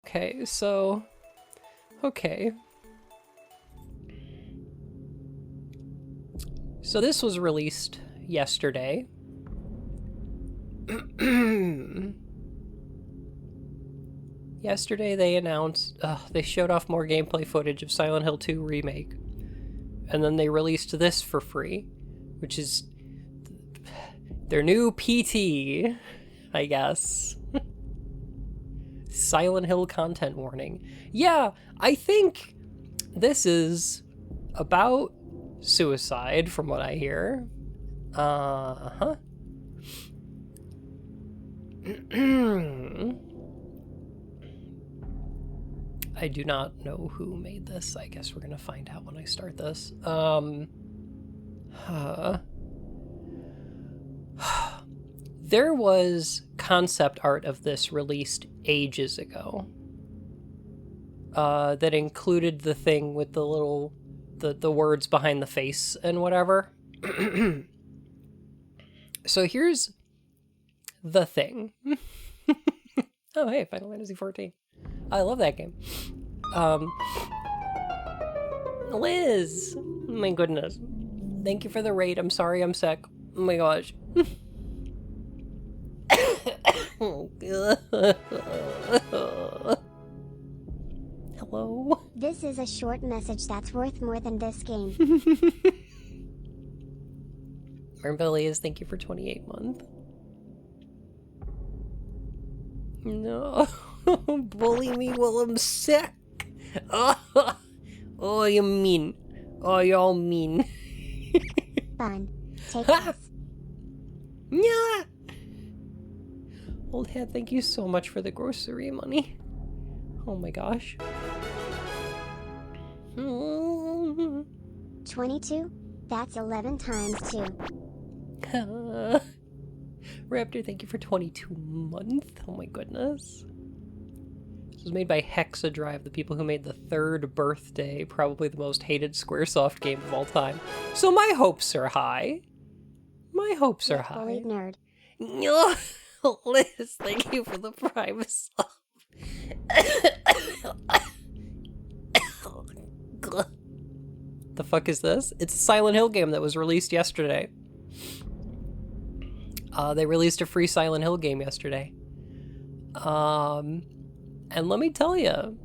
Okay, so... Okay. So this was released yesterday. Yesterday they announced... they showed off more gameplay footage of Silent Hill 2 Remake. And then they released this for free, which is their new PT, I guess. Silent Hill content warning. Yeah, I think this is about suicide, from what I hear. Uh-huh. I do not know who made this. I guess we're gonna find out when I start this. There was concept art of this released ages ago. That included the thing with the little, the words behind the face and whatever. So here's the thing. Oh, hey, Final Fantasy XIV. I love that game. Liz! Oh my goodness. Thank you for the raid. I'm sorry I'm sick. Oh my gosh. Hello? This is a short message that's worth more than this game. Liz, thank you for 28 months. No. Bully me while I'm sick. Oh, you mean. Oh, y'all mean. Fun. Take this. Yeah. Old head, thank you so much for the grocery money. Oh my gosh. 22? That's 11 times 2. Raptor, thank you for 22 months. Oh my goodness. This was made by Hexadrive, the people who made the Third Birthday, probably the most hated Squaresoft game of all time. So my hopes are high. My hopes are high. Bullied nerd. Liz, thank you for the prime sub. The fuck is this? It's a Silent Hill game that was released yesterday. They released a free Silent Hill game yesterday. And let me tell you,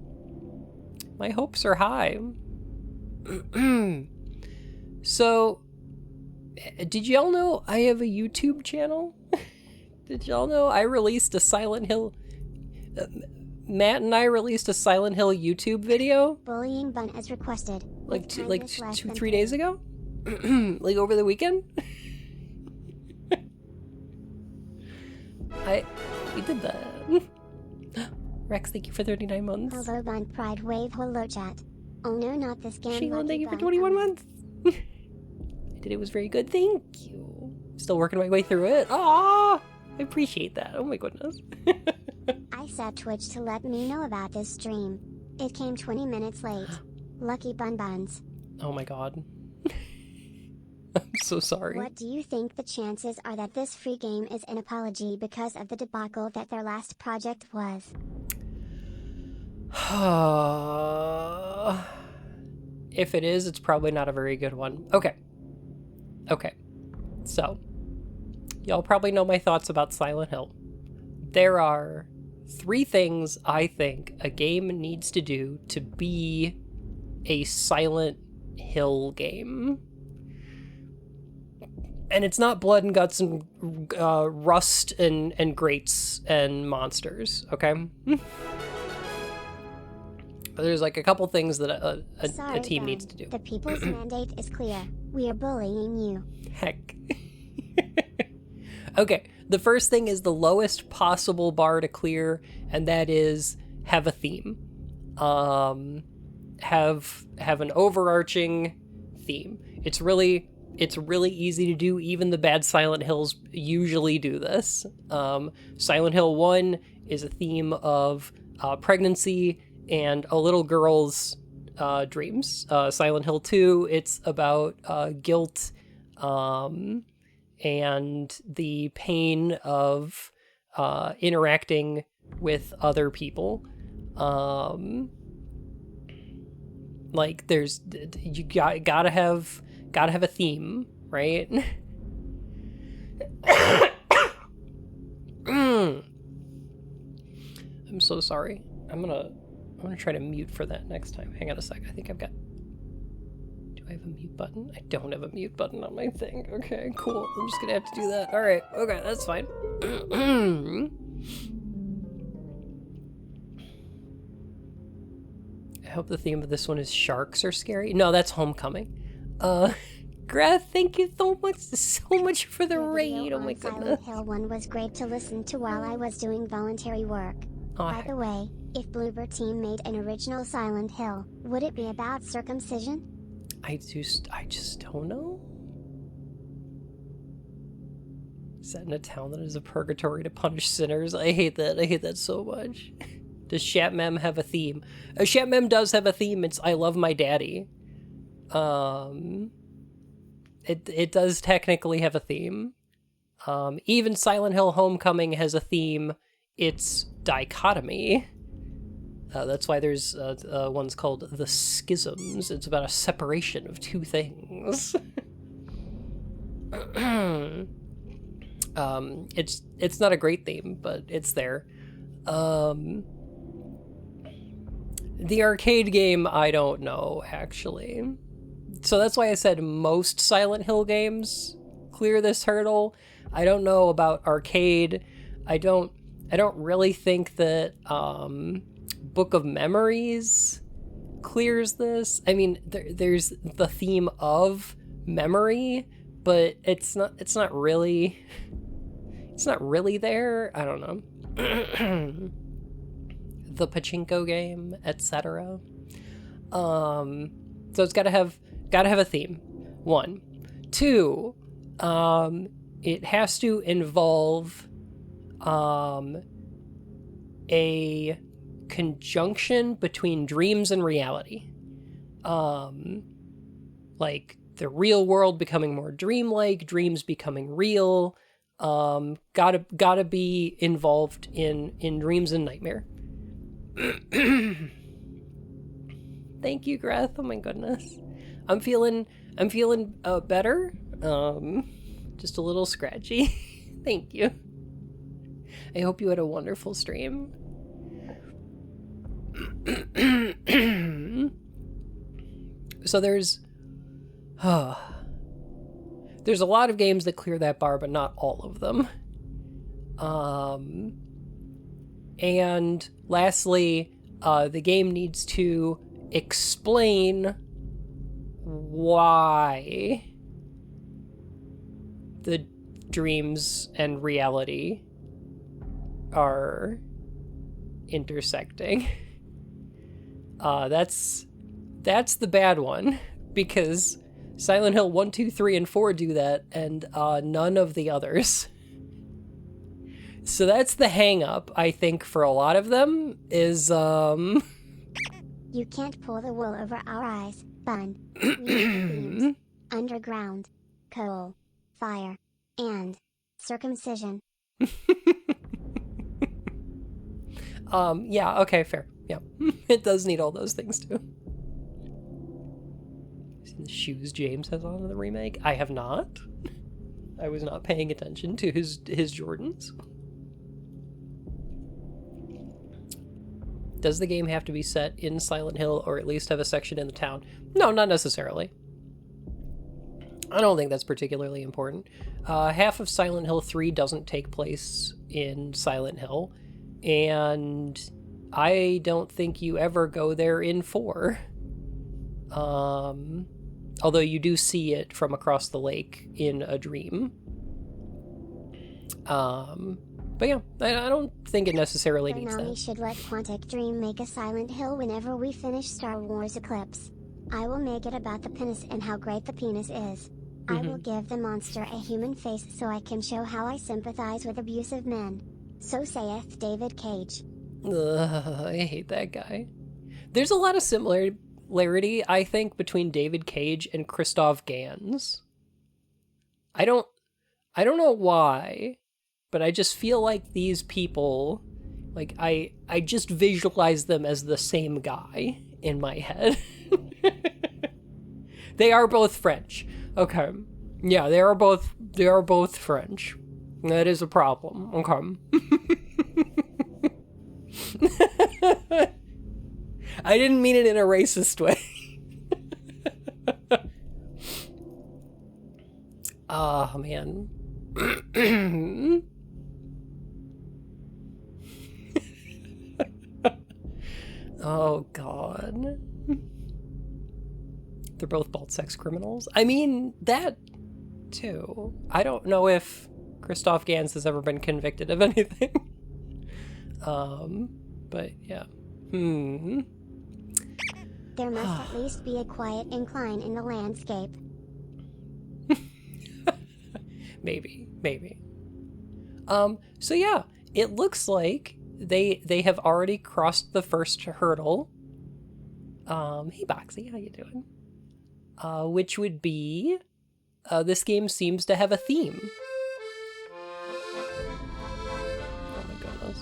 my hopes are high. So, did y'all know I have a YouTube channel? Did y'all know I released a Silent Hill... Matt and I released a Silent Hill YouTube video? Bullying Bun as requested. Like 3 days ago? Like over the weekend? We did that. Rex, thank you for 39 months. Hello Bun Pride Wave Hello Chat. Oh no, not this game. Sheila, thank you for 21 months. I did, it was very good, thank you. Still working my way through it. Ah, I appreciate that. Oh my goodness. I set Twitch to let me know about this stream. It came 20 minutes late. Lucky Bun Buns. Oh my god. I'm so sorry. What do you think the chances are that this free game is an apology because of the debacle that their last project was? If it is, it's probably not a very good one. Okay. So, y'all probably know my thoughts about Silent Hill. There are 3 things I think a game needs to do to be a Silent Hill game. And it's not blood and guts and rust and grates and monsters, okay? But there's like a couple things that a team Ben. needs to do. The people's mandate is clear. We are bullying you. Heck. Okay, the first thing is the lowest possible bar to clear, and that is have a theme. Have an overarching theme. It's really easy to do. Even the bad Silent Hills usually do this. Silent Hill 1 is a theme of pregnancy and a little girl's dreams. Silent Hill 2, it's about guilt and the pain of interacting with other people. Like there's you gotta have a theme, right? I'm so sorry. I'm gonna try to mute for that next time. Hang on a sec. I think I've got. Do I have a mute button? I don't have a mute button on my thing. Okay, cool. I'm just gonna have to do that. All right. Okay, that's fine. I hope the theme of this one is sharks are scary. No, that's Homecoming. Greth, thank you so much for the raid. Oh my goodness. Silent Hill 1 was great to listen to while I was doing voluntary work. By the way, if Bloober Team made an original Silent Hill, would it be about circumcision? I just don't know. Set in a town that is a purgatory to punish sinners. I hate that. I hate that so much. Does Shatmem have a theme? Shatmem does have a theme. It's I Love My Daddy. It does technically have a theme. Even Silent Hill Homecoming has a theme. It's dichotomy. That's why there's one's called The Schisms. It's about a separation of two things. It's not a great theme, but it's there. The arcade game, I don't know, actually. So that's why I said most Silent Hill games clear this hurdle. I don't know about arcade. I don't really think that Book of Memories clears this. I mean, there's the theme of memory, but it's not really there. I don't know. The pachinko game, etc. So it's gotta have a theme. 1. 2, it has to involve a conjunction between dreams and reality. Like the real world becoming more dreamlike, dreams becoming real. Gotta be involved in dreams and nightmare. Thank you, Greth. Oh my goodness. I'm feeling better. Just a little scratchy. Thank you. I hope you had a wonderful stream. So there's a lot of games that clear that bar, but not all of them. And lastly, the game needs to explain why the dreams and reality are intersecting. That's the bad one, because Silent Hill 1, 2, 3, and 4 do that, and none of the others. So that's the hang-up, I think, for a lot of them, is, You can't pull the wool over our eyes, Bun. We have themes. Underground. Coal. Fire. And circumcision. Yeah, okay, fair. Yeah. It does need all those things, too. Seen the shoes James has on in the remake? I have not. I was not paying attention to his Jordans. Does the game have to be set in Silent Hill, or at least have a section in the town? No, not necessarily. I don't think that's particularly important. Half of Silent Hill 3 doesn't take place in Silent Hill, and I don't think you ever go there in 4. Although you do see it from across the lake in a dream. But yeah, I don't think it necessarily needs that. Konami should let Quantic Dream make a Silent Hill whenever we finish Star Wars Eclipse. I will make it about the penis and how great the penis is. I will give the monster a human face so I can show how I sympathize with abusive men. So saith David Cage. Ugh, I hate that guy. There's a lot of similarity, I think, between David Cage and Christoph Gans. I don't know why, but I just feel like these people Like, I just visualize them as the same guy in my head. They are both French. Okay. Yeah, they are both French. That is a problem. Okay. I didn't mean it in a racist way. Oh, man. Oh, God. They're both bald sex criminals. I mean, that, too. I don't know if Christoph Gans has ever been convicted of anything. But, yeah. There must at least be a quiet incline in the landscape. Maybe. So yeah, it looks like they have already crossed the first hurdle. Hey Boxy, how you doing? Which would be, this game seems to have a theme. Oh my goodness.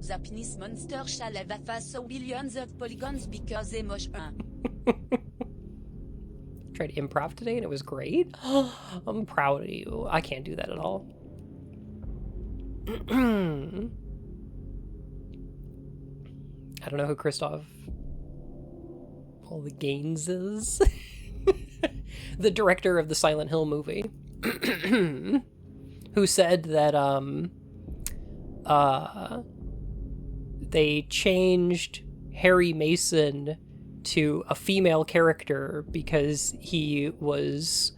The penis monster shall have a face so billions of polygons because they mosh. Tried improv today and it was great. I'm proud of you. I can't do that at all. I don't know who Christoph all the Gaines is. The director of the Silent Hill movie. Who said that they changed Harry Mason to a female character because he was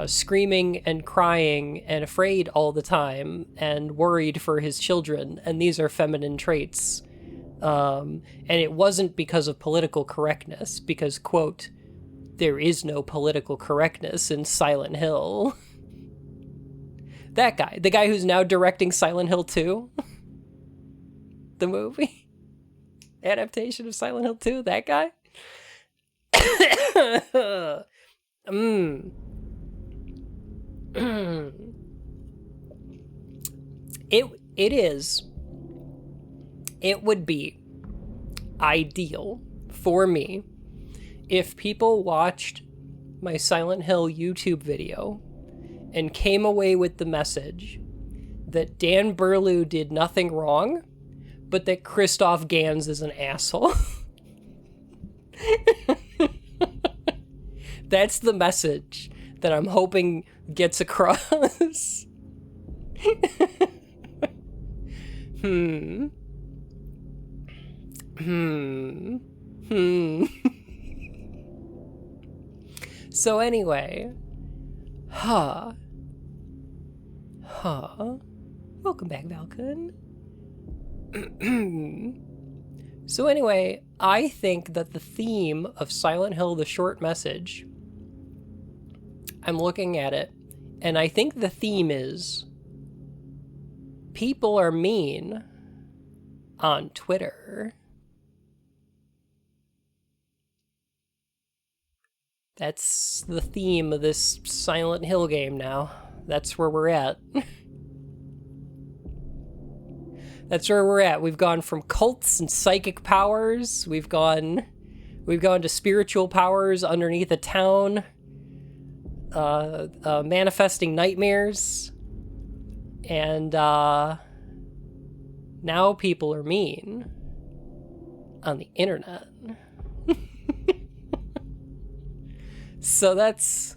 screaming and crying and afraid all the time and worried for his children, and these are feminine traits. And it wasn't because of political correctness, because, quote, there is no political correctness in Silent Hill. That guy, the guy who's now directing Silent Hill 2, the movie adaptation of Silent Hill 2, that guy. It would be ideal for me if people watched my Silent Hill YouTube video and came away with the message that Dan Burlew did nothing wrong, but that Christoph Gans is an asshole. That's the message that I'm hoping gets across. So anyway, welcome back, Valken. So anyway, I think that the theme of Silent Hill: The Short Message, I'm looking at it, and I think the theme is people are mean on Twitter. That's the theme of this Silent Hill game now. That's where we're at. That's where we're at. We've gone from cults and psychic powers. We've gone to spiritual powers underneath a town. Manifesting nightmares. And now people are mean on the internet. So that's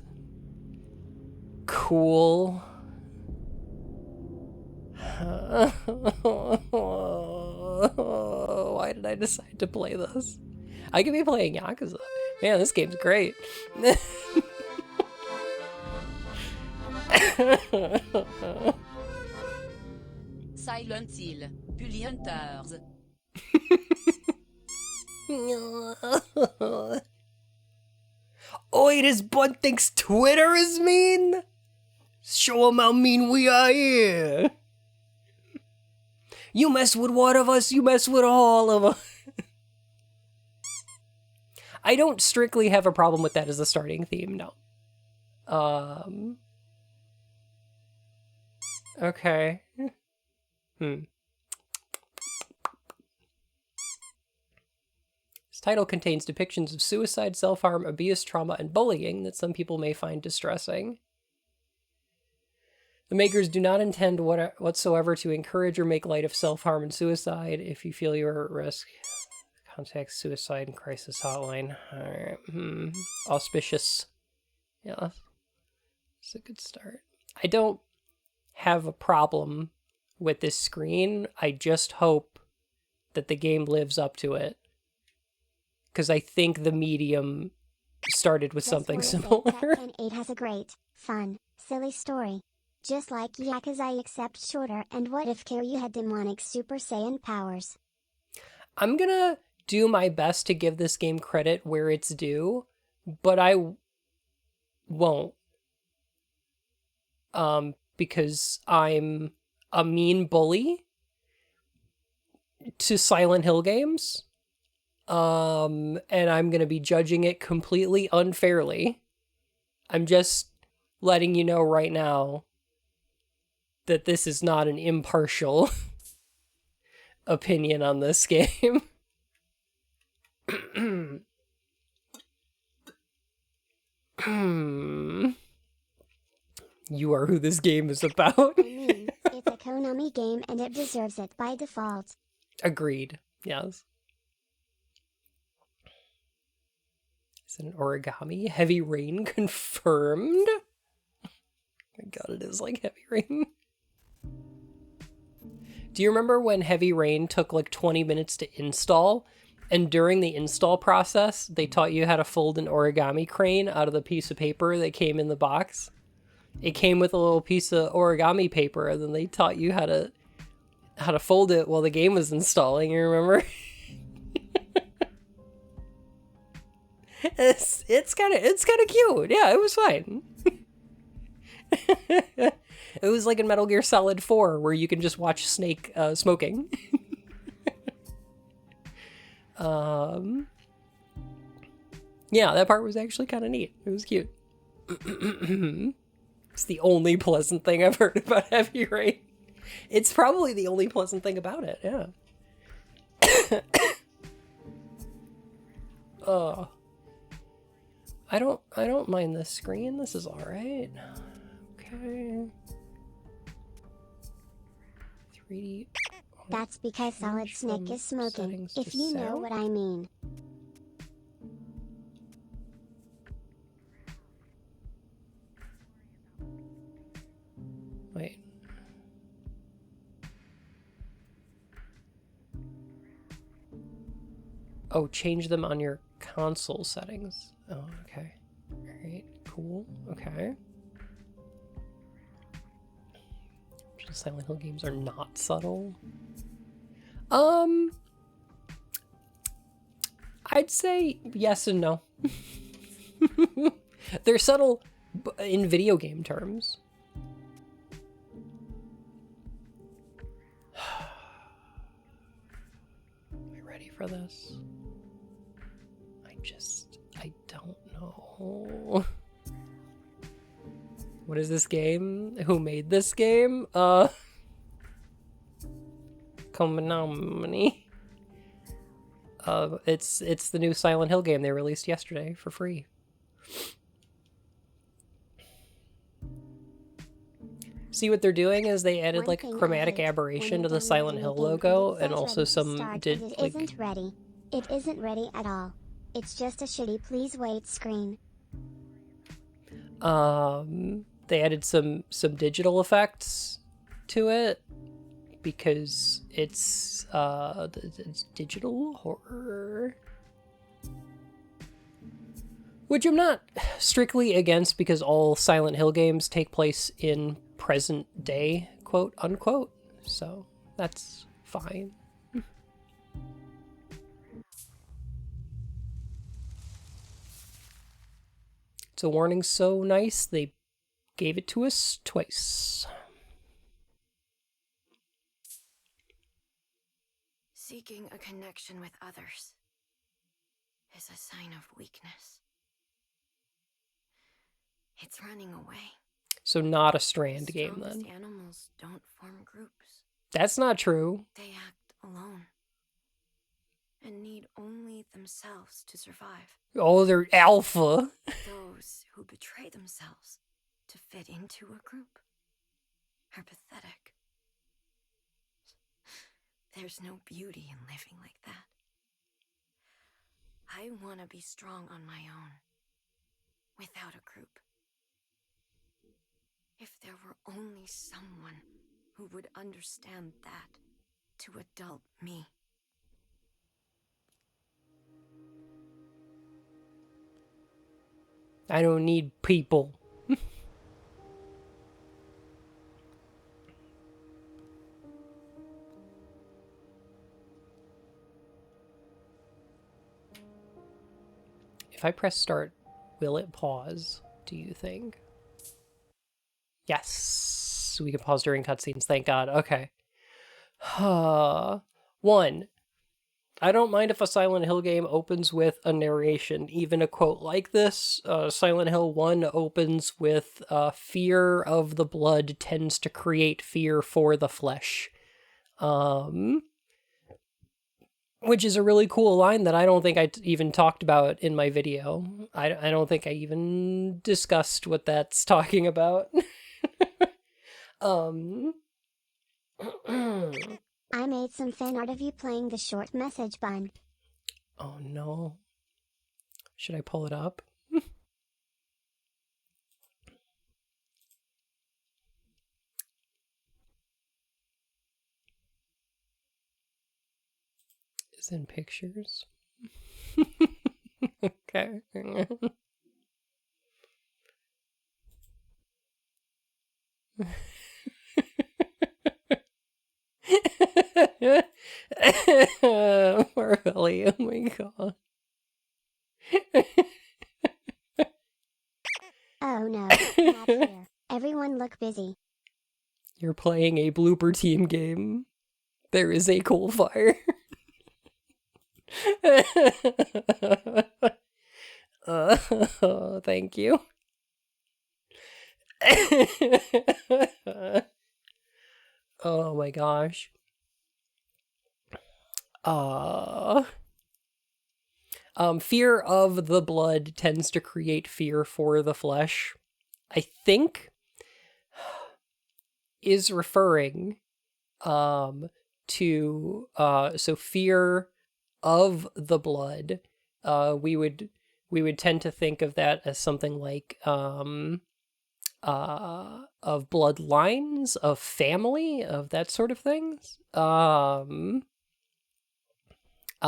cool. Why did I decide to play this? I could be playing Yakuza. Man, this game's great. Silent Hill, Bully Hunters. Oi, this bun thinks Twitter is mean? Show him how mean we are here. You mess with one of us, you mess with all of us. I don't strictly have a problem with that as a starting theme, no. Okay. Hmm. This title contains depictions of suicide, self-harm, abuse, trauma, and bullying that some people may find distressing. The makers do not intend whatsoever to encourage or make light of self-harm and suicide. If you feel you are at risk, contact Suicide and Crisis Hotline. All right. Auspicious. Yeah. It's a good start. I don't have a problem with this screen. I just hope that the game lives up to it. Because I think the medium started with something similar. Tekken 8 has a great, fun, silly story. Just like Yakuza except shorter, and what if Kiryu had demonic Super Saiyan powers? I'm gonna do my best to give this game credit where it's due, but I won't. Because I'm a mean bully to Silent Hill games. And I'm gonna be judging it completely unfairly. I'm just letting you know right now that this is not an impartial opinion on this game. You are who this game is about. I mean, it's a Konami game and it deserves it by default. Agreed. Yes. Is it an origami? Heavy Rain confirmed? Oh my god, it is like Heavy Rain. Do you remember when Heavy Rain took like 20 minutes to install? And during the install process, they taught you how to fold an origami crane out of the piece of paper that came in the box? It came with a little piece of origami paper, and then they taught you how to fold it while the game was installing, you remember? It's kind of cute. Yeah, it was fine. It was like in Metal Gear Solid 4 where you can just watch Snake smoking. Yeah, that part was actually kind of neat. It was cute. It's the only pleasant thing I've heard about Heavy Rain. It's probably the only pleasant thing about it, yeah. Oh. I don't mind this screen. This is alright. Okay. 3D. That's because Solid Snake is smoking, if you know what I mean. Wait. Oh, change them on your console settings. Oh, okay. Alright, cool. Okay. Silent Hill games are not subtle. I'd say yes and no. They're subtle in video game terms. Am I ready for this? I don't know. What is this game? Who made this game? Konami. It's the new Silent Hill game they released yesterday for free. See what they're doing is they added like a chromatic aberration to the Silent Hill logo and also some It isn't ready. It isn't ready at all. It's just a shitty please wait screen. They added some digital effects to it because it's digital horror, which I'm not strictly against because all Silent Hill games take place in present day, quote unquote, so that's fine. It's a warning so nice they gave it to us twice. Seeking a connection with others is a sign of weakness. It's running away. So not a Strand game Strongest then. animals don't form groups. That's not true. They act alone and need only themselves to survive. Oh, they're alpha. Those who betray themselves to fit into a group are pathetic. There's no beauty in living like that. I want to be strong on my own, without a group. If there were only someone who would understand that to adult me. I don't need people. If I press start, will it pause, do you think? Yes, we can pause during cutscenes, thank God. Okay. 1. I don't mind if a Silent Hill game opens with a narration, even a quote like this. Silent Hill 1 opens with fear of the blood tends to create fear for the flesh. Which is a really cool line that I don't think I even talked about in my video. I don't think I even discussed what that's talking about. I made some fan art of you playing the short message bun. Oh no. Should I pull it up? Is in pictures? Okay. Poor Ellie, oh my god. Oh no, not here. Everyone look busy. You're playing a blooper team game. There is a coal fire. Thank you. Oh my gosh. Fear of the blood tends to create fear for the flesh. I think is referring to so fear of the blood. We would tend to think of that as something like of bloodlines, of family, of that sort of things.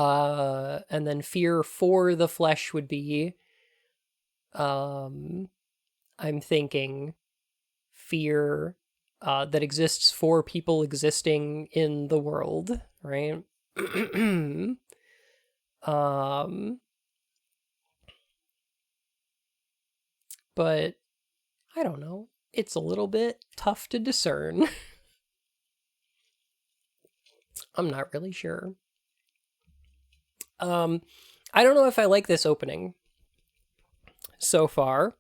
And then fear for the flesh would be, I'm thinking fear that exists for people existing in the world, right? But I don't know. It's a little bit tough to discern. I'm not really sure. I don't know if I like this opening so far,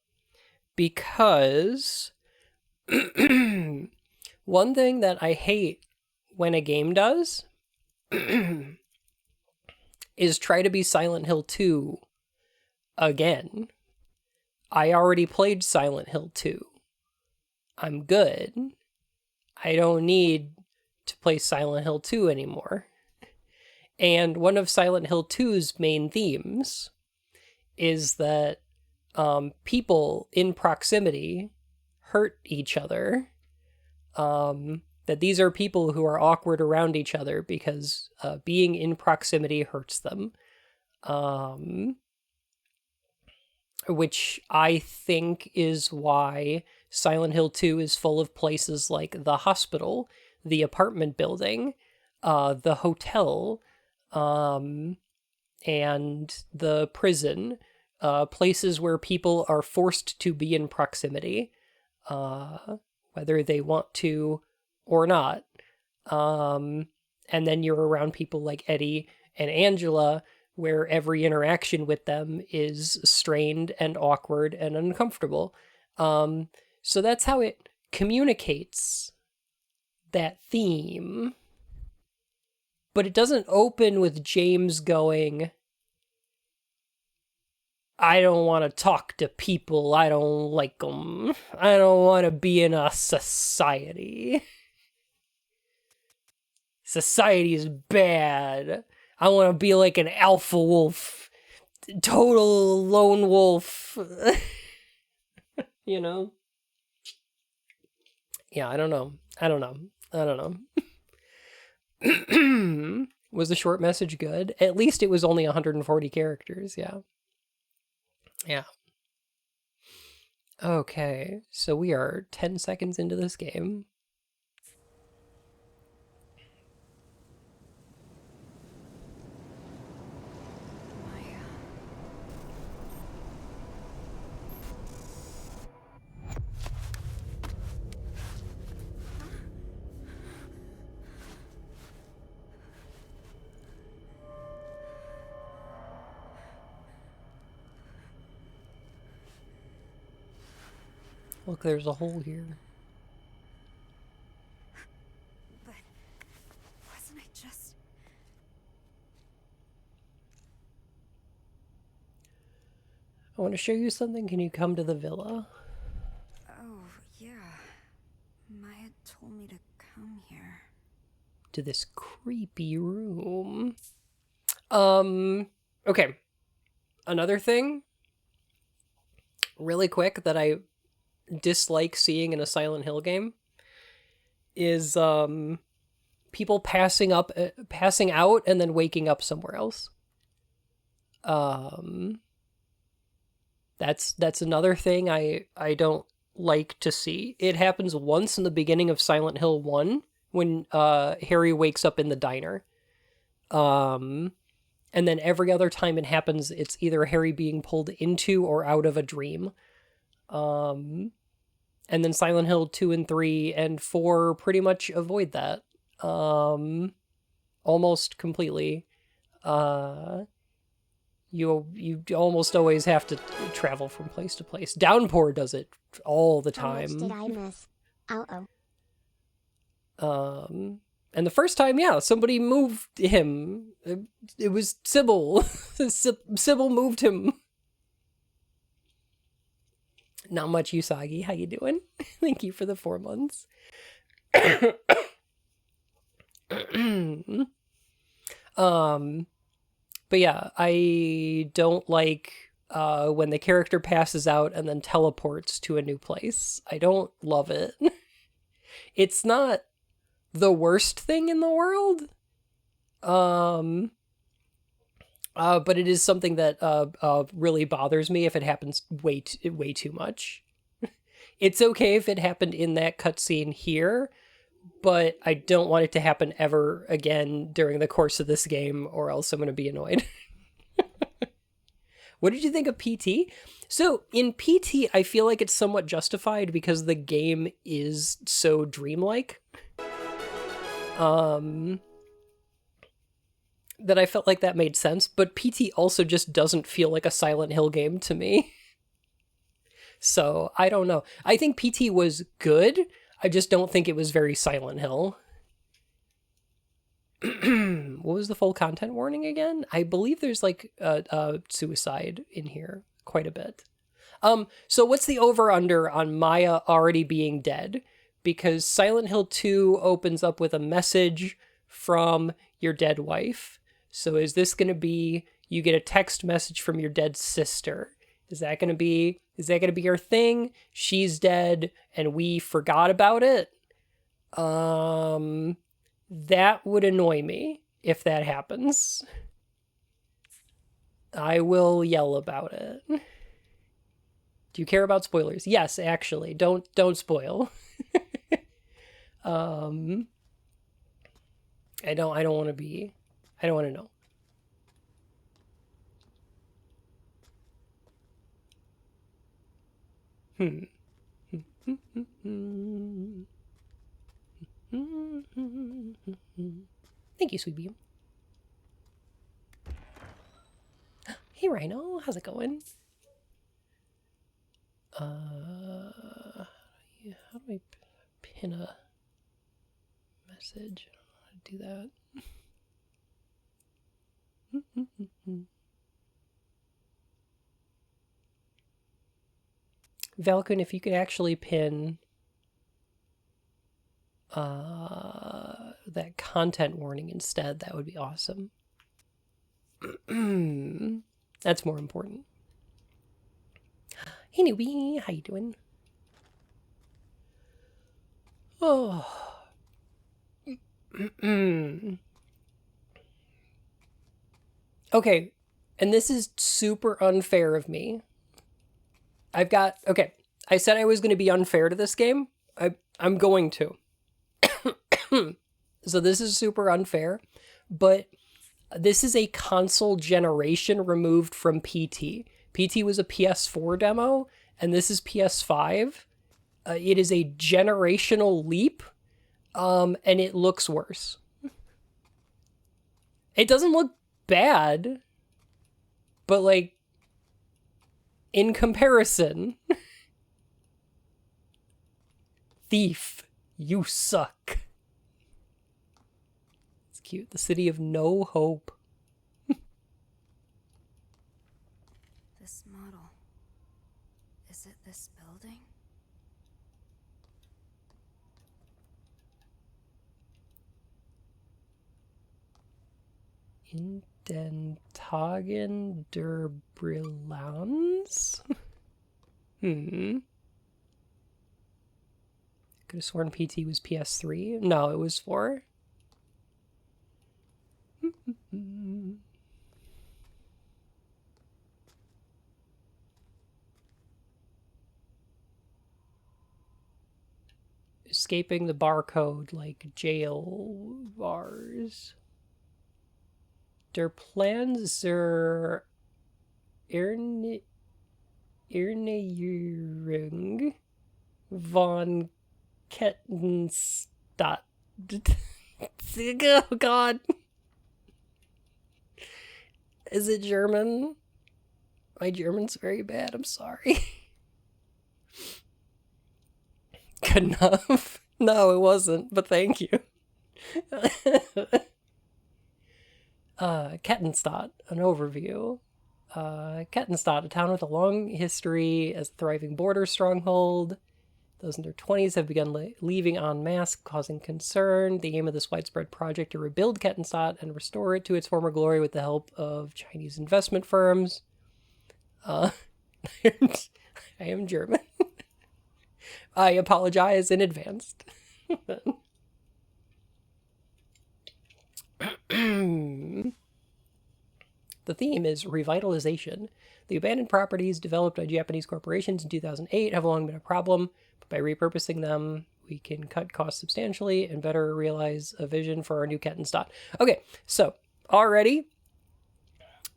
because one thing that I hate when a game does is try to be Silent Hill 2 again. I already played Silent Hill 2. I'm good. I don't need to play Silent Hill 2 anymore. And one of Silent Hill 2's main themes is that people in proximity hurt each other. That these are people who are awkward around each other because being in proximity hurts them. Which I think is why Silent Hill 2 is full of places like the hospital, the apartment building, the hotel, and the prison, places where people are forced to be in proximity, whether they want to or not. And then you're around people like Eddie and Angela, where every interaction with them is strained and awkward and uncomfortable. So that's how it communicates that theme. But it doesn't open with James going, I don't want to talk to people. I don't like them. I don't want to be in a society. Society is bad. I want to be like an alpha wolf. Total lone wolf. You know? Yeah, I don't know. Was the short message good? At least it was only 140 characters, yeah. Yeah. Okay, so we are 10 seconds into this game. Look, there's a hole here. But wasn't I just... I want to show you something. Can you come to the villa? Oh, yeah. Maya told me to come here. To this creepy room. Okay. Another thing, really quick, that I dislike seeing in a Silent Hill game is people passing out and then waking up somewhere else. That's another thing I don't like to see. It happens once in the beginning of Silent Hill 1 when Harry wakes up in the diner. And then every other time it happens, it's either Harry being pulled into or out of a dream. And then Silent Hill 2 and 3 and 4 pretty much avoid that. Almost completely. You almost always have to travel from place to place. Downpour does it all the How much time. did I miss? Uh-oh. And the first time, yeah, somebody moved him. It was Sybil. Sybil moved him. Not much, Usagi. How you doing? Thank you for the 4 months. But yeah, I don't like when the character passes out and then teleports to a new place. I don't love it. It's not the worst thing in the world. But it is something that really bothers me if it happens way too much. It's okay if it happened in that cutscene here, but I don't want it to happen ever again during the course of this game, or else I'm going to be annoyed. What did you think of PT? So in PT, I feel like it's somewhat justified because the game is so dreamlike. That I felt like that made sense, but PT also just doesn't feel like a Silent Hill game to me. So, I don't know. I think PT was good. I just don't think it was very Silent Hill. What was the full content warning again? I believe there's like a suicide in here quite a bit. So what's the over-under on Maya already being dead? Because Silent Hill 2 opens up with a message from your dead wife. So is this going to be you get a text message from your dead sister? Is that going to be your thing? She's dead and we forgot about it? That would annoy me if that happens. I will yell about it. Do you care about spoilers? Yes, actually. Don't spoil. I don't want to know. Thank you, Sweet Beam. Hey, Rhino. How's it going? How do I pin a message? I don't know how to do that. Valkun, if you could actually pin that content warning instead, that would be awesome. That's more important. Hey newbie, how you doing? Oh. Okay, and this is super unfair of me. Okay, I said I was going to be unfair to this game. I'm going to. So this is super unfair, but this is a console generation removed from PT. PT was a PS4 demo, and this is PS5. It is a generational leap, and it looks worse. It doesn't look bad, but like, in comparison, Thief, you suck. It's cute. The city of no hope. This model. Is it this building? Indentagen der Brillans? Could have sworn PT was PS3. No, it was 4. Escaping the barcode like jail bars. Der Plans zur Erneuerung von Kettenstadt. Oh god. Is it German? My German's very bad, I'm sorry. Good enough. No, it wasn't, but thank you. Kettenstadt, an overview. Kettenstadt, a town with a long history as a thriving border stronghold. Those in their 20s have begun leaving en masse, causing concern. The aim of this widespread project to rebuild Kettenstadt and restore it to its former glory with the help of Chinese investment firms. I am German. I apologize in advance. The theme is revitalization. The abandoned properties developed by Japanese corporations in 2008 have long been a problem, but by repurposing them, we can cut costs substantially and better realize a vision for our new Kettenstadt. Okay, so already,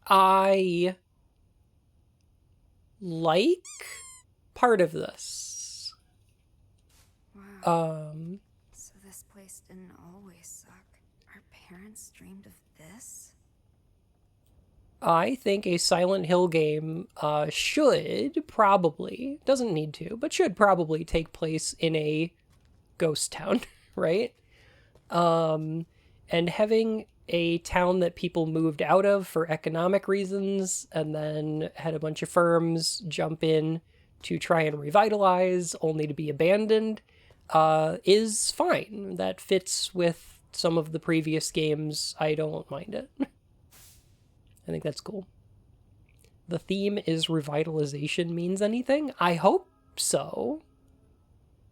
I like part of this. Wow. So this place didn't always suck. Our parents dreamed of this? I think a Silent Hill game should probably, doesn't need to, but should probably take place in a ghost town, right? And having a town that people moved out of for economic reasons and then had a bunch of firms jump in to try and revitalize only to be abandoned is fine. That fits with some of the previous games. I don't mind it. I think that's cool. The theme is revitalization means anything? I hope so.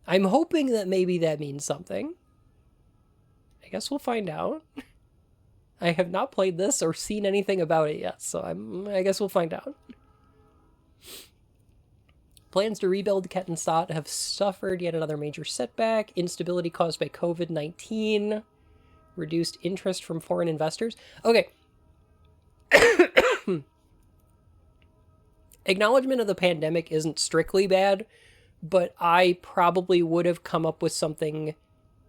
I'm hoping that maybe that means something. I guess we'll find out. I have not played this or seen anything about it yet, so I guess we'll find out. Plans to rebuild Kettenstadt have suffered yet another major setback. Instability caused by COVID-19. Reduced interest from foreign investors. Okay. Acknowledgement of the pandemic isn't strictly bad, but I probably would have come up with something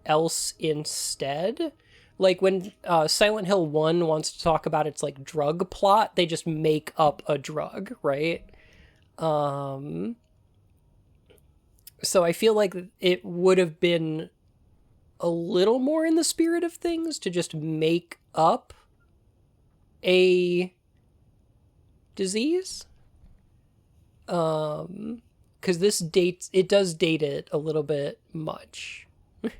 else instead. Like when Silent Hill 1 wants to talk about its like drug plot, they just make up a drug, right? So I feel like it would have been a little more in the spirit of things to just make up a disease. Because it does date it a little bit much. You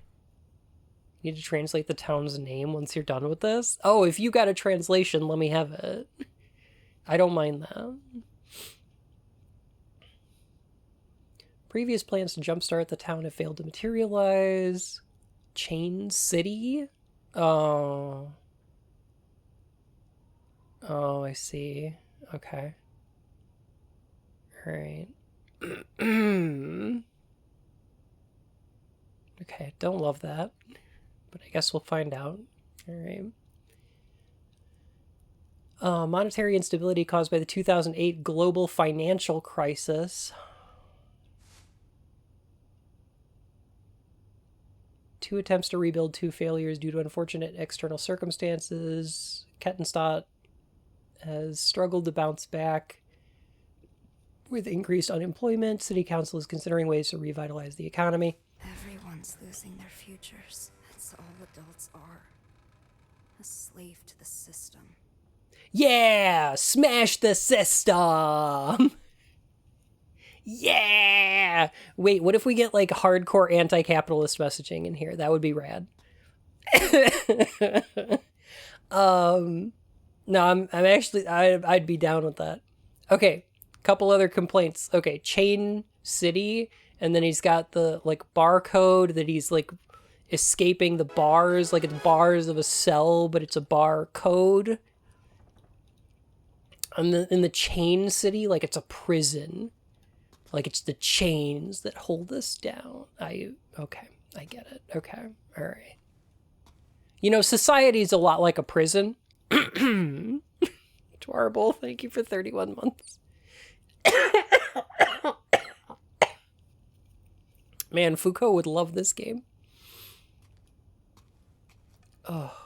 need to translate the town's name once you're done with this. Oh, if you got a translation, let me have it. I don't mind that. Previous plans to jumpstart the town have failed to materialize. Chain City? Oh. Oh, I see. Okay. Alright. Okay, don't love that. But I guess we'll find out. Alright. Monetary instability caused by the 2008 global financial crisis. 2 attempts to rebuild, 2 failures due to unfortunate external circumstances. Kettenstadt has struggled to bounce back with increased unemployment. City Council is considering ways to revitalize the economy. Everyone's losing their futures. That's all adults are. A slave to the system. Yeah! Smash the system! Yeah! Wait, what if we get like hardcore anti-capitalist messaging in here? That would be rad. No, I'm actually I'd be down with that. Okay, couple other complaints. Okay, Chain City, and then he's got the like barcode that he's like escaping the bars, like it's bars of a cell, but it's a bar code. And in the Chain City, like it's a prison. Like it's the chains that hold us down. Okay, I get it. Okay, all right. You know, society's a lot like a prison. Adorable. Thank you for 31 months. Man, Foucault would love this game. Oh.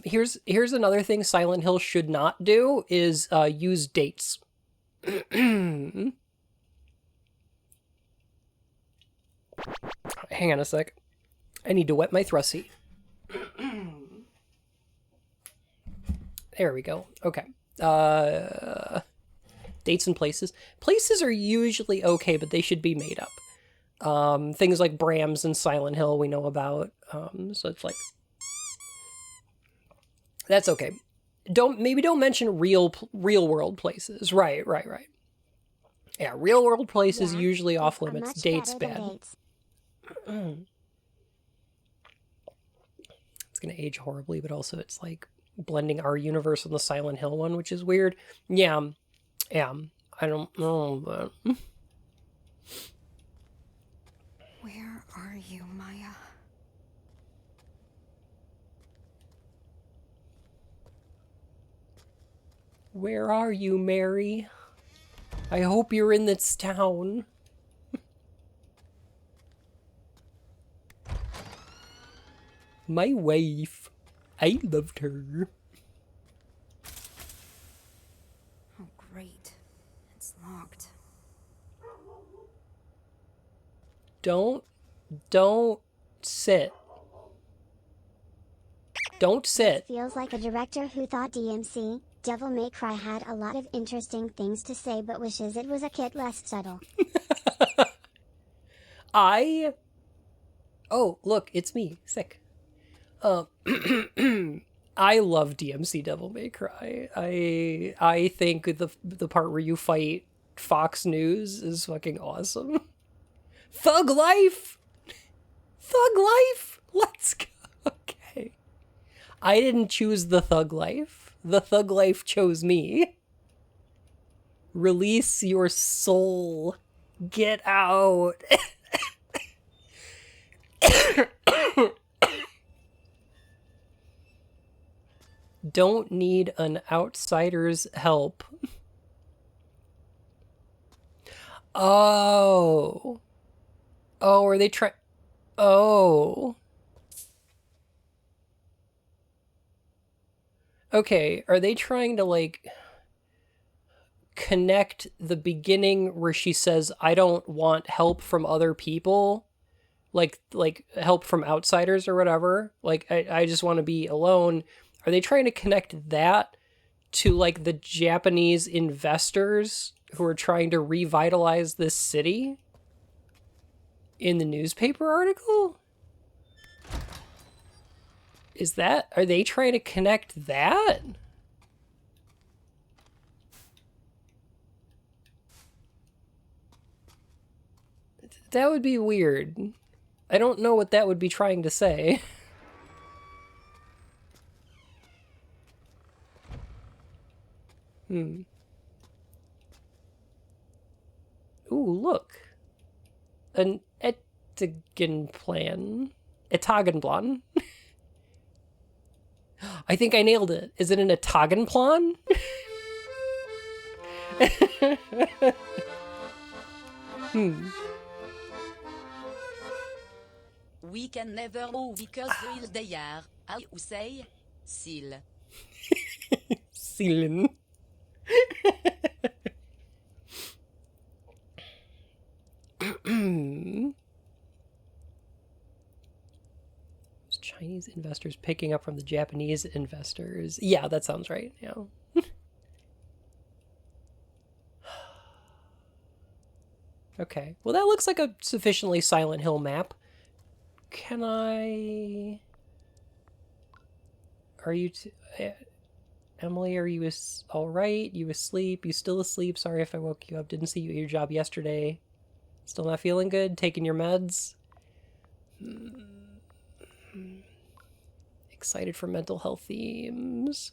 Here's another thing Silent Hill should not do is use dates. Hang on a sec. I need to wet my thrusty. There we go. Okay. Dates and places. Places are usually okay, but they should be made up. Things like Brams and Silent Hill we know about. So it's like... That's okay. Don't mention real world places. Right. Yeah, real world places usually off limits. Dates bad. It's gonna age horribly, but also it's like blending our universe and the Silent Hill one, which is weird. Yeah. I don't know, but Where are you, Maya? where are you, Mary? I hope you're in this town. My wife. I loved her. Oh, great. It's locked. Don't sit. Don't sit. Feels like a director who thought DMC, Devil May Cry had a lot of interesting things to say but wishes it was a bit less subtle. Oh, look, it's me. Sick. I love DMC Devil May Cry. I think the part where you fight Fox News is fucking awesome. Thug life! Thug life! Let's go. Okay. I didn't choose the thug life. The thug life chose me. Release your soul. Get out. Don't need an outsider's help. Oh. Oh, are they trying... Oh. Okay, are they trying to, like, connect the beginning where she says, I don't want help from other people, like help from outsiders or whatever, like, I just want to be alone. Are they trying to connect that to, like, the Japanese investors who are trying to revitalize this city in the newspaper article? Are they trying to connect that? That would be weird. I don't know what that would be trying to say. Ooh, look. An Etagen plan. Etagenplan. I think I nailed it. Is it an Etagenplan? We can never know because il d'hier. How you say? Sil. Seelen. Chinese investors picking up from the Japanese investors. Yeah, that sounds right. Yeah. Okay. Well, that looks like a sufficiently Silent Hill map. Can I... Are you... Emily, are you all right? You asleep? You still asleep? Sorry if I woke you up. Didn't see you at your job yesterday. Still not feeling good? Taking your meds? Excited for mental health themes.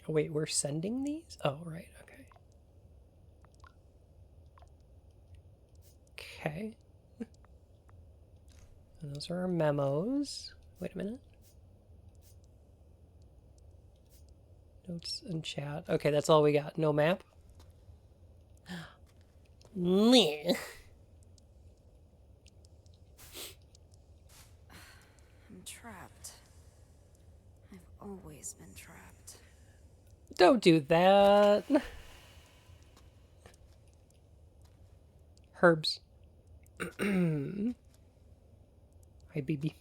Oh, wait, we're sending these? Oh, right, okay. Okay. And those are our memos. Wait a minute. Notes and chat. Okay, that's all we got. No map? Meh. I'm trapped. I've always been trapped. Don't do that. Herbs. Hi, baby.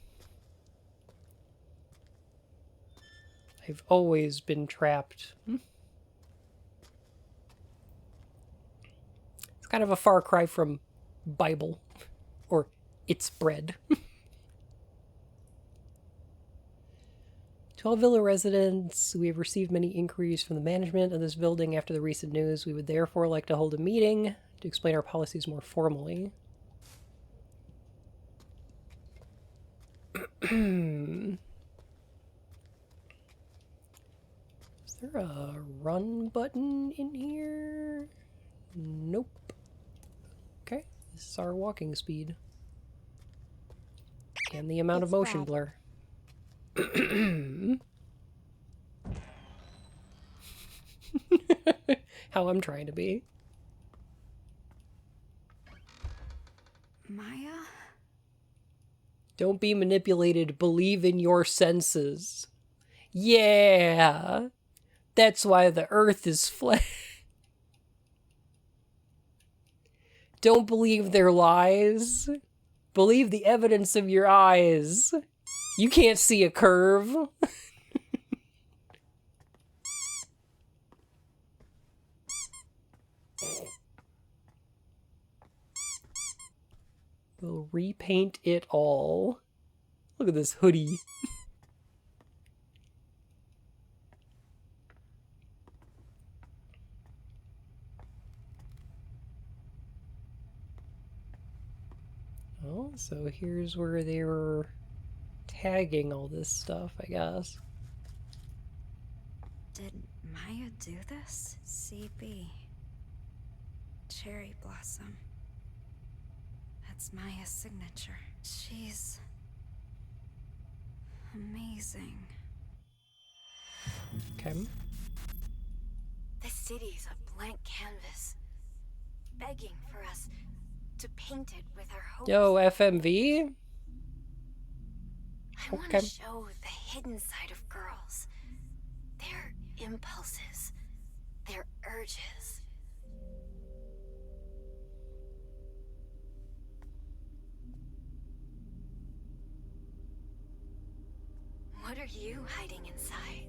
I've always been trapped. It's kind of a far cry from Bible. Or It's Bread. To all Villa residents, we have received many inquiries from the management of this building after the recent news. We would therefore like to hold a meeting to explain our policies more formally. Is there a run button in here? Nope. Okay, this is our walking speed. And the amount of motion blur. How I'm trying to be. Maya? Don't be manipulated. Believe in your senses. Yeah. That's why the earth is flat. Don't believe their lies. Believe the evidence of your eyes. You can't see a curve. We'll repaint it all. Look at this hoodie. Oh, so here's where they were tagging all this stuff, I guess. Did Maya do this? CB. Cherry blossom. That's Maya's signature. She's amazing. Okay. The city's a blank canvas, begging for us to paint it with our hopes. Yo, FMV? I want Okay. to show the hidden side of girls. Their impulses, their urges. What are you hiding inside?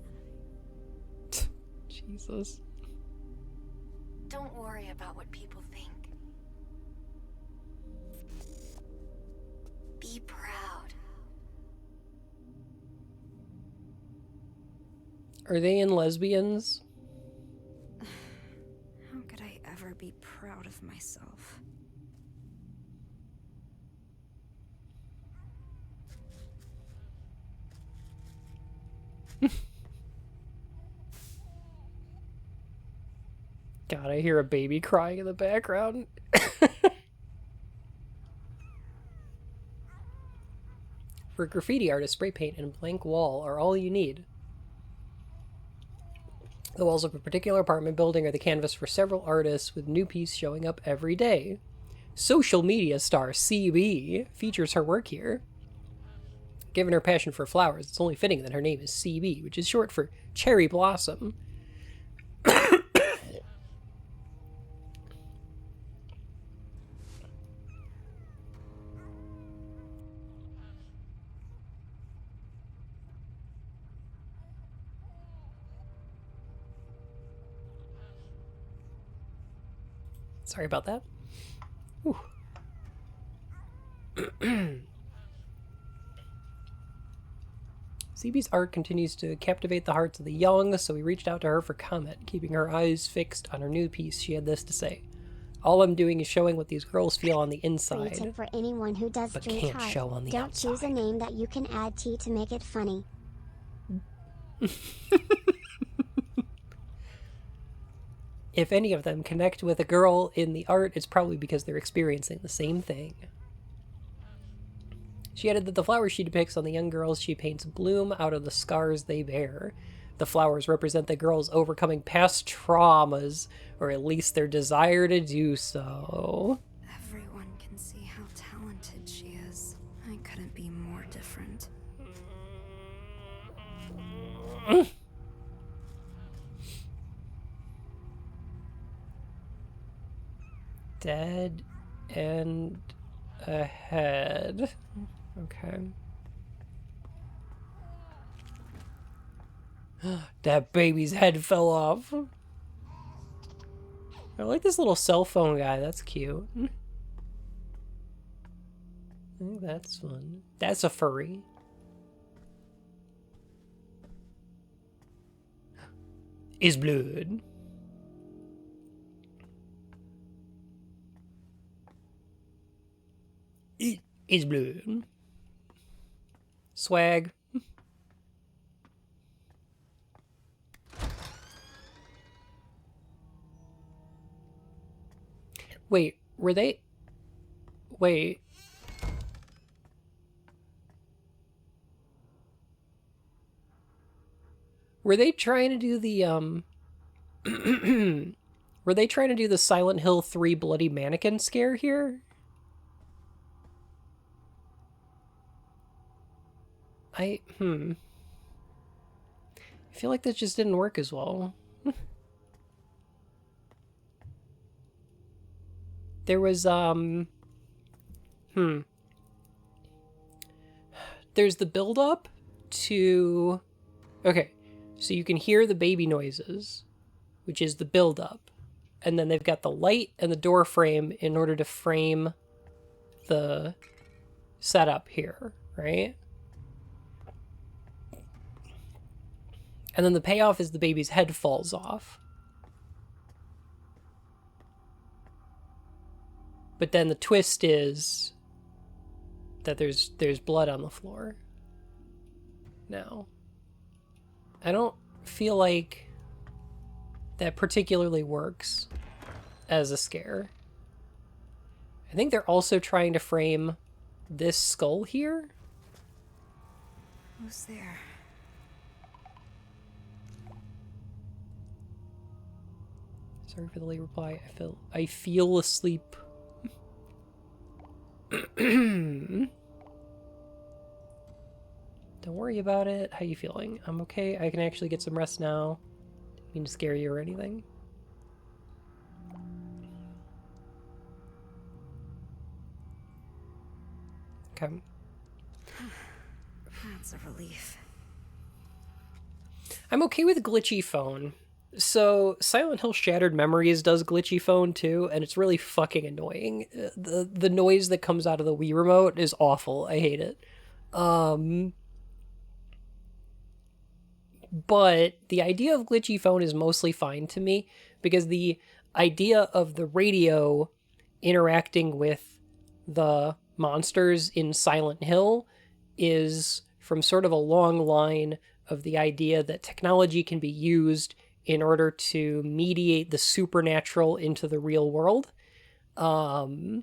Jesus. Don't worry about what people think. Be proud. Are they in lesbians? How could I ever be proud of myself? God, I hear a baby crying in the background. For graffiti artists, spray paint and a blank wall are all you need. The walls of a particular apartment building are the canvas for several artists, with new pieces showing up every day. Social media star CB features her work here. Given her passion for flowers, it's only fitting that her name is CB, which is short for Cherry Blossom. Sorry about that. Whew. CB's art continues to captivate the hearts of the young, so we reached out to her for comment, keeping her eyes fixed on her new piece. She had this to say: "All I'm doing is showing what these girls feel on the Free inside, tip for anyone who does but street can't art. show on the Don't choose a outside." name that you can add T to make it funny. If any of them connect with a girl in the art, it's probably because they're experiencing the same thing. She added that the flowers she depicts on the young girls she paints bloom out of the scars they bear. The flowers represent the girls overcoming past traumas, or at least their desire to do so. Everyone can see how talented she is. I couldn't be more different. Dead and ahead. Okay. That baby's head fell off. I like this little cell phone guy. That's cute. Oh, that's fun. That's a furry. Is blood. It is blood. Swag. Wait, were they... Wait. Were they trying to do the, Were they trying to do the Silent Hill 3 bloody mannequin scare here? I feel like that just didn't work as well. There was, There's the build-up to... Okay, so you can hear the baby noises, which is the build-up. And then they've got the light and the door frame in order to frame the setup here, right? And then the payoff is the baby's head falls off. But then the twist is that there's blood on the floor. Now, I don't feel like that particularly works as a scare. I think they're also trying to frame this skull here. Who's there? Sorry for the late reply. I feel asleep. worry about it. How you feeling? I'm okay. I can actually get some rest now. Didn't mean to scare you or anything. Okay. That's a relief. I'm okay with glitchy phone. So Silent Hill Shattered Memories does glitchy phone too, and it's really fucking annoying. The noise that comes out of the Wii remote is awful. I hate it. But the idea of glitchy phone is mostly fine to me because the idea of the radio interacting with the monsters in Silent Hill is from sort of a long line of the idea that technology can be used in order to mediate the supernatural into the real world. In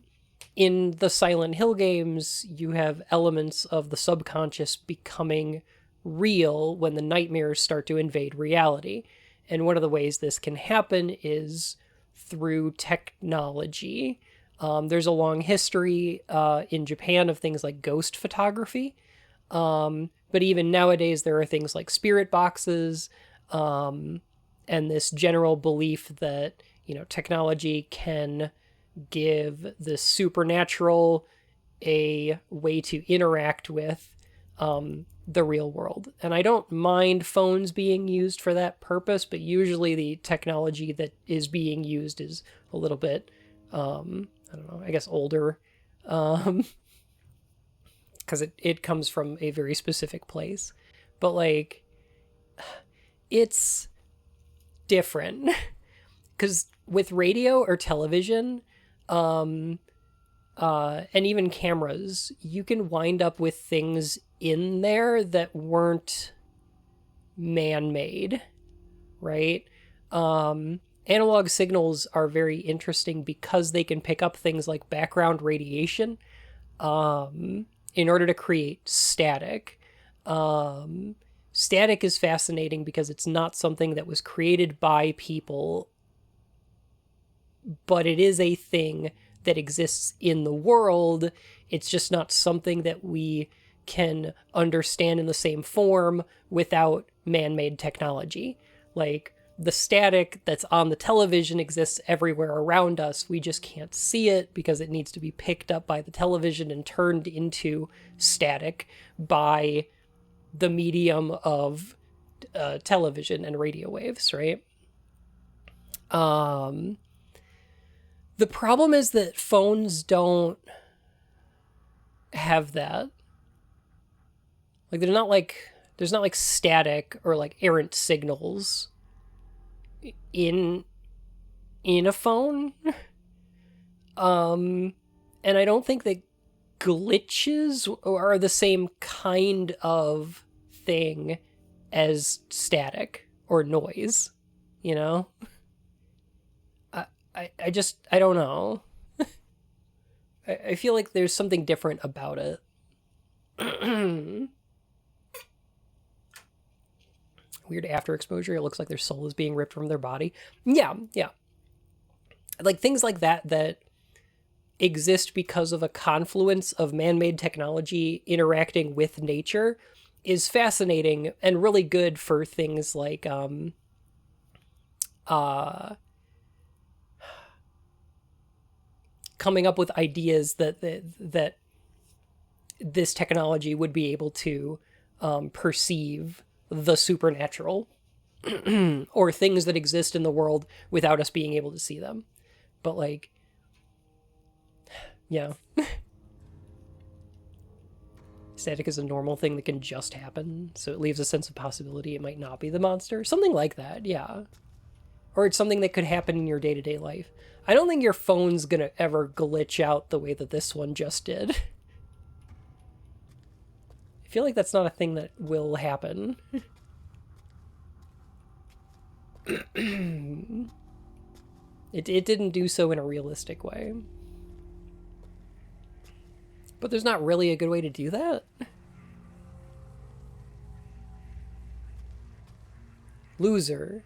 the Silent Hill games, you have elements of the subconscious becoming real when the nightmares start to invade reality. And one of the ways this can happen is through technology. There's a long history in Japan of things like ghost photography. But even nowadays, there are things like spirit boxes, and this general belief that, you know, technology can give the supernatural a way to interact with the real world. And I don't mind phones being used for that purpose, but usually the technology that is being used is a little bit, I don't know, I guess older, because it comes from a very specific place. But, like, it's different. Because with radio or television, and even cameras, you can wind up with things in there that weren't man-made, right? Analog signals are very interesting because they can pick up things like background radiation in order to create static. Static is fascinating because it's not something that was created by people, but it is a thing that exists in the world. It's just not something that we can understand in the same form without man-made technology. Like, the static that's on the television exists everywhere around us. We just can't see it because it needs to be picked up by the television and turned into static by the medium of television and radio waves, right? The problem is that phones don't have that. Like, there's not like static or like errant signals in a phone. And I don't think that glitches are the same kind of thing as static or noise, you know? I don't know. I feel like there's something different about it. Weird after exposure. It looks like their soul is being ripped from their body. Yeah. Like things like that exist because of a confluence of man-made technology interacting with nature is fascinating and really good for things like coming up with ideas that this technology would be able to perceive the supernatural or things that exist in the world without us being able to see them. But like, yeah. Static is a normal thing that can just happen, so it leaves a sense of possibility it might not be the monster. Something like that, yeah. Or it's something that could happen in your day-to-day life. I don't think your phone's gonna ever glitch out the way that this one just did. I feel like that's not a thing that will happen. It didn't do so in a realistic way. But there's not really a good way to do that. Loser.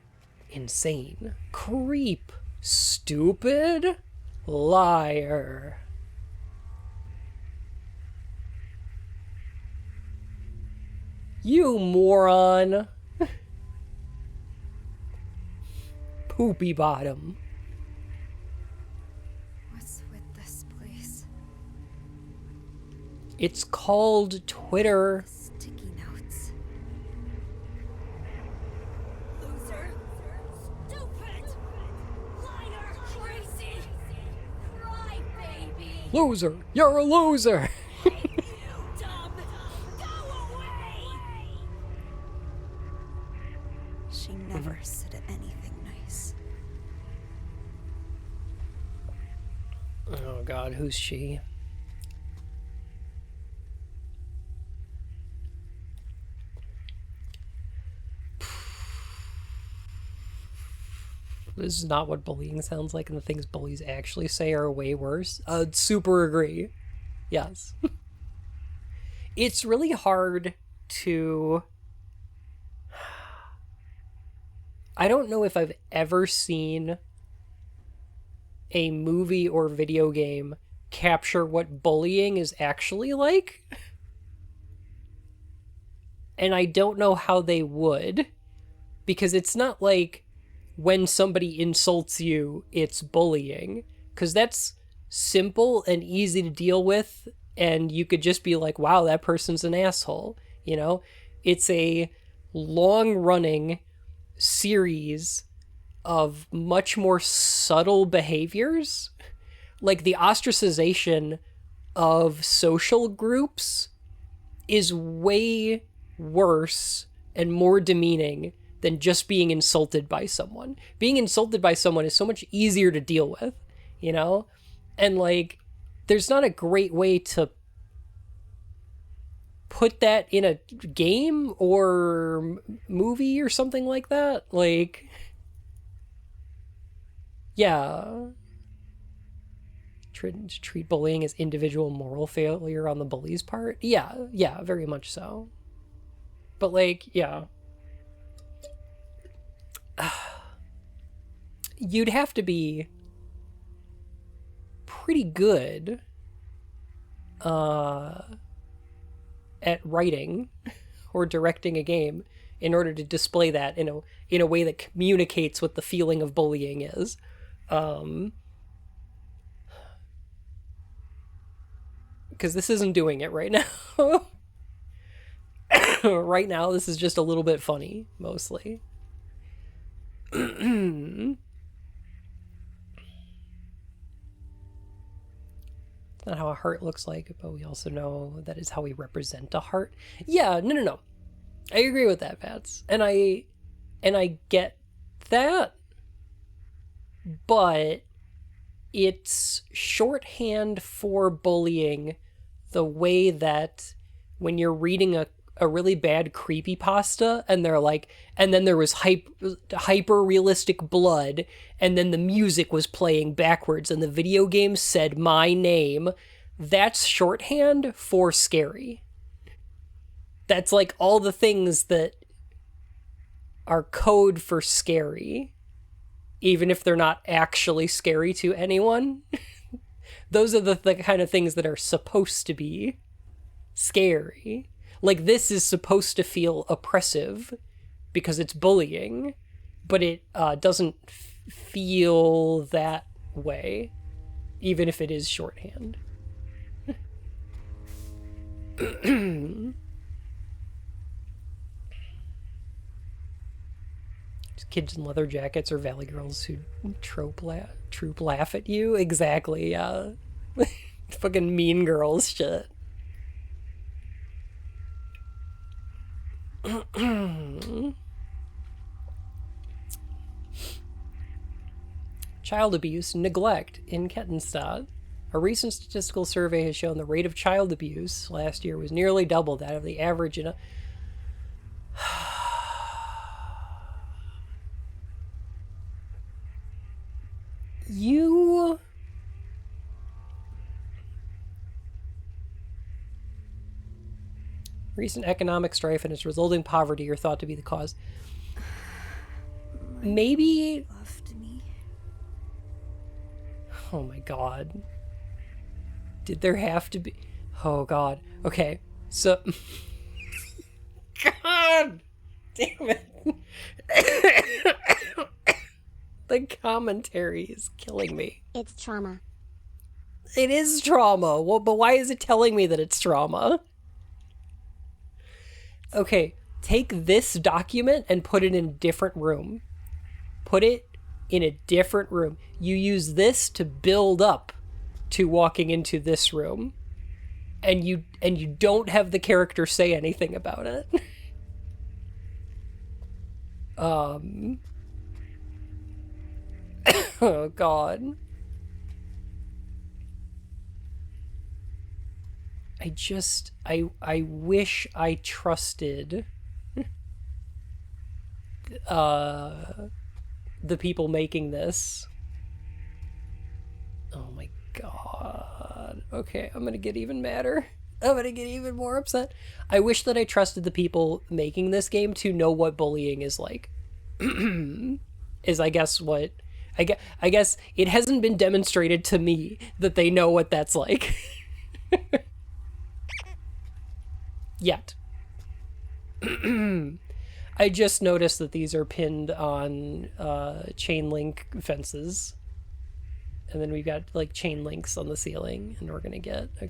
Insane. Creep. Stupid. Liar. You moron. Poopy bottom. What's with this place? It's called Twitter. Sticky notes. Loser! Stupid! Liar! Crazy! Cry, baby! Loser! You're a loser! You dumb! Go away! She never said anything nice. Oh god, who's she? This is not what bullying sounds like, and the things bullies actually say are way worse. Super agree. Yes. It's really hard to... I don't know if I've ever seen a movie or video game capture what bullying is actually like. And I don't know how they would, because it's not like when somebody insults you, it's bullying, because that's simple and easy to deal with, and you could just be like, wow, that person's an asshole, you know? It's a long-running series of much more subtle behaviors, like the ostracization of social groups is way worse and more demeaning than just being insulted by someone. Being insulted by someone is so much easier to deal with, you know? And like, there's not a great way to put that in a game or movie or something like that. Like, yeah. Treat bullying as individual moral failure on the bully's part. Yeah, very much so. But like, yeah. You'd have to be pretty good at writing or directing a game in order to display that in a way that communicates what the feeling of bullying is. Because this isn't doing it right now. Right now, this is just a little bit funny, mostly. It's not how a heart looks like, but we also know that is how we represent a heart. Yeah, no. I agree with that, Pats. And I get that, but it's shorthand for bullying the way that when you're reading a really bad creepypasta and they're like, and then there was hyper realistic blood, and then the music was playing backwards and the video game said my name, that's shorthand for scary. That's like all the things that are code for scary, even if they're not actually scary to anyone. Those are the kind of things that are supposed to be scary. Like, this is supposed to feel oppressive because it's bullying, but it doesn't feel that way, even if it is shorthand. Kids in leather jackets or valley girls who troop laugh at you. Exactly, yeah. Fucking Mean Girls shit. Child abuse neglect in Kettenstadt. A recent statistical survey has shown the rate of child abuse last year was nearly double that of the average in a... You... Recent economic strife and its resulting poverty are thought to be the cause. Maybe... Loved me. Oh my god. Did there have to be... Oh god. Okay, so... God God damn it. The commentary is killing me. It's trauma. It is trauma. Well, but why is it telling me that it's trauma? Okay, take this document and put it in a different room. Put it in a different room. You use this to build up to walking into this room. And you don't have the character say anything about it. Oh God. I wish I trusted the people making this. Oh my God. Okay, I'm gonna get even madder. I'm gonna get even more upset. I wish that I trusted the people making this game to know what bullying is like. Is I guess what I guess it hasn't been demonstrated to me that they know what that's like. Yet. I just noticed that these are pinned on chain link fences. And then we've got like chain links on the ceiling, and we're gonna get a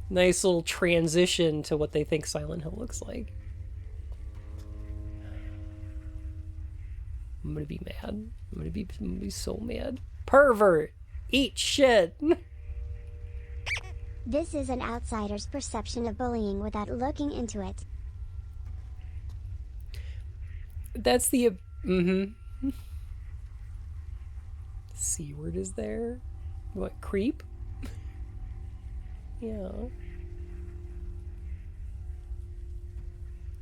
nice little transition to what they think Silent Hill looks like. I'm gonna be mad. I'm gonna be so mad. Pervert! Eat shit! This is an outsider's perception of bullying without looking into it. That's the C word is there? What, creep? Yeah.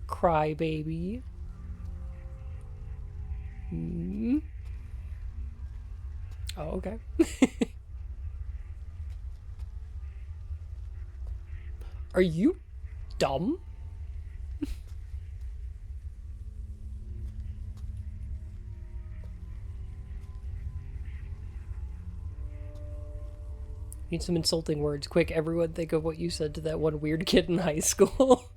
Cry baby. Oh, okay. Are you dumb? Need some insulting words. Quick, everyone think of what you said to that one weird kid in high school.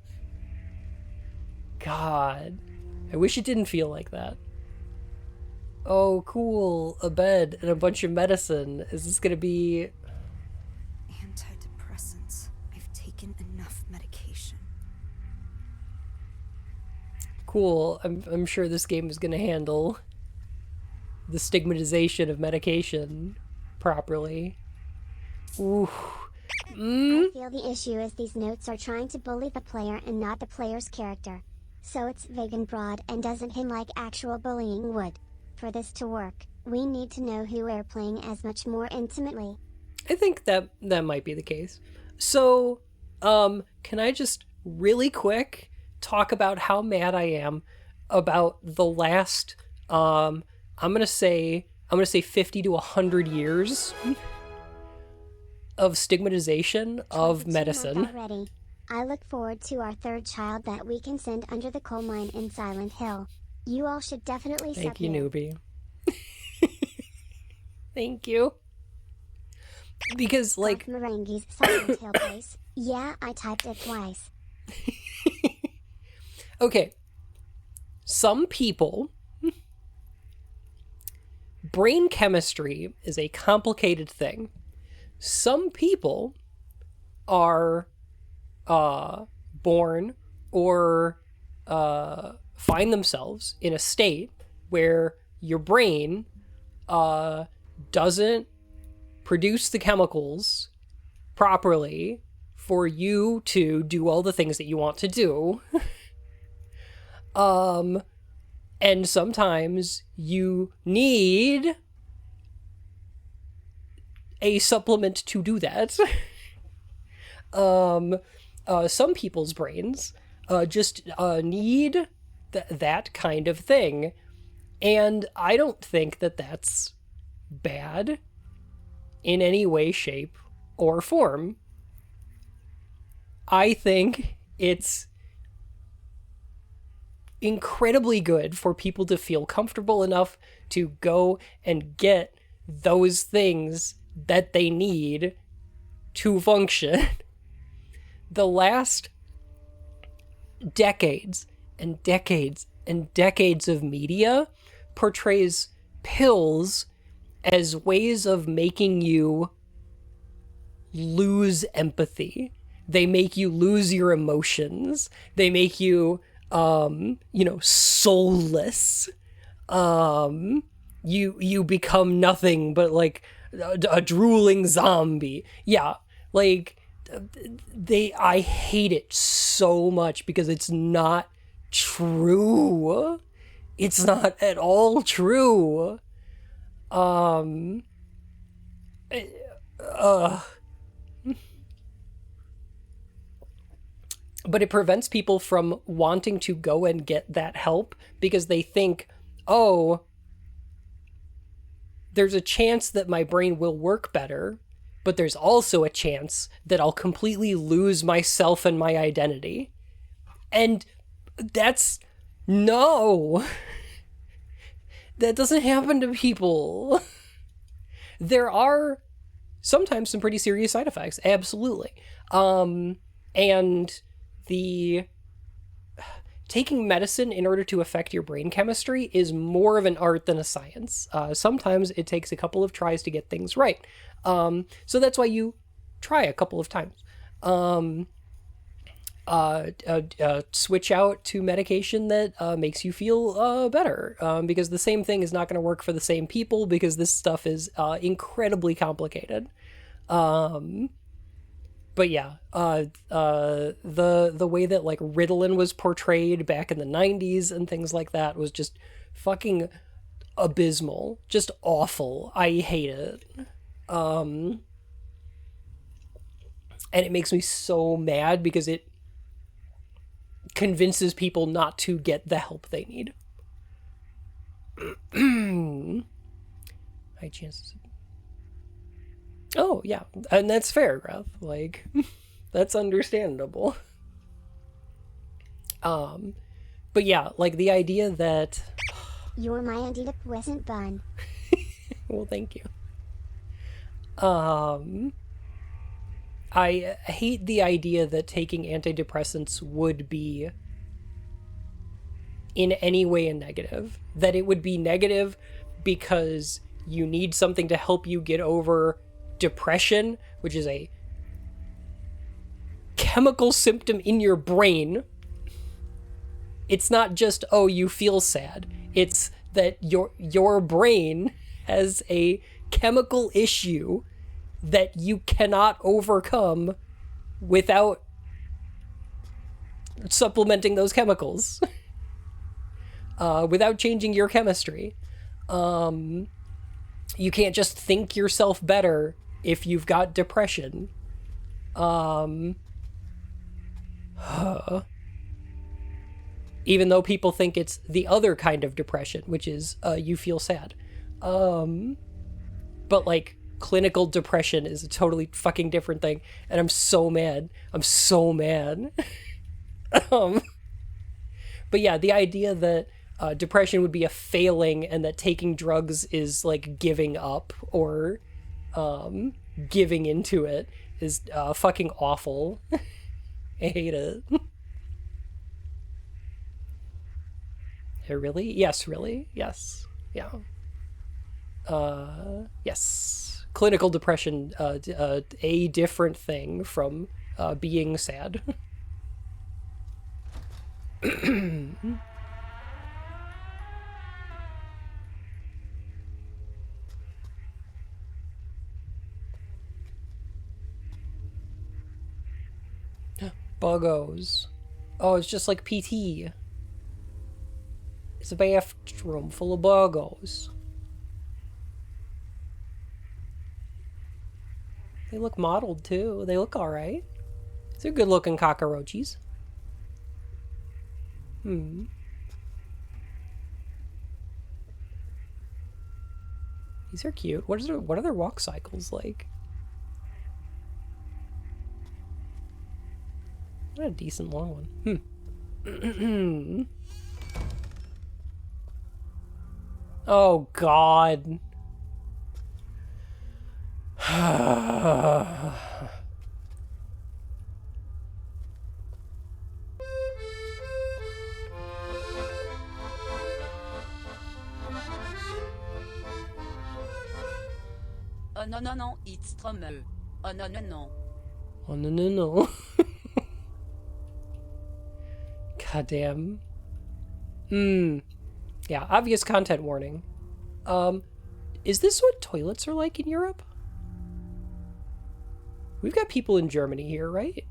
God. I wish it didn't feel like that. Oh, cool. A bed and a bunch of medicine. Is this gonna be... Antidepressants. I've taken enough medication. Cool. I'm sure this game is gonna handle the stigmatization of medication properly. Ooh. I feel the issue is these notes are trying to bully the player and not the player's character. So it's vague and broad and doesn't hint like actual bullying would. For this to work, we need to know who we're playing as much more intimately. I think that might be the case. So, can I just really quick talk about how mad I am about the last, I'm gonna say 50 to 100 years of stigmatization of medicine. Already. I look forward to our third child that we can send under the coal mine in Silent Hill. You all should definitely Thank sub you, here. newbie. Thank you. Because, like... Merengue's Silent Hill place. Yeah, I typed it twice. Okay. Some people... Brain chemistry is a complicated thing. Some people are born or find themselves in a state where your brain doesn't produce the chemicals properly for you to do all the things that you want to do. And sometimes you need a supplement to do that. Some people's brains just need that kind of thing. And I don't think that that's bad in any way, shape, or form. I think it's incredibly good for people to feel comfortable enough to go and get those things that they need to function. The last decades and decades and decades of media portrays pills as ways of making you lose empathy. They make you lose your emotions. They make you, soulless. You become nothing but like a drooling zombie. Yeah, like I hate it so much because it's not true. It's not at all true. But it prevents people from wanting to go and get that help because they think, oh, there's a chance that my brain will work better, but there's also a chance that I'll completely lose myself and my identity. And that's... no. That doesn't happen to people. There are sometimes some pretty serious side effects, absolutely. And the taking medicine in order to affect your brain chemistry is more of an art than a science. Sometimes it takes a couple of tries to get things right. So that's why you try a couple of times. Switch out to medication that makes you feel better, because the same thing is not going to work for the same people because this stuff is incredibly complicated. But yeah, the way that like Ritalin was portrayed back in the 90s and things like that was just fucking abysmal, just awful. I hate it. And it makes me so mad because it convinces people not to get the help they need. High chances. Oh, yeah. And that's fair, Graf. Like, that's understandable. But yeah, like the idea that... You're my antidepressant bun. Well, thank you. I hate the idea that taking antidepressants would be in any way a negative. That it would be negative because you need something to help you get over depression, which is a chemical symptom in your brain. It's not just, oh, you feel sad. It's that your brain has a chemical issue that you cannot overcome without supplementing those chemicals. Without changing your chemistry. You can't just think yourself better if you've got depression. Even though people think it's the other kind of depression, which is you feel sad. But like clinical depression is a totally fucking different thing, and I'm so mad. But yeah, the idea that depression would be a failing and that taking drugs is like giving up or giving into it is fucking awful. I hate it. Really? Yes, really? Yes. Yeah. Yes. Clinical depression, a different thing from being sad. Buggos. Oh, it's just like PT. It's a bathroom full of buggos. They look mottled too. They look alright. They're good looking cockroaches. These are cute. What are their walk cycles like? What a decent long one. Oh God. Oh non, non, non, it's from Oh non, non, non. Oh, no, no, no. Goddamn. Yeah, obvious content warning. Is this what toilets are like in Europe? We've got people in Germany here, right?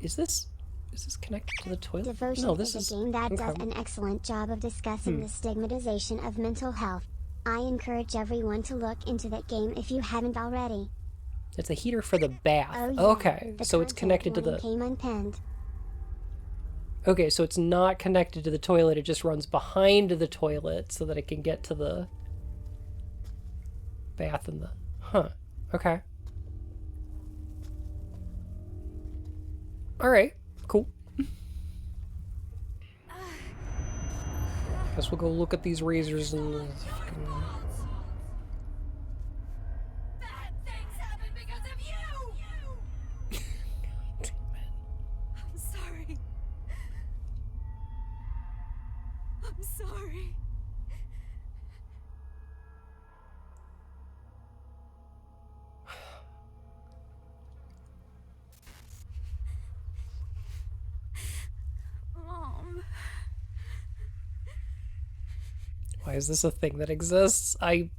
Is this connected to the toilet? Devotion No, this is is a game that does okay. an excellent job of discussing the stigmatization of mental health. I encourage everyone to look into that game if you haven't already. It's a heater for the bath. Oh, yeah. Okay, The so it's content connected to warning the... came unpinned. Okay, so it's not connected to the toilet. It just runs behind the toilet so that it can get to the bath and the... Huh. Okay. Alright, cool. Guess we'll go look at these razors and... Bad things happen because of you! I'm sorry. I'm sorry. Mom. Why is this a thing that exists? I'm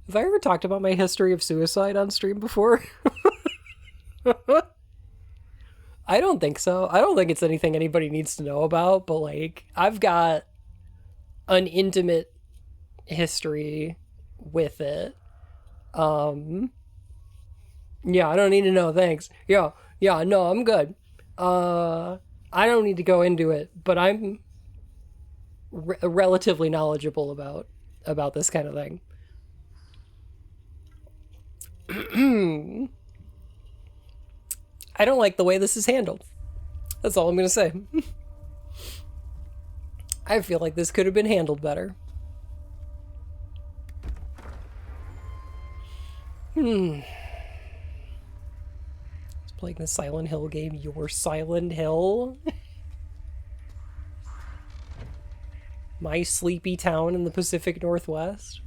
Have I ever talked about my history of suicide on stream before? I don't think so. I don't think it's anything anybody needs to know about, but like, I've got an intimate history with it. Yeah, I don't need to know, thanks. Yeah, no, I'm good. I don't need to go into it, but I'm relatively knowledgeable about this kind of thing. I don't like the way this is handled. That's all I'm gonna say. I feel like this could have been handled better. It's playing the Silent Hill game, Your Silent Hill. My sleepy town in the Pacific Northwest.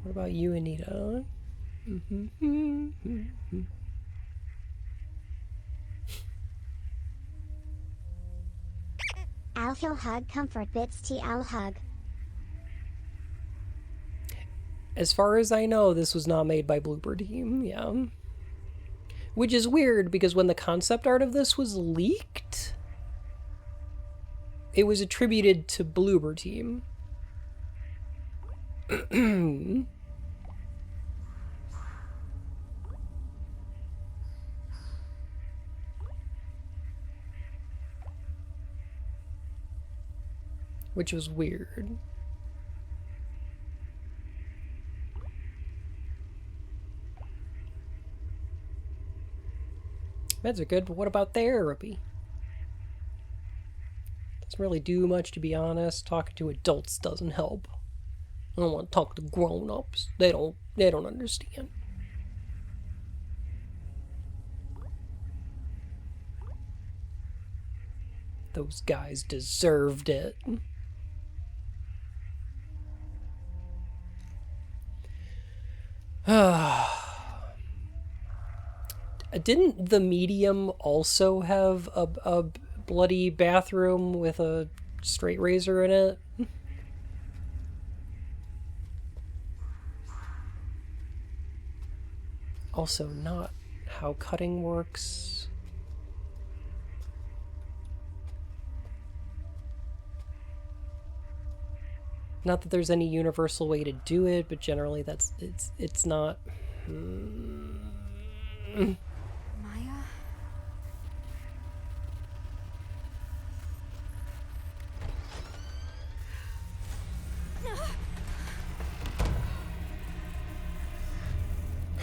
What about you, Anita? I'll feel hug comfort bits T I'll hug. As far as I know, this was not made by Bloober Team, yeah. Which is weird, because when the concept art of this was leaked, it was attributed to Bloober Team. Which was weird. Meds are good, but what about therapy? Doesn't really do much, to be honest. Talking to adults doesn't help. I don't want to talk to grown-ups. They don't understand. Those guys deserved it. Didn't The Medium also have a bloody bathroom with a straight razor in it? Also not how cutting works. Not that there's any universal way to do it, but generally it's not. Maya?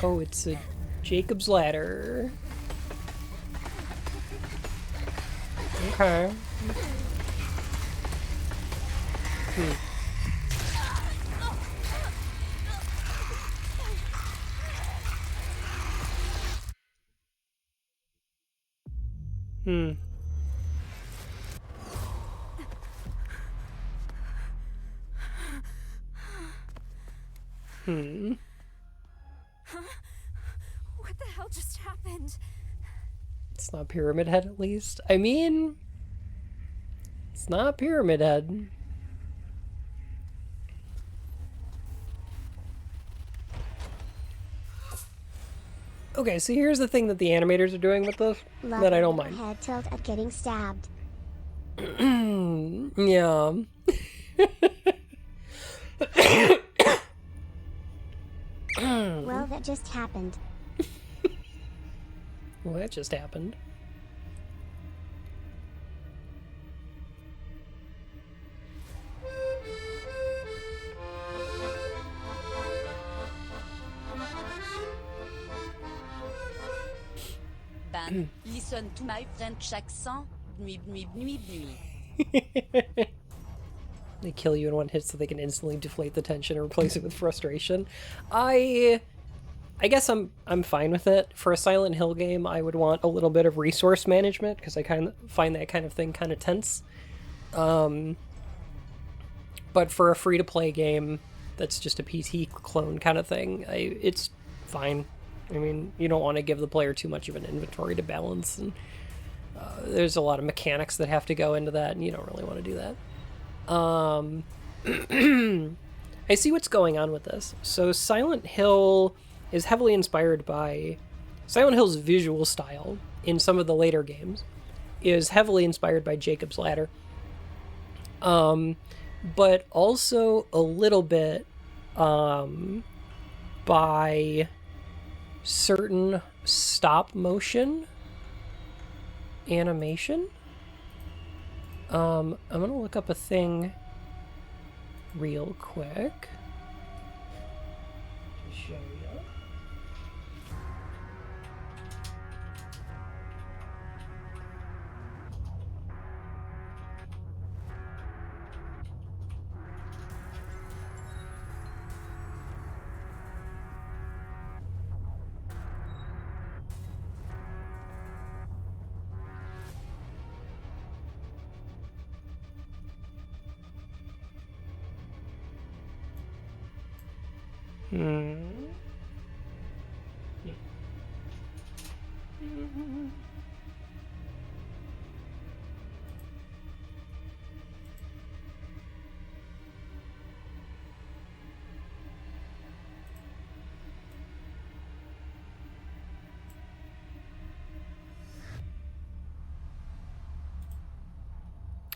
Oh, it's a Jacob's Ladder. Okay. What the hell just happened? It's not Pyramid Head, at least. I mean, it's not Pyramid Head. Okay, so here's the thing that the animators are doing with this Love that I don't her mind. head tilt at getting stabbed. Yeah. Well, that just happened. Well, that just happened. Ban, listen to my French accent. Bnui, bnui, bnui, bnui. They kill you in one hit so they can instantly deflate the tension and replace it with frustration. I guess I'm fine with it. For a Silent Hill game, I would want a little bit of resource management because I kind of find that kind of thing kind of tense. But for a free-to-play game that's just a PC clone kind of thing, it's fine. I mean, you don't want to give the player too much of an inventory to balance, and there's a lot of mechanics that have to go into that, and you don't really want to do that. I see what's going on with this. So Silent Hill is heavily inspired by Silent Hill's visual style in some of the later games is heavily inspired by Jacob's Ladder. But also a little bit by certain stop motion animation. I'm gonna look up a thing real quick to show you.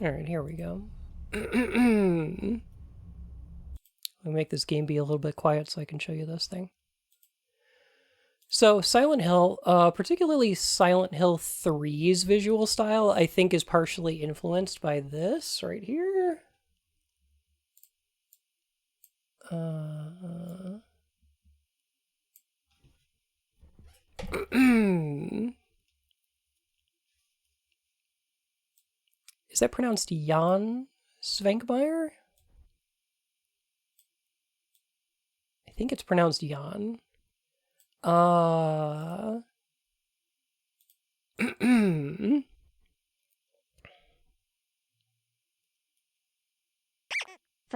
All right, here we go. I'll make this game be a little bit quiet so I can show you this thing. So Silent Hill, particularly Silent Hill 3's visual style, I think is partially influenced by this right here. Is that pronounced Jan Svankmajer? I think it's pronounced Jan. From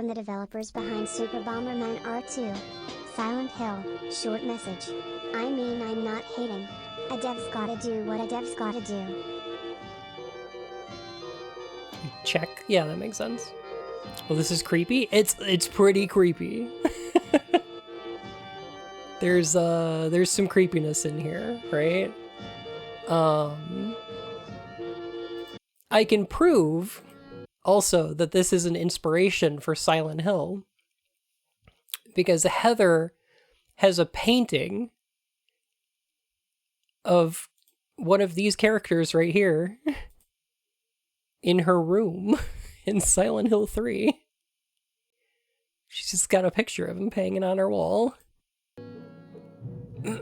the developers behind Super Bomberman R2. Silent Hill, short message. I mean, I'm not hating. A dev's gotta do what a dev's gotta do. Check. Yeah, that makes sense. Well, this is creepy. It's pretty creepy. There's some creepiness in here, right? I can prove also that this is an inspiration for Silent Hill because Heather has a painting of one of these characters right here in her room in Silent Hill 3. She's just got a picture of him hanging on her wall. But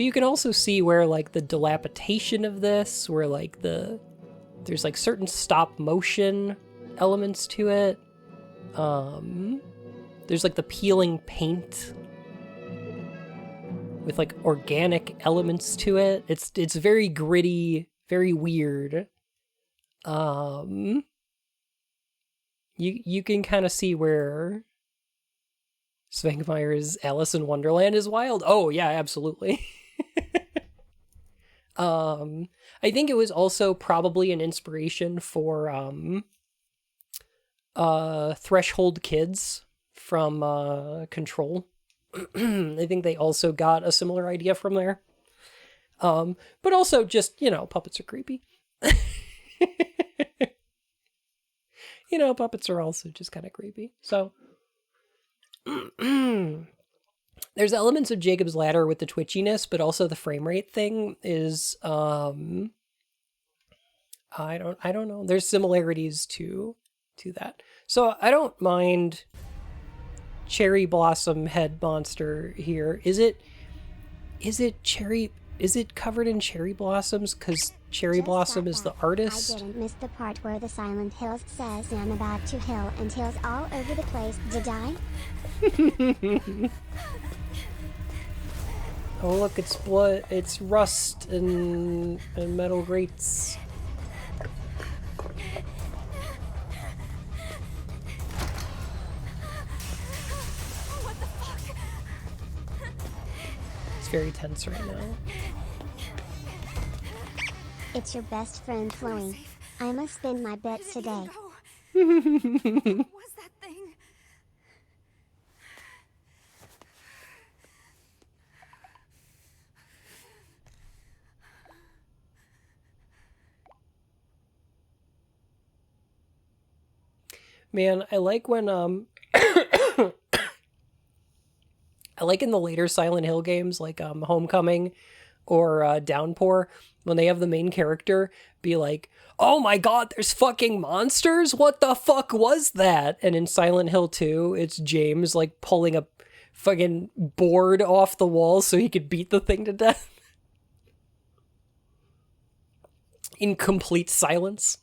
you can also see where like the dilapidation of this, where like there's like certain stop motion elements to it. There's like the peeling paint with like organic elements to it. It's very gritty, very weird. You can kind of see where Svankmeyer's Alice in Wonderland is wild. Oh yeah, absolutely. I think it was also probably an inspiration for Threshold Kids from Control. I think they also got a similar idea from there. But also just, you know, puppets are creepy. You know, puppets are also just kind of creepy. So there's elements of Jacob's Ladder with the twitchiness, but also the frame rate thing is I don't know. There's similarities to that. So I don't mind Cherry Blossom Head Monster here. Is it covered in cherry blossoms? Because Cherry Just Blossom got is the back. artist. I didn't miss the part where the Silent Hills says I'm about to hill and hills all over the place. Did I? Oh look, it's blood. It's rust and metal grates. What the fuck? It's very tense right now. It's your best friend Chloe. I must spin my bets today. What was that thing? Man, I like when I like in the later Silent Hill games, like Homecoming or Downpour, when they have the main character be like, "Oh my god, there's fucking monsters? What the fuck was that?" And in Silent Hill 2, it's James like pulling a fucking board off the wall so he could beat the thing to death. In complete silence.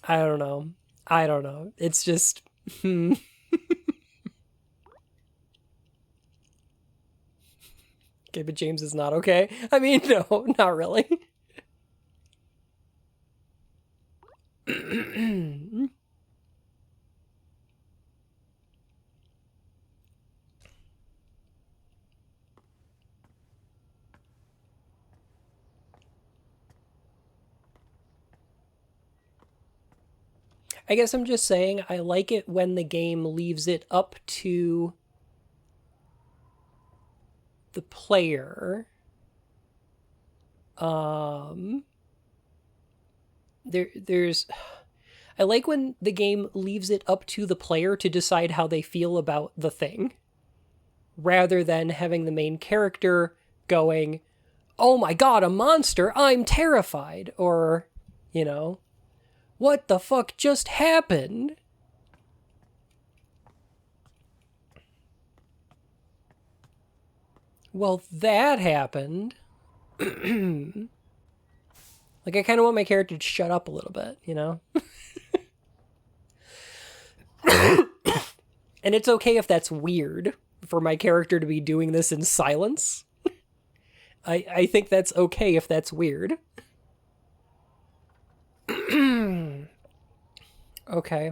I don't know. It's just Okay, but James is not okay. I mean, no, not really. I guess I'm just saying I like it when the game leaves it up to the player. There's I like when the game leaves it up to the player to decide how they feel about the thing, rather than having the main character going, "Oh my god, a monster, I'm terrified," or, you know, "What the fuck just happened?" Well, that happened. Like, I kind of want my character to shut up a little bit, you know? And it's okay if that's weird for my character to be doing this in silence. I think that's okay if that's weird. Okay.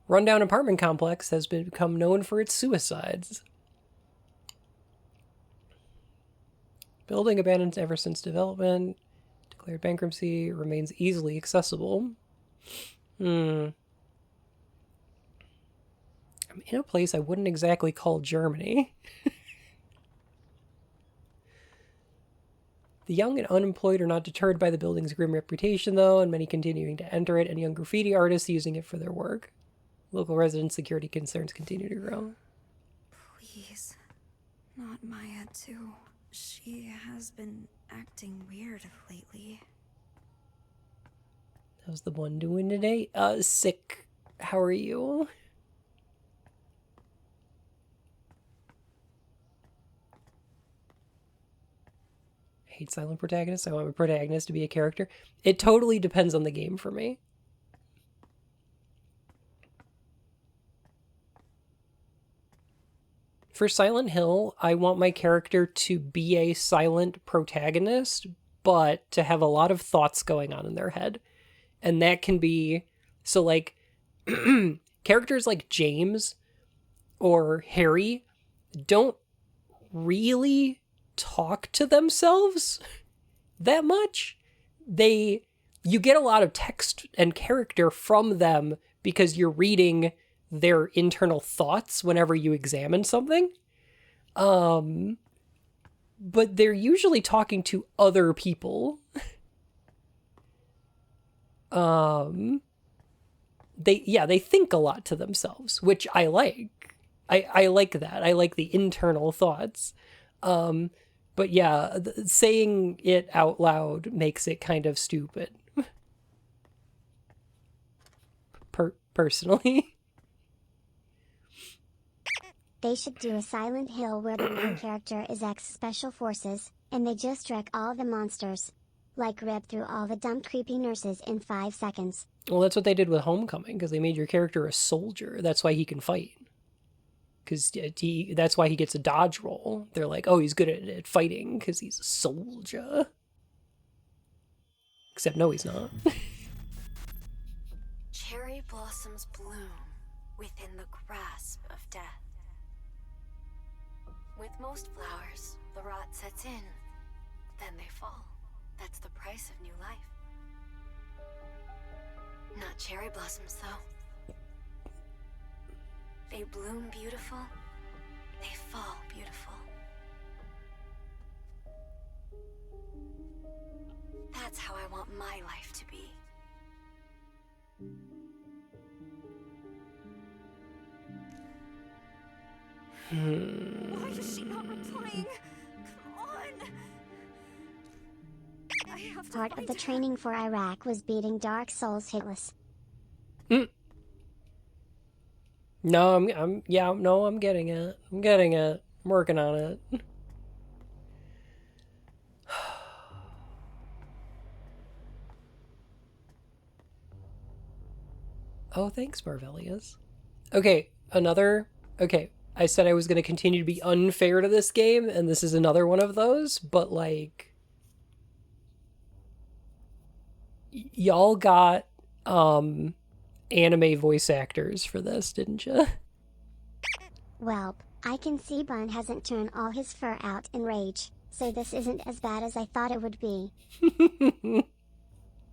Rundown apartment complex has become known for its suicides. Building abandoned ever since development. Declared bankruptcy. Remains easily accessible. I'm in a place I wouldn't exactly call Germany. The young and unemployed are not deterred by the building's grim reputation, though, and many continuing to enter it, and young graffiti artists using it for their work. Local residents' security concerns continue to grow. Please. Not Maya, too. She has been acting weird lately. How's the one doing today? Sick. How are you? I hate silent protagonists. I want my protagonist to be a character. It totally depends on the game for me. For Silent Hill, I want my character to be a silent protagonist, but to have a lot of thoughts going on in their head. And that can be, so like, characters like James or Harry don't really talk to themselves that much. You get a lot of text and character from them because you're reading their internal thoughts whenever you examine something. But they're usually talking to other people. They think a lot to themselves, which I like. I like that. I like the internal thoughts. But yeah, saying it out loud makes it kind of stupid. Personally. They should do a Silent Hill where the main character is ex-special forces, and they just wreck all the monsters. Like rip through all the dumb creepy nurses in 5 seconds. Well, that's what they did with Homecoming, because they made your character a soldier. That's why he can fight. Because that's why he gets a dodge roll. They're like, oh, he's good at fighting because he's a soldier. Except no, he's not. Cherry blossoms bloom within the grasp of death. With most flowers, the rot sets in, then they fall. That's the price of new life. Not cherry blossoms, though. They bloom beautiful, they fall beautiful. That's how I want my life to be. Why is she not replying? Come on! I have to Part of find the her. training for Iraq was beating Dark Souls hitless. No, I'm getting it. I'm getting it. I'm working on it. Oh, thanks, Marvellius. Okay, okay, I said I was going to continue to be unfair to this game, and this is another one of those, but like, y'all got, anime voice actors for this, didn't you? Welp, I can see Bun hasn't turned all his fur out in rage, so this isn't as bad as I thought it would be.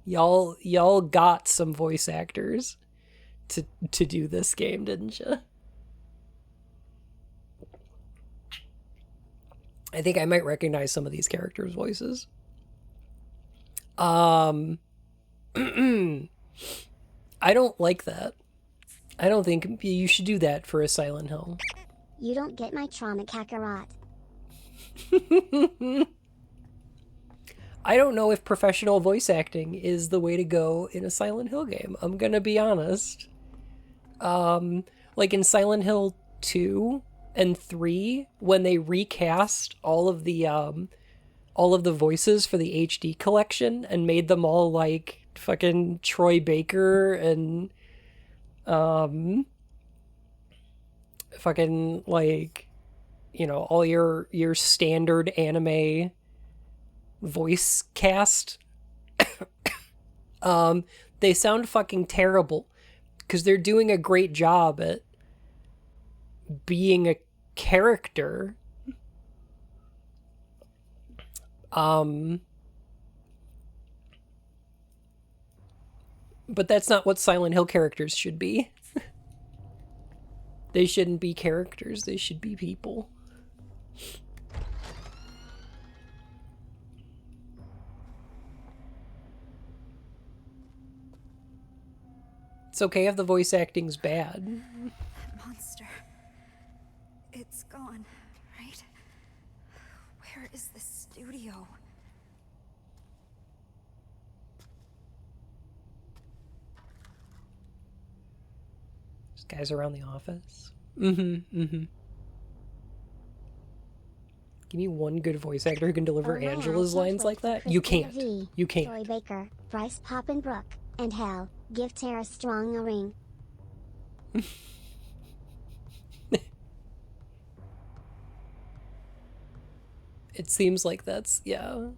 Y'all got some voice actors to do this game, didn't you? I think I might recognize some of these characters' voices. I don't like that. I don't think you should do that for a Silent Hill. You don't get my trauma Kakarot. I don't know if professional voice acting is the way to go in a Silent Hill game. I'm gonna be honest. Like in Silent Hill 2 and 3, when they recast all of the voices for the HD collection and made them all like fucking Troy Baker and fucking like, you know, all your standard anime voice cast, they sound fucking terrible because they're doing a great job at being a character. But that's not what Silent Hill characters should be. They shouldn't be characters, they should be people. It's okay if the voice acting's bad. That monster. It's gone, right? Where is the studio? This guy's around the office. Give me one good voice actor who can deliver Oh my, I Angela's can't lines wait like for that. You Christina can't. V, You can't. Troy Baker, Bryce Poppenbrook, and hell, give Tara Strong a ring. It seems like that's, yeah.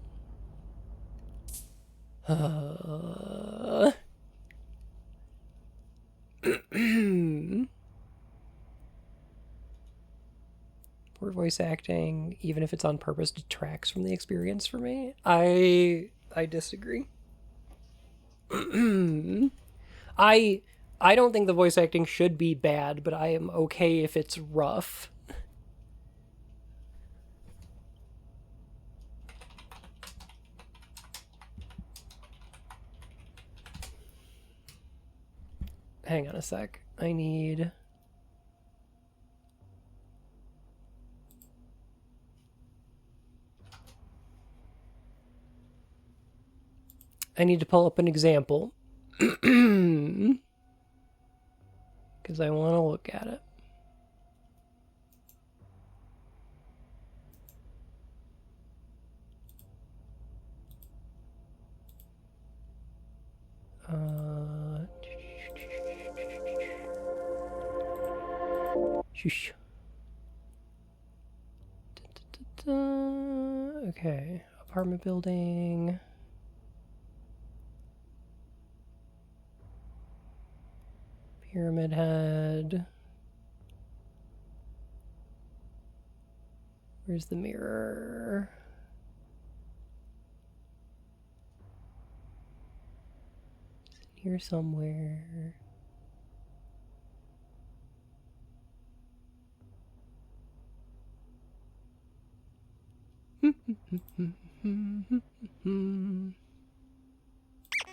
Poor voice acting, even if it's on purpose, detracts from the experience for me. I disagree. I don't think the voice acting should be bad, but I am okay if it's rough. Hang on a sec. I need... to pull up an example. Because I want to look at it. Shush. Okay, apartment building. Pyramid Head. Where's the mirror? It's in here somewhere.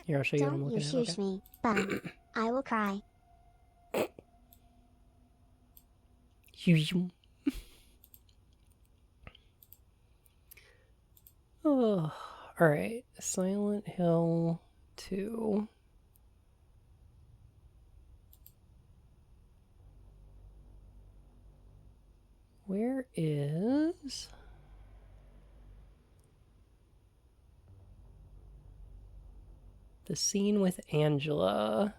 Here, I'll show you what I'm Don't looking you at. shush Okay. me, bum. I will cry. Oh, all right. Silent Hill 2. Where is... the scene with Angela?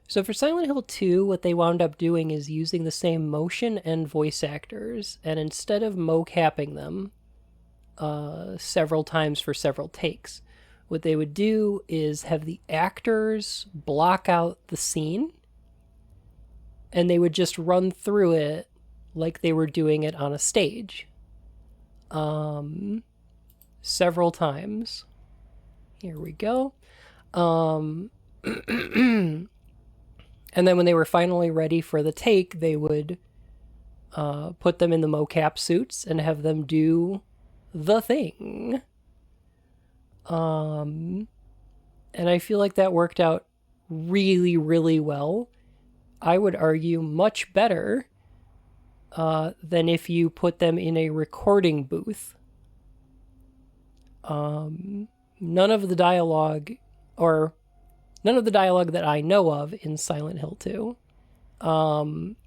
So for Silent Hill 2, what they wound up doing is using the same motion and voice actors, and instead of mocapping them several times for several takes, what they would do is have the actors block out the scene, and they would just run through it like they were doing it on a stage. Several times. Here we go. And then when they were finally ready for the take, they would put them in the mocap suits and have them do the thing. And I feel like that worked out really, really well. I would argue much better than if you put them in a recording booth. None of the dialogue that I know of in Silent Hill 2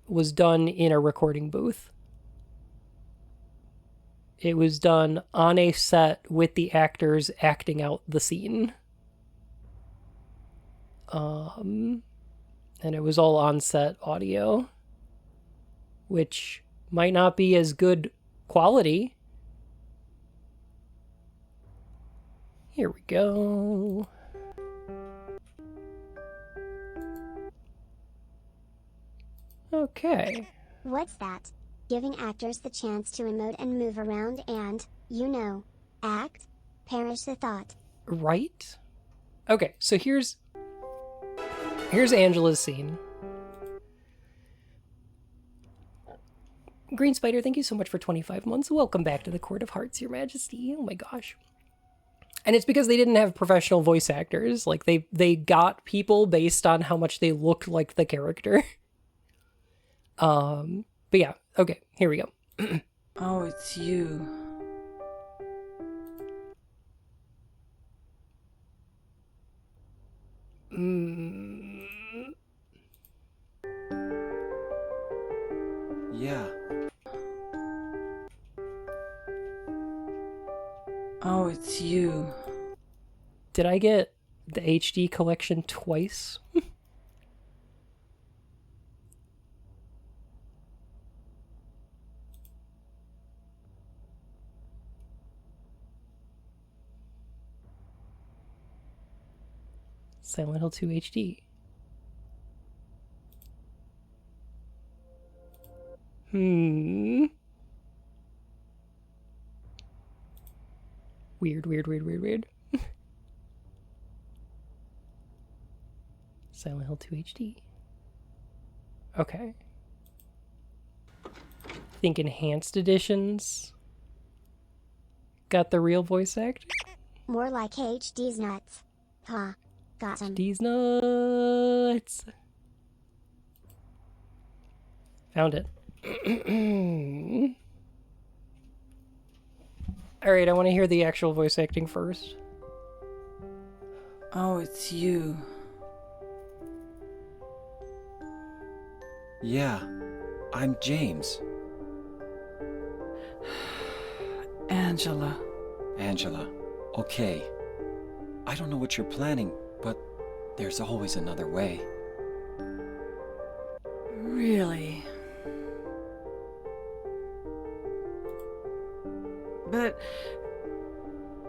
was done in a recording booth. It was done on a set with the actors acting out the scene. And it was all on-set audio, which might not be as good quality. Here we go. Okay. What's that? Giving actors the chance to emote and move around and, act? Perish the thought. Right? Okay, so here's Angela's scene. Green Spider, thank you so much for 25 months. Welcome back to the Court of Hearts, Your Majesty. Oh my gosh. And it's because they didn't have professional voice actors. Like, they got people based on how much they looked like the character. But yeah, okay, here we go. Oh, it's you. Yeah. Oh, it's you. Did I get the HD collection twice? Silent Hill 2 HD. Weird, weird, weird, weird, weird. Silent Hill 2 HD. Okay. Think enhanced editions got the real voice acting? More like HD's nuts. Ha. Got 'em. HD's nuts. Found it. Alright, I want to hear the actual voice acting first. Oh, it's you. Yeah, I'm James. Angela. Angela. Okay. I don't know what you're planning, but there's always another way. Really? But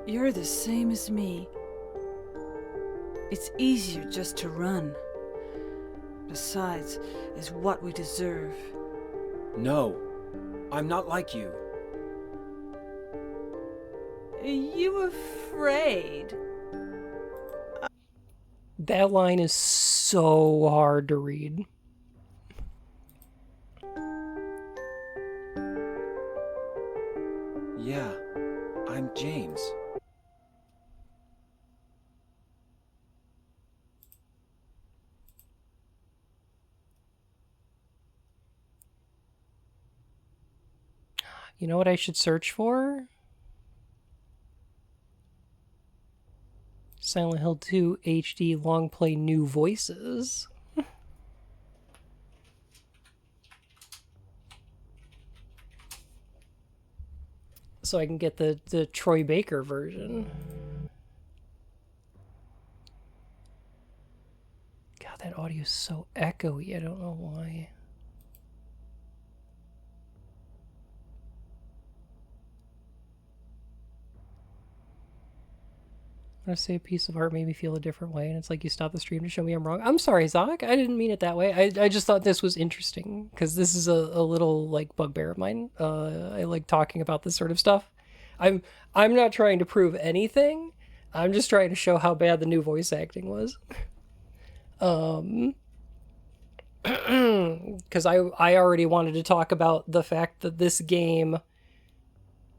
you're the same as me. It's easier just to run. Besides, is what we deserve. No, I'm not like you. Are you afraid? That line is so hard to read. Yeah, I'm James. You know what I should search for? Silent Hill 2 HD long play new voices. So I can get the Troy Baker version. God, that audio is so echoey. I don't know why. I'm gonna say a piece of art made me feel a different way, and it's like you stopped the stream to show me I'm wrong. I'm sorry, Zach. I didn't mean it that way. I just thought this was interesting because this is a little like bugbear of mine. I like talking about this sort of stuff. I'm not trying to prove anything. I'm just trying to show how bad the new voice acting was. Because I already wanted to talk about the fact that this game,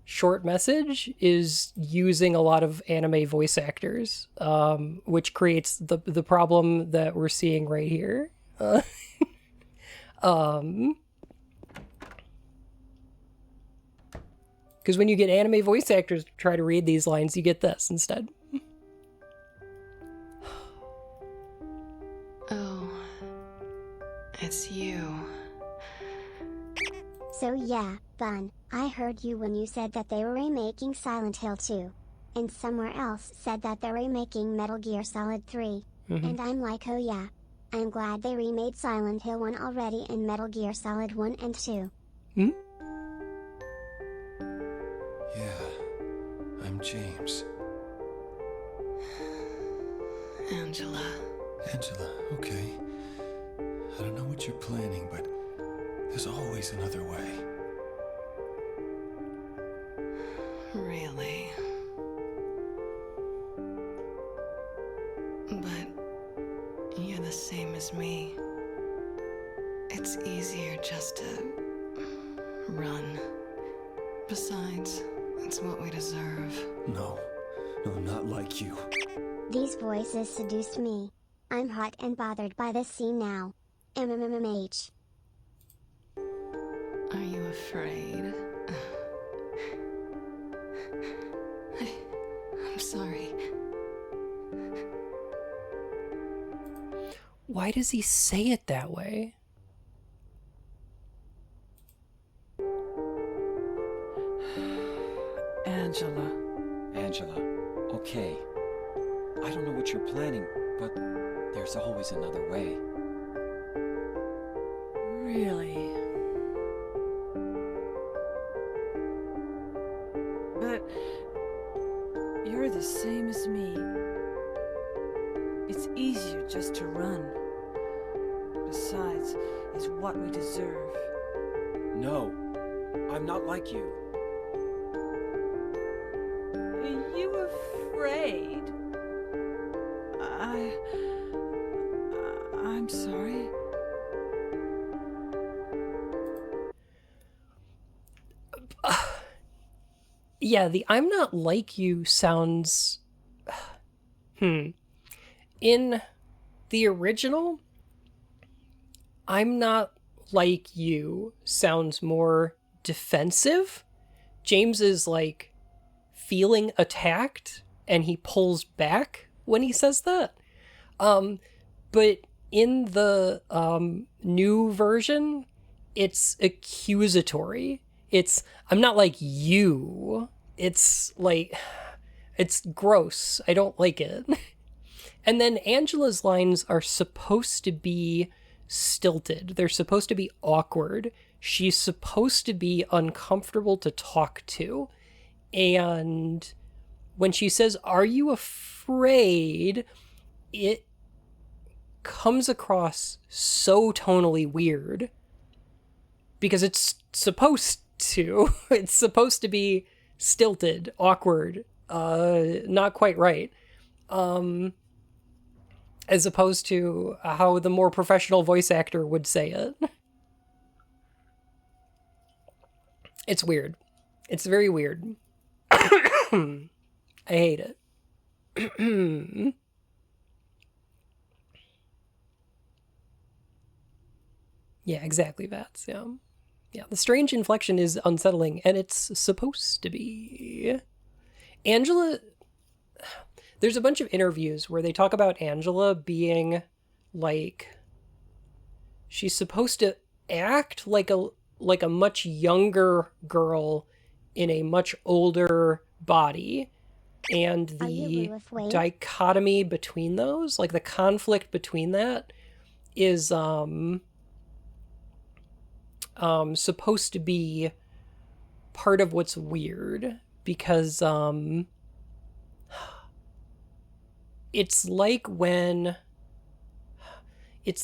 Short Message, is using a lot of anime voice actors, which creates the problem that we're seeing right here. Because when you get anime voice actors to try to read these lines, you get this instead. Oh, it's you. So yeah, Bun, I heard you when you said that they were remaking Silent Hill 2. And somewhere else said that they're remaking Metal Gear Solid 3. And I'm like, oh yeah. I'm glad they remade Silent Hill 1 already and Metal Gear Solid 1 and 2. Yeah, I'm James. Angela. Angela, okay. I don't know what you're planning, but there's always another way. Really? But you're the same as me. It's easier just to run. Besides, it's what we deserve. No, not like you. These voices seduced me. I'm hot and bothered by this scene now. MMMH. Are you afraid? I'm sorry. Why does he say it that way? Angela. Angela. Okay. I don't know what you're planning, but there's always another way. Really? But you're the same as me. It's easier just to run. Besides, it's what we deserve. No, I'm not like you. Are you afraid? I'm sorry. Yeah, the I'm not like you sounds... In the original, I'm not like you sounds more defensive. James is like feeling attacked and he pulls back when he says that. But in the new version, it's accusatory. It's, I'm not like you. It's like, it's gross. I don't like it. And then Angela's lines are supposed to be stilted. They're supposed to be awkward. She's supposed to be uncomfortable to talk to. And when she says, "Are you afraid?" it comes across so tonally weird. Because it's supposed to. It's supposed to be stilted, awkward, not quite right. As opposed to how the more professional voice actor would say it. It's weird. It's very weird. I hate it. Yeah, exactly, Vats. Yeah. Yeah, the strange inflection is unsettling, and it's supposed to be. Angela... There's a bunch of interviews where they talk about Angela being, like... She's supposed to act like a much younger girl in a much older body. And the dichotomy between those, like the conflict between that, is supposed to be part of what's weird, because it's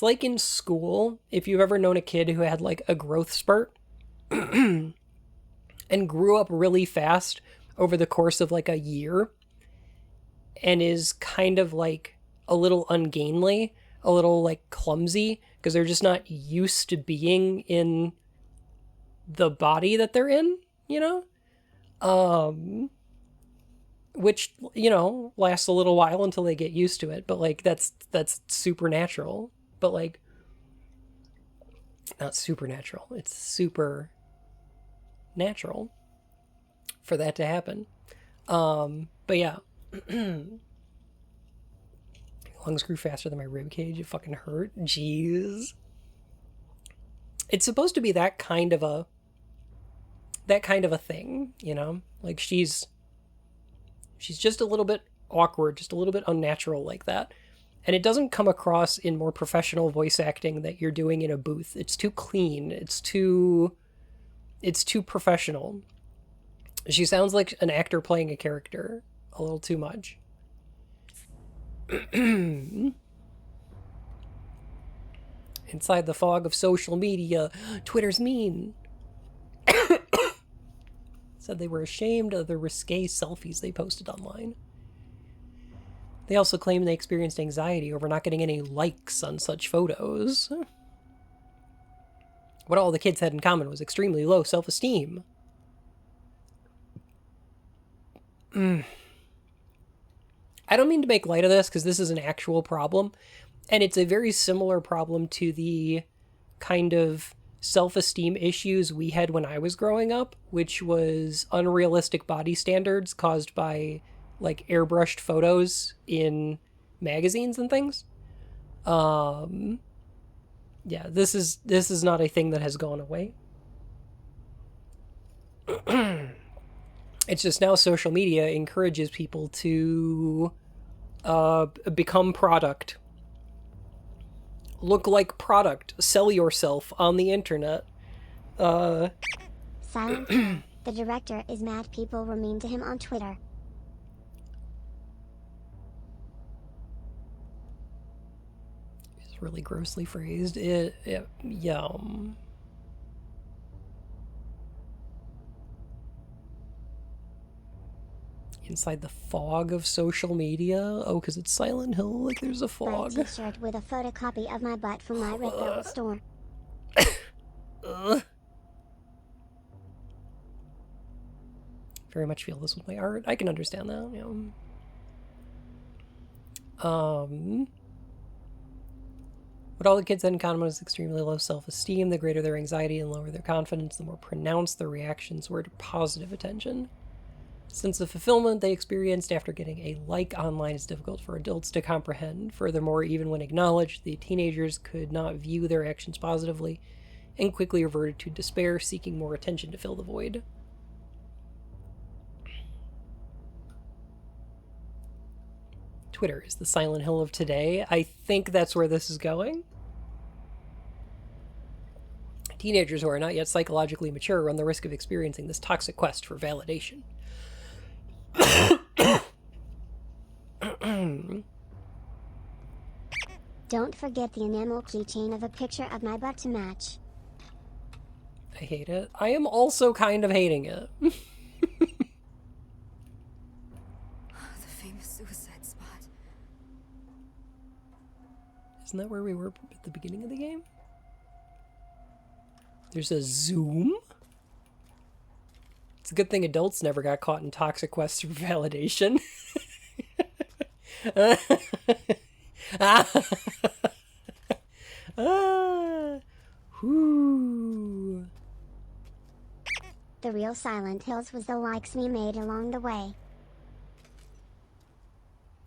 like in school, if you've ever known a kid who had like a growth spurt and grew up really fast over the course of like a year and is kind of like a little ungainly, a little like clumsy, because they're just not used to being in the body that they're in, you know? Which, you know, lasts a little while until they get used to it, but like that's supernatural. But like, not supernatural, it's super natural for that to happen. But yeah. Lungs grew faster than my rib cage. It fucking hurt. Jeez. It's supposed to be that kind of a thing, you know? Like she's just a little bit awkward, just a little bit unnatural like that. And it doesn't come across in more professional voice acting that you're doing in a booth. It's too clean. It's too professional. She sounds like an actor playing a character a little too much. Inside the fog of social media, Twitter's mean. Said they were ashamed of the risque selfies they posted online. They also claim they experienced anxiety over not getting any likes on such photos. What all the kids had in common was extremely low self-esteem. I don't mean to make light of this, because this is an actual problem. And it's a very similar problem to the kind of self-esteem issues we had when I was growing up, which was unrealistic body standards caused by like airbrushed photos in magazines and things. Yeah, this is not a thing that has gone away. It's just now social media encourages people to become product. Look like product. Sell yourself on the internet. Silent Hill. The director is mad people were mean to him on Twitter. really grossly phrased. Yum. Inside the fog of social media? Oh, because it's Silent Hill, like there's a My fog. t-shirt with a photocopy of my butt from my Redbubble store. Ugh. Very much feel this with my art. I can understand that, you know. What all the kids had in common was extremely low self-esteem. The greater their anxiety and lower their confidence, the more pronounced their reactions were to positive attention. Since the fulfillment they experienced after getting a like online is difficult for adults to comprehend. Furthermore, even when acknowledged, the teenagers could not view their actions positively and quickly reverted to despair, seeking more attention to fill the void. Twitter is the Silent Hill of today. I think that's where this is going. Teenagers who are not yet psychologically mature run the risk of experiencing this toxic quest for validation. Don't forget the enamel keychain of a picture of my butt to match. I hate it. I am also kind of hating it. The famous suicide spot. Isn't that where we were at the beginning of the game? There's a zoom? It's a good thing adults never got caught in toxic quests for validation. Whoo. The real Silent Hills was the likes we made along the way.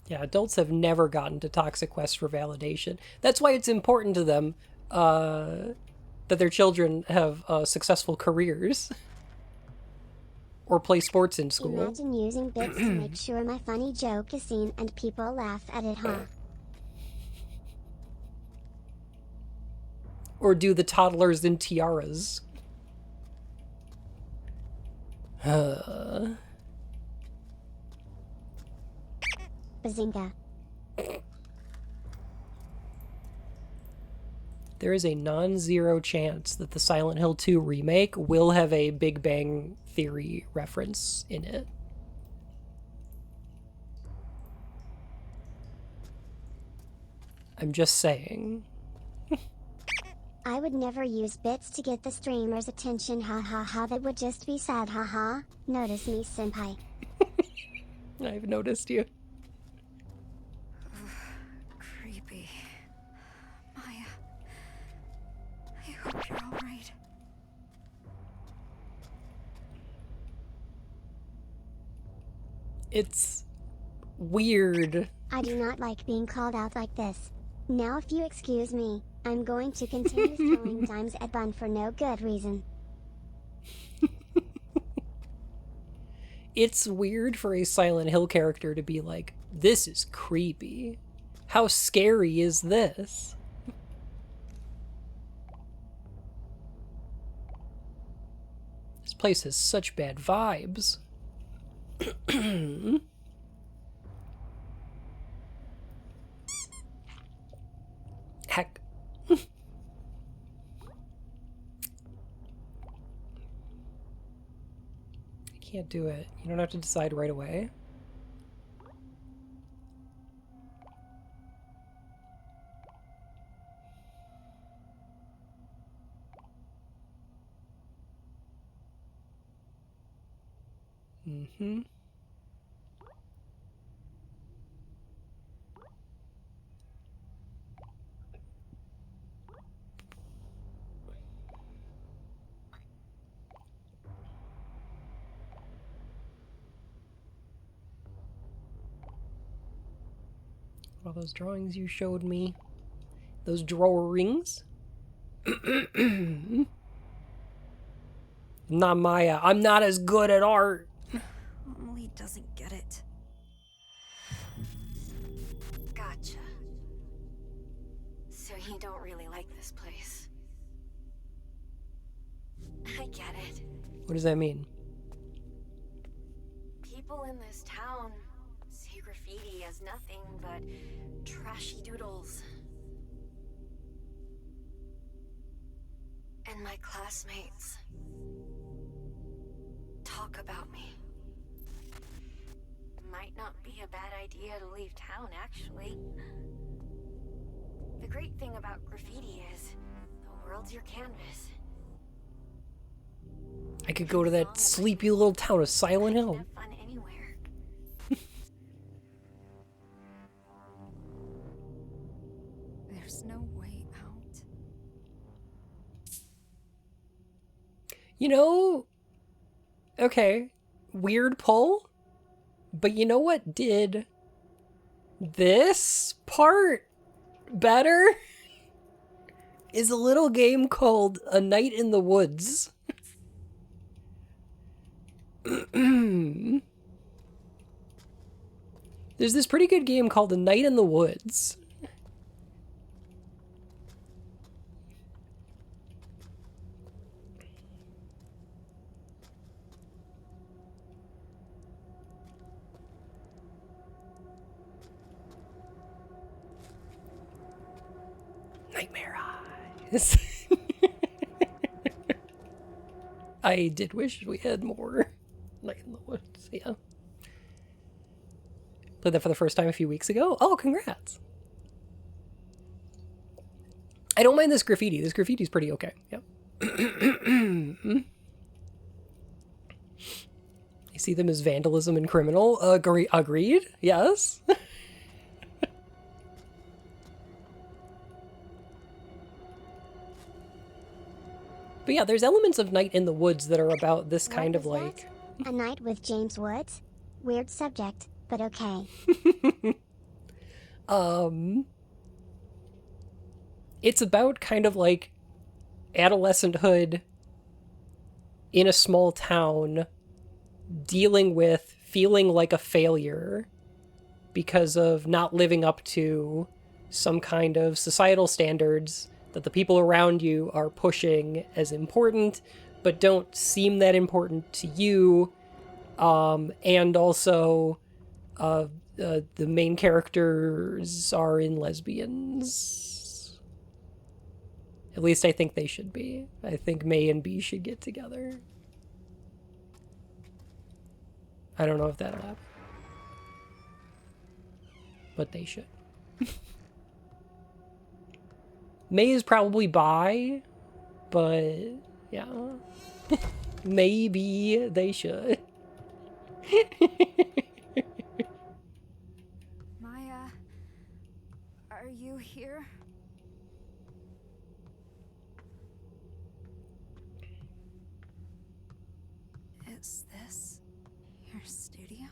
Yeah, adults have never gotten to toxic quests for validation. That's why it's important to them that their children have successful careers or play sports in school. Imagine using bits to make sure my funny joke is seen and people laugh at it, huh? Or do the toddlers in tiaras. Bazinga. There is a non-zero chance that the Silent Hill 2 remake will have a Big Bang Theory reference in it. I'm just saying. I would never use bits to get the streamer's attention, ha ha ha, that would just be sad, ha ha. Notice me, senpai. I've noticed you. Creepy. Maya. I hope you're alright. It's weird. I do not like being called out like this. Now if you excuse me, I'm going to continue throwing dimes at Bun for no good reason. It's weird for a Silent Hill character to be like, this is creepy. How scary is this? This place has such bad vibes. Heck. I can't do it. You don't have to decide right away. Mm-hmm. All those drawings you showed me. Those drawings. Not Maya. I'm not as good at art. Emily doesn't get it. Gotcha. So you don't really like this place. I get it. What does that mean? People in this town see graffiti as nothing but trashy doodles. and my classmates talk about me. Might not be a bad idea to leave town, actually. The great thing about graffiti is the world's your canvas. I could go to that sleepy little town of Silent Hill. Have fun anywhere. There's no way out. You know, okay, weird pull, but you know what did this part better? Is a little game called A Night in the Woods. There's this pretty good game called A Night in the Woods. Nightmare Eyes. I did wish we had more Night in the Woods, yeah. Played that for the first time a few weeks ago. Oh, congrats. I don't mind this graffiti. This graffiti's pretty okay. Yep. I see them as vandalism and criminal. Agreed. Yes. But yeah, there's elements of Night in the Woods that are about this kind of What like... was that? A Night with James Woods? Weird subject, but okay. It's about kind of like adolescenthood in a small town dealing with feeling like a failure because of not living up to some kind of societal standards that the people around you are pushing as important, but don't seem that important to you. And also, the main characters are in lesbians. At least I think they should be. I think May and B should get together. I don't know if that'll happen. But they should. May is probably bi, but yeah. Maybe they should. Maya, are you here? Is this your studio?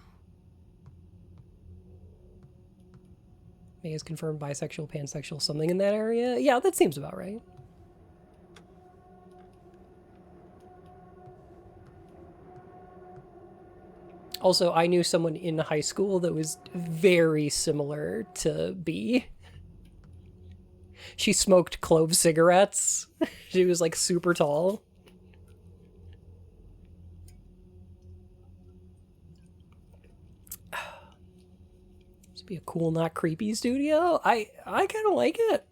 May is confirmed bisexual, pansexual, something in that area. Yeah, that seems about right. Also, I knew someone in high school that was very similar to B. She smoked clove cigarettes. She was like super tall. This would be a cool, not creepy studio. I kind of like it.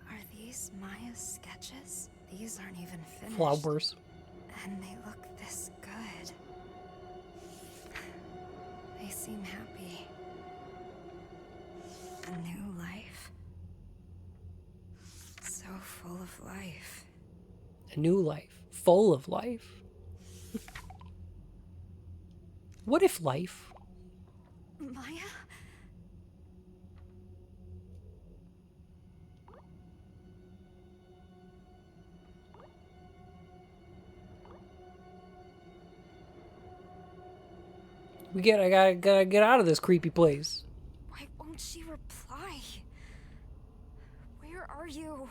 Are these Maya's sketches? These aren't even finished. Flowers. And they look this good. They seem happy. A new life. So full of life. A new life. Full of life. What if life? Maya? I gotta get out of this creepy place. Why won't she reply? Where are you?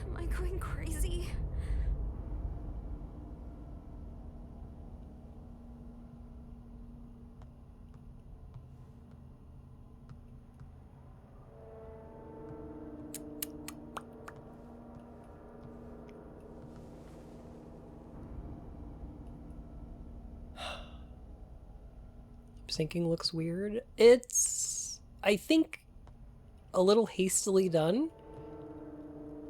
Am I going crazy? syncing looks weird. It's, I think, a little hastily done.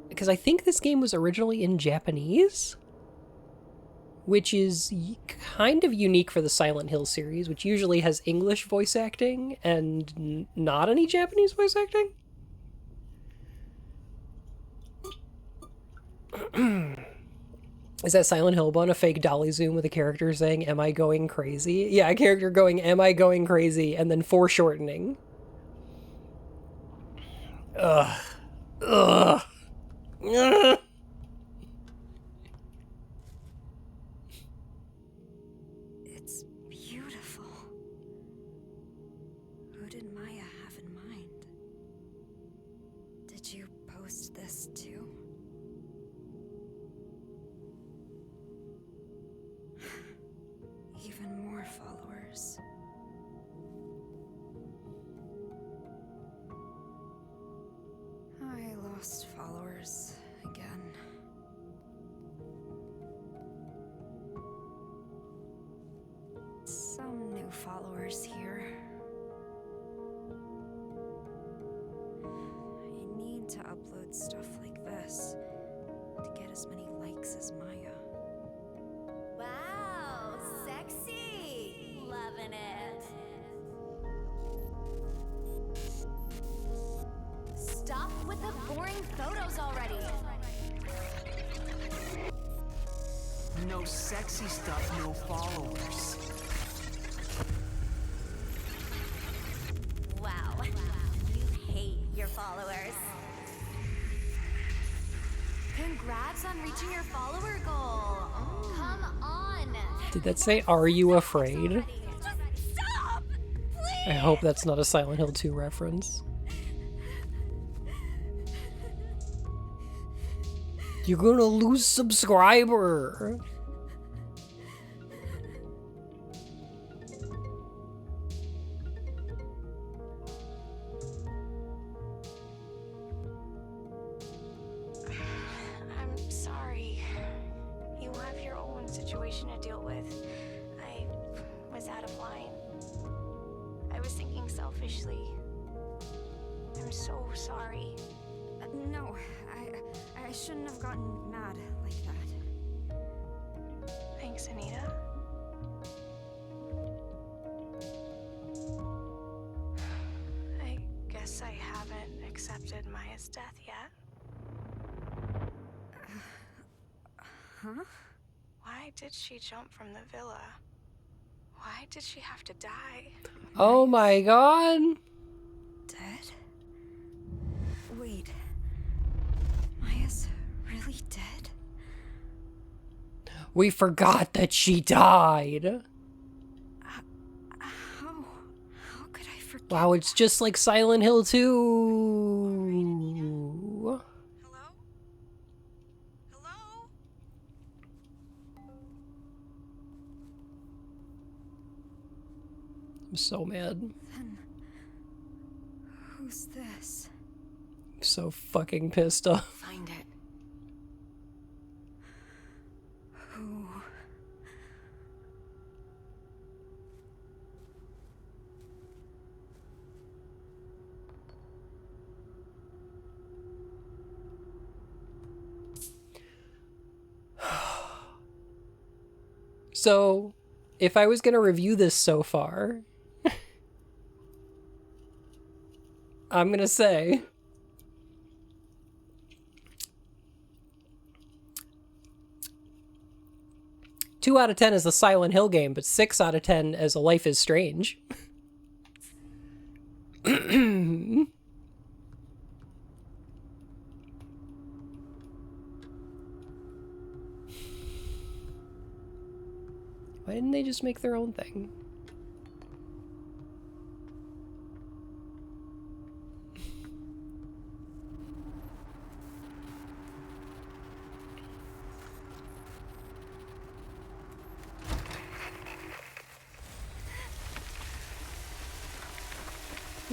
Because I think this game was originally in Japanese, which is kind of unique for the Silent Hill series, which usually has English voice acting and not any Japanese voice acting. Is that Silent Hill one a fake dolly zoom with a character saying, "Am I going crazy?" Yeah, a character going, "Am I going crazy?" and then foreshortening. Ugh. Ugh. Ugh. It's beautiful. Who did Maya have in mind? Did you post this too? Even more followers. I lost followers again. Some new followers here. I need to upload stuff like this to get as many likes as Maya. Wow, sexy! Loving it. Stop with the boring photos already. No sexy stuff, no followers. Wow, you hate your followers. Congrats on reaching your follower goal. Come on. Did that say, "Are you afraid"? Just stop! Please! I hope that's not a Silent Hill 2 reference. You're gonna lose subscriber. I'm sorry. You have your own situation to deal with. I was out of line. I was thinking selfishly. I'm so sorry. No, I shouldn't have gotten mad like that. Thanks, Anita. I guess I haven't accepted Maya's death yet. Huh? Why did she jump from the villa? Why did she have to die? Oh my god. Dead? Wait. Maya's really dead? We forgot that she died. How could I forget? Wow, it's just like Silent Hill 2. Hello? Hello? I'm so mad. Then who's this? I'm so fucking pissed off. Find it. Who? So, if I was gonna review this so far, I'm gonna say two out of 10 as a Silent Hill game, but 6 out of 10 as a Life is Strange. Why didn't they just make their own thing?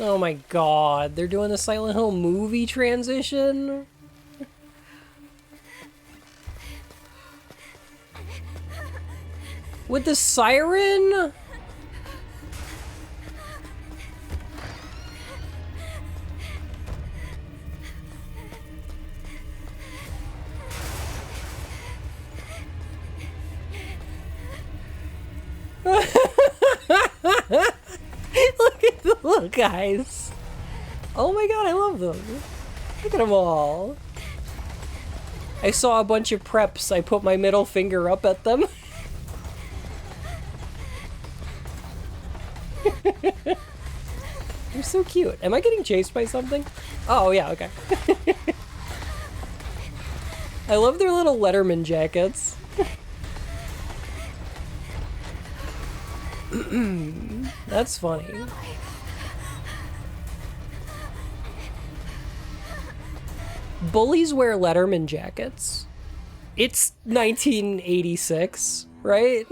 Oh my god, they're doing the Silent Hill movie transition? With the siren? Look, guys. Oh my god, I love them. Look at them all. I saw a bunch of preps. I put my middle finger up at them. They're so cute. Am I getting chased by something? Oh, yeah, okay. I love their little Letterman jackets. That's funny. Bullies wear Letterman jackets. It's 1986, right?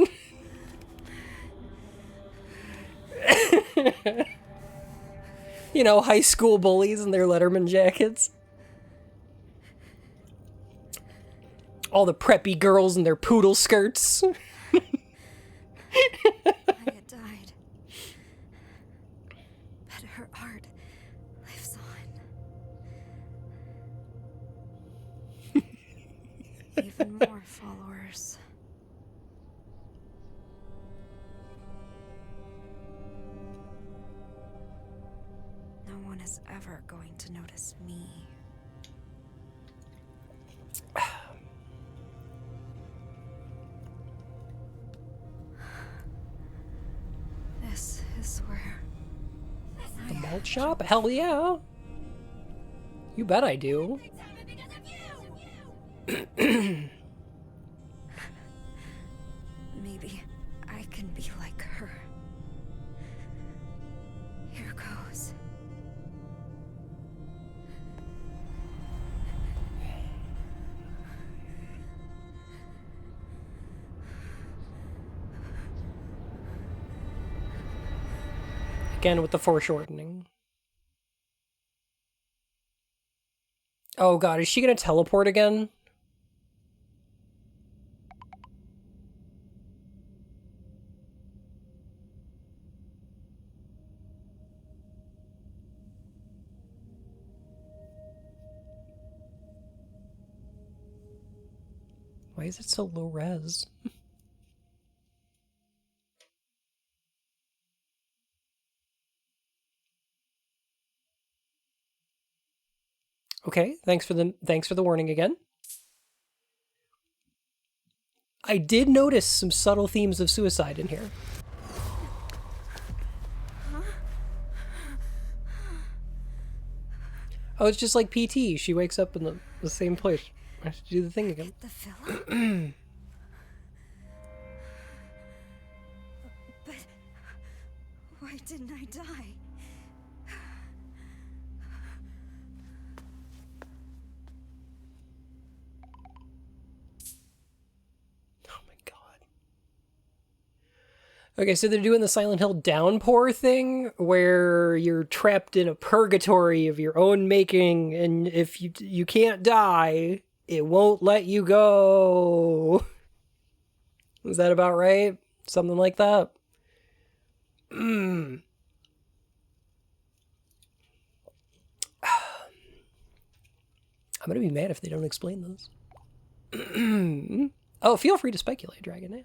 You know, high school bullies in their Letterman jackets. All the preppy girls in their poodle skirts. Aya died. But her art lives on. Even more followers. No one is ever going to notice me. This is where The malt shop? Hell yeah. You bet I do. maybe I can be like her. Here goes. Again with the foreshortening. Oh god, is she gonna teleport again? Why is it so low res? Okay, thanks for the warning again. I did notice some subtle themes of suicide in here. Oh, it's just like PT. She wakes up in the same place. I have to do the thing again. The Philip? But why didn't I die? Okay, so they're doing the Silent Hill downpour thing, where you're trapped in a purgatory of your own making, and if you can't die, it won't let you go. Is that about right? Something like that? I'm gonna be mad if they don't explain this. Oh, feel free to speculate, Dragon Nail.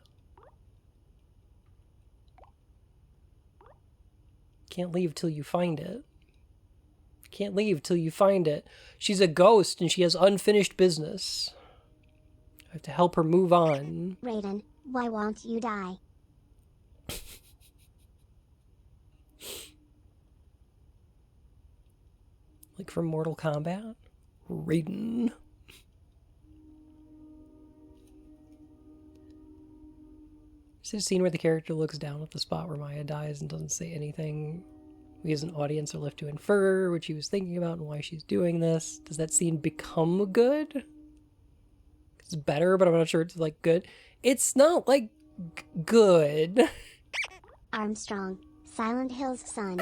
Can't leave till you find it. Can't leave till you find it. She's a ghost and she has unfinished business. I have to help her move on. Raiden, why won't you die? Like from Mortal Kombat? Raiden. Is it a scene where the character looks down at the spot where Maya dies and doesn't say anything? We as an audience are left to infer what she was thinking about and why she's doing this. Does that scene become good? It's better, but I'm not sure it's like good. It's not like good. Armstrong, Silent Hill's son.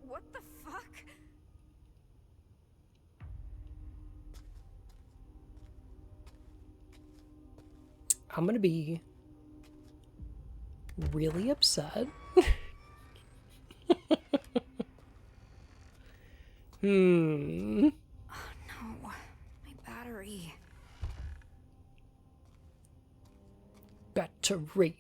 What the fuck? I'm gonna be really upset. Oh no, my battery. Victory.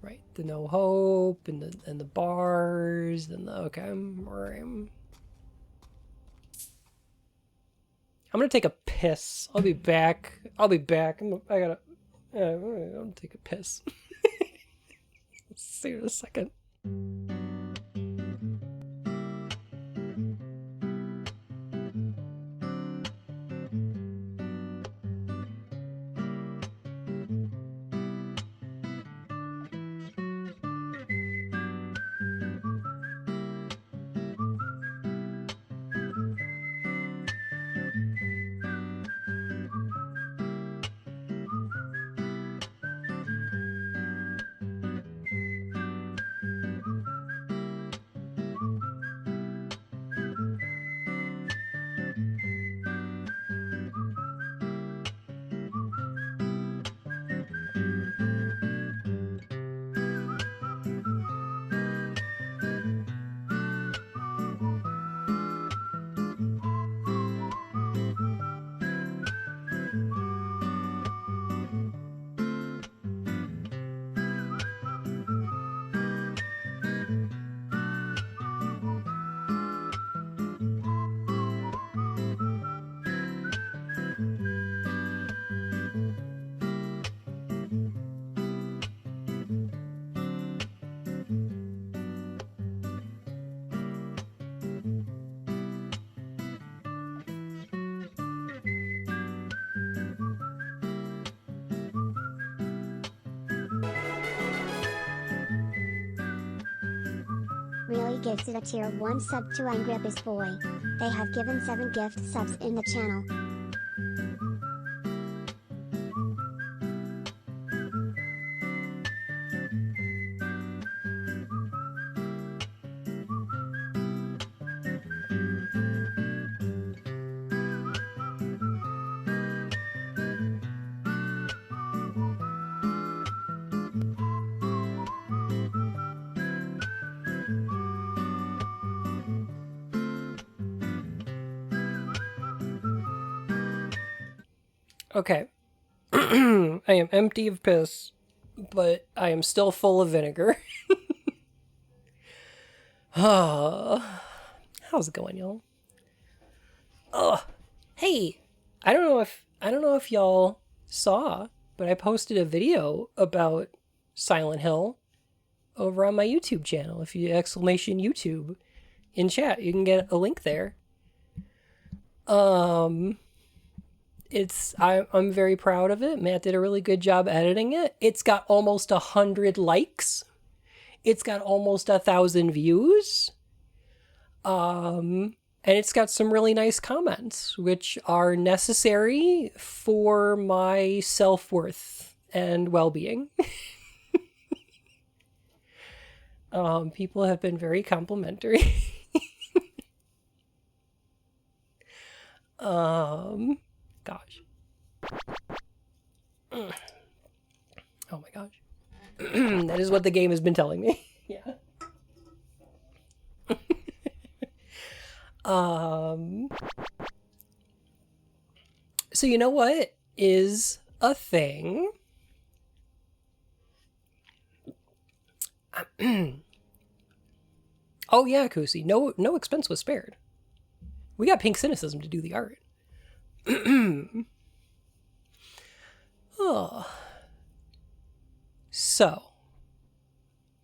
Right, the no hope and the bars and the okay. I'm gonna take a piss. I'll be back. I gotta take a piss. See you in a second. Really gives it a tier 1 sub to Angrippus Boy. They have given 7 gift subs in the channel. Okay. I am empty of piss, but I am still full of vinegar. How's it going, y'all? Hey, I don't know if y'all saw, but I posted a video about Silent Hill over on my YouTube channel. If you exclamation YouTube in chat, you can get a link there. I'm very proud of it. Matt did a really good job editing it. It's got almost 100 likes. It's got almost 1,000 views. And it's got some really nice comments, which are necessary for my self-worth and well-being. People have been very complimentary. Gosh. Oh my gosh. That is what the game has been telling me. Yeah. So you know what is a thing? Oh yeah, Kusi. No expense was spared. We got Pink Cynicism to do the art. Oh. So,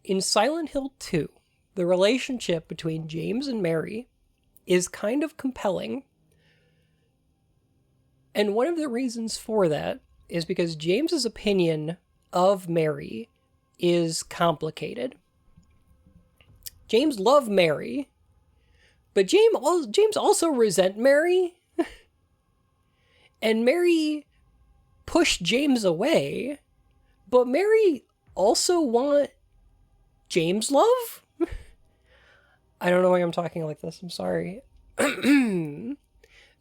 in Silent Hill 2, the relationship between James and Mary is kind of compelling. And one of the reasons for that is because James's opinion of Mary is complicated. James loved Mary, but James also resent Mary. And Mary pushed James away, but Mary also want James' love? I don't know why I'm talking like this. I'm sorry.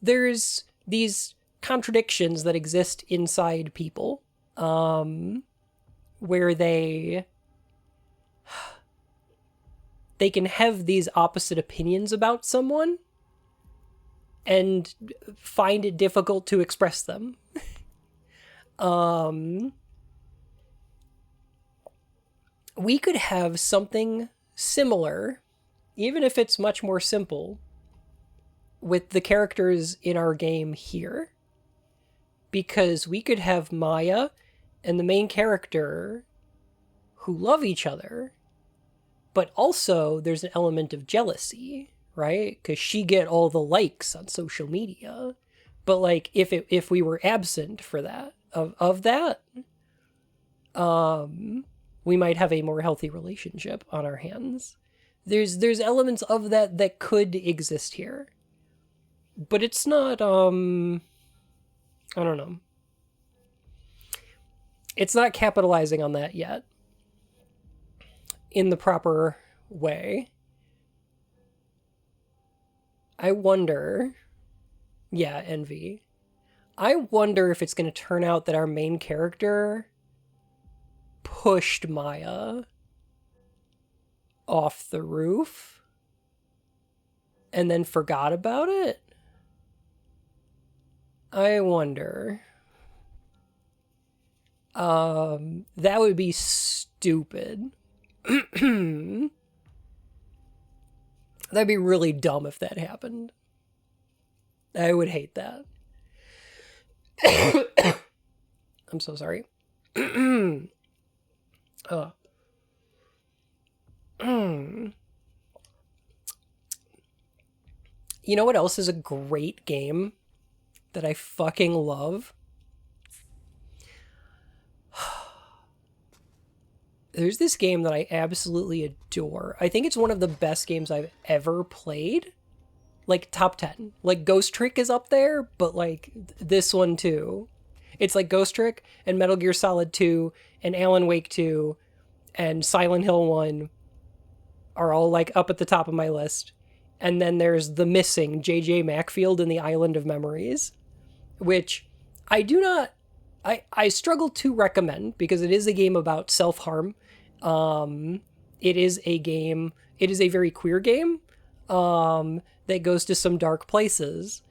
There's these contradictions that exist inside people, where they can have these opposite opinions about someone, and find it difficult to express them. We could have something similar, even if it's much more simple, with the characters in our game here. Because we could have Maya and the main character who love each other, but also there's an element of jealousy, right? Because she get all the likes on social media. But like, if we were absent for that, of that, we might have a more healthy relationship on our hands. There's elements of that could exist here. But it's not, I don't know. It's not capitalizing on that yet in the proper way. I wonder, yeah, Envy. I wonder if it's going to turn out that our main character pushed Maya off the roof and then forgot about it. I wonder. That would be stupid. That'd be really dumb if that happened. I would hate that. I'm so sorry. You know what else is a great game that I fucking love? There's this game that I absolutely adore. I think it's one of the best games I've ever played. Like, top 10. Like, Ghost Trick is up there, but, like, this one, too. It's like Ghost Trick and Metal Gear Solid 2 and Alan Wake 2 and Silent Hill 1 are all, like, up at the top of my list. And then there's The Missing, J.J. Macfield and the Island of Memories, which I struggle to recommend because it is a game about self-harm. It is a very queer game that goes to some dark places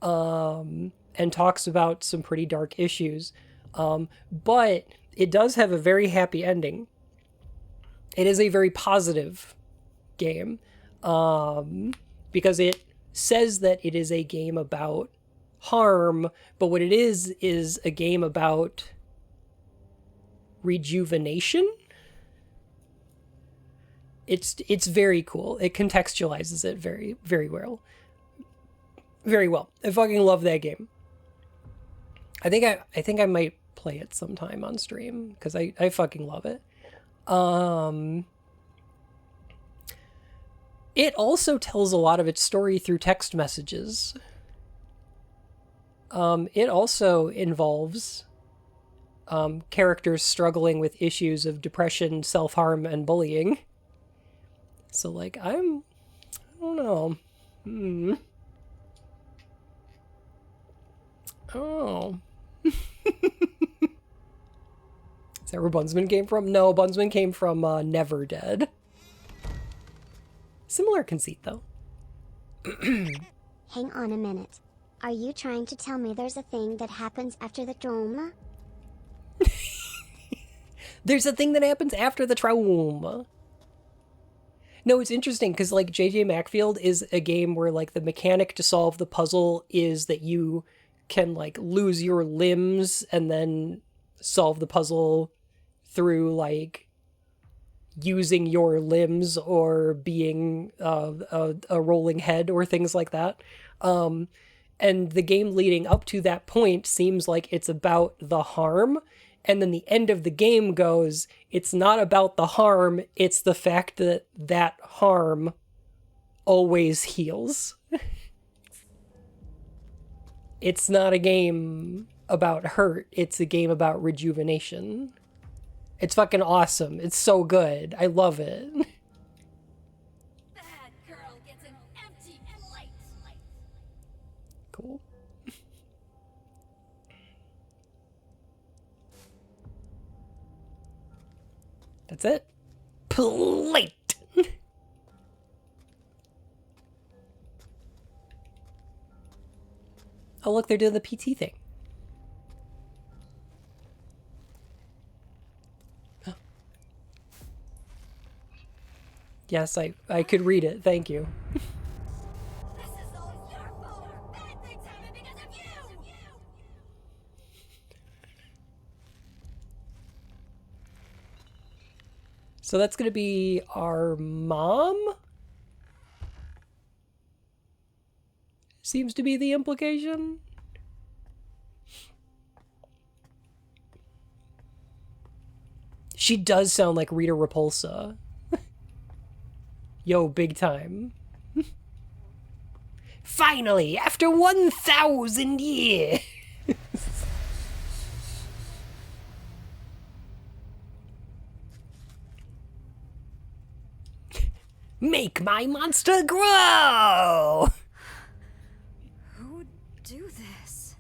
and talks about some pretty dark issues. But it does have a very happy ending. It is a very positive game because it says that it is a game about harm, but what it is a game about rejuvenation. It's very cool. It contextualizes it very, very well. Very well. I fucking love that game. I think I might play it sometime on stream because I fucking love it. It also tells a lot of its story through text messages. It also involves characters struggling with issues of depression, self-harm, and bullying. So, like, I don't know. Oh. Is that where Bunsman came from? No, Bunsman came from Never Dead. Similar conceit, though. Hang on a minute. Are you trying to tell me there's a thing that happens after the trauma? There's a thing that happens after the trauma. No, it's interesting because, like, J.J. Macfield is a game where, like, the mechanic to solve the puzzle is that you can, like, lose your limbs and then solve the puzzle through, like, using your limbs or being a rolling head or things like that. And the game leading up to that point seems like it's about the harm. And then the end of the game goes, it's not about the harm, it's the fact that that harm always heals. It's not a game about hurt, it's a game about rejuvenation. It's fucking awesome. It's so good. I love it. Bad girl gets an empty plate. Cool. That's it. Plate. Oh, look, they're doing the PT thing. Oh. Yes, I could read it. Thank you. So that's going to be our mom? Seems to be the implication. She does sound like Rita Repulsa. Yo, big time. Finally, after 1,000 years. Make my monster grow! Who would do this?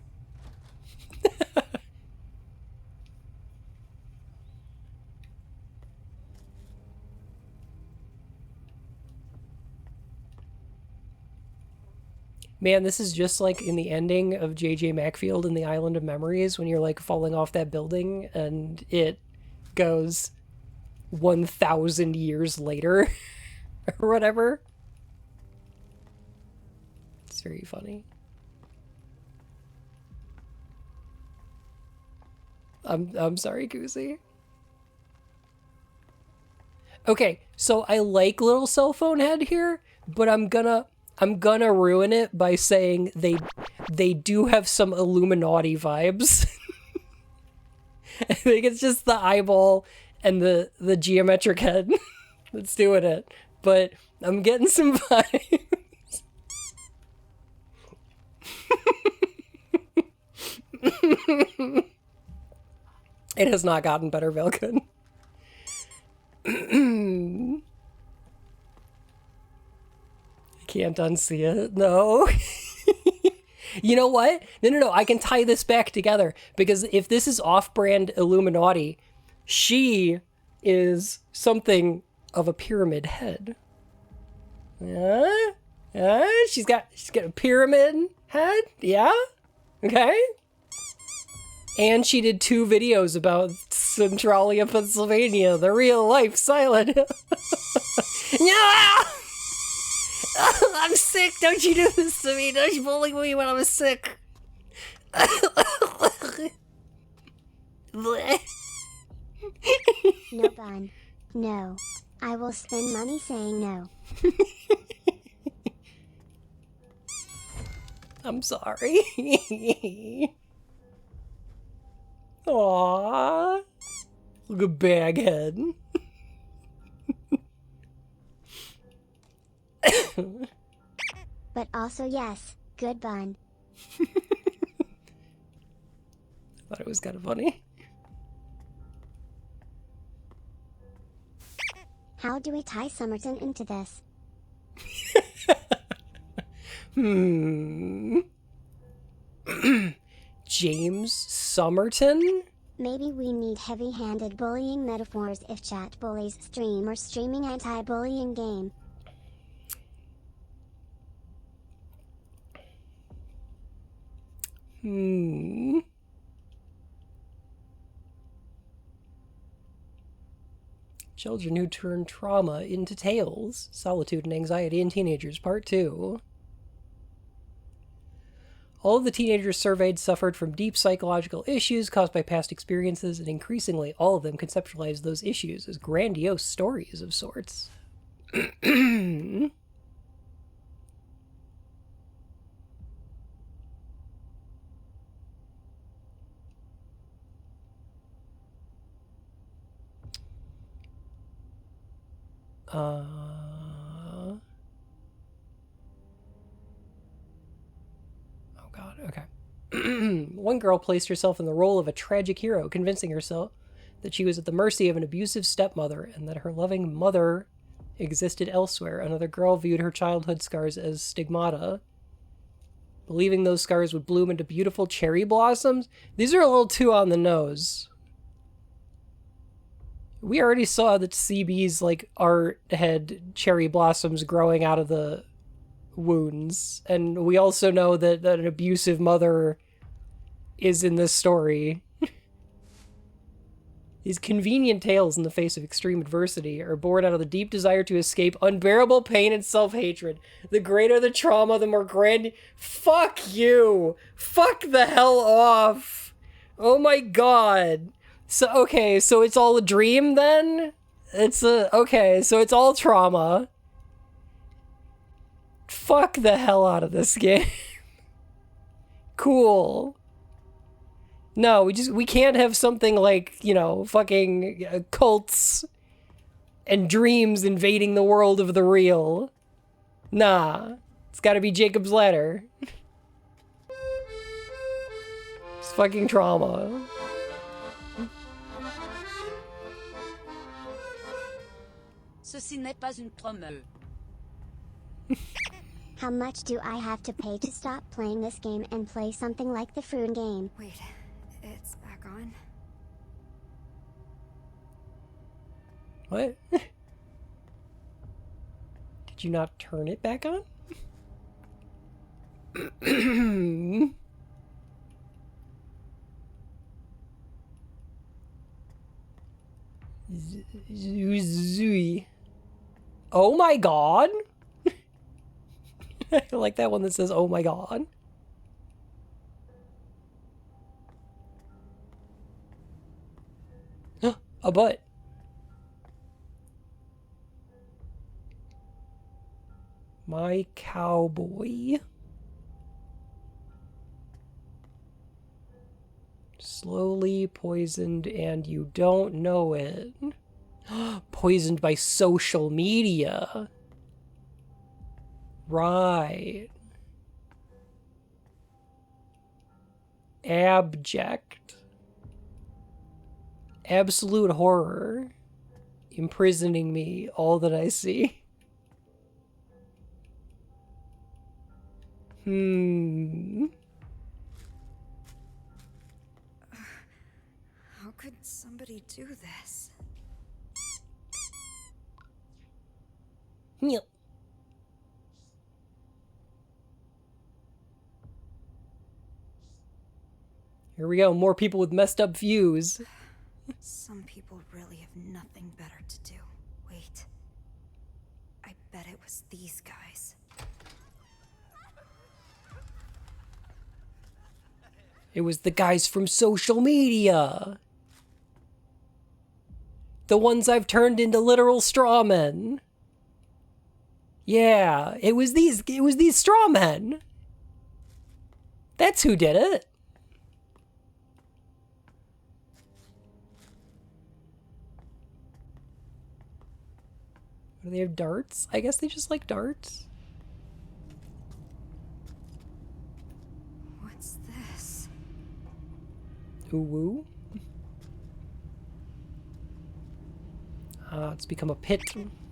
Man, this is just like in the ending of J.J. Macfield in the Island of Memories when you're like falling off that building and it goes 1,000 years later. Or whatever. It's very funny. I'm sorry, Goosey. Okay, so I like Little Cell Phone Head here, but I'm gonna ruin it by saying they do have some Illuminati vibes. I think it's just the eyeball and the geometric head that's doing it. But I'm getting some vibes. It has not gotten better, Velkin. I can't unsee it. No. You know what? No. I can tie this back together. Because if this is off-brand Illuminati, she is something of a pyramid head. She's got a pyramid head? Yeah? Okay. And she did 2 videos about Centralia, Pennsylvania, the real life Silent Hill. Yeah! I'm sick. Don't you do this to me. Don't you bully me when I'm sick. No, Bun. No. I will spend money saying no. I'm sorry. Aww. Look at Baghead. But also yes, good Bun. Thought it was kind of funny. How do we tie Somerton into this? James Somerton? Maybe we need heavy-handed bullying metaphors if chat bullies stream or streaming anti-bullying game. Children who turn trauma into tales. Solitude and Anxiety in Teenagers, Part 2. All of the teenagers surveyed suffered from deep psychological issues caused by past experiences, and increasingly all of them conceptualized those issues as grandiose stories of sorts. Oh god, okay. One girl placed herself in the role of a tragic hero, convincing herself that she was at the mercy of an abusive stepmother and that her loving mother existed elsewhere. Another girl viewed her childhood scars as stigmata, believing those scars would bloom into beautiful cherry blossoms. These are a little too on the nose. We already saw that CB's like art had cherry blossoms growing out of the wounds. And we also know that an abusive mother is in this story. These convenient tales in the face of extreme adversity are born out of the deep desire to escape unbearable pain and self-hatred. The greater the trauma, the more grand... Fuck you! Fuck the hell off! Oh my god. So, okay, so it's all a dream then? Okay, so it's all trauma. Fuck the hell out of this game. Cool. No, we can't have something like, you know, fucking cults and dreams invading the world of the real. Nah, it's gotta be Jacob's Ladder. It's fucking trauma. Ceci n'est pas une promo. How much do I have to pay to stop playing this game and play something like the food game? Wait, it's back on? What? Did you not turn it back on? Zui. Oh my god! I like that one that says, oh my god. A butt. My cowboy. Slowly poisoned and you don't know it. Poisoned by social media. Right. Abject. Absolute horror. Imprisoning me, all that I see. How could somebody do this? Yep. Here we go, more people with messed up views. Some people really have nothing better to do. Wait. I bet it was these guys. It was the guys from social media. The ones I've turned into literal strawmen. Yeah, it was these strawmen. That's who did it. Do they have darts? I guess they just like darts. What's this? Ooh. It's become a pit.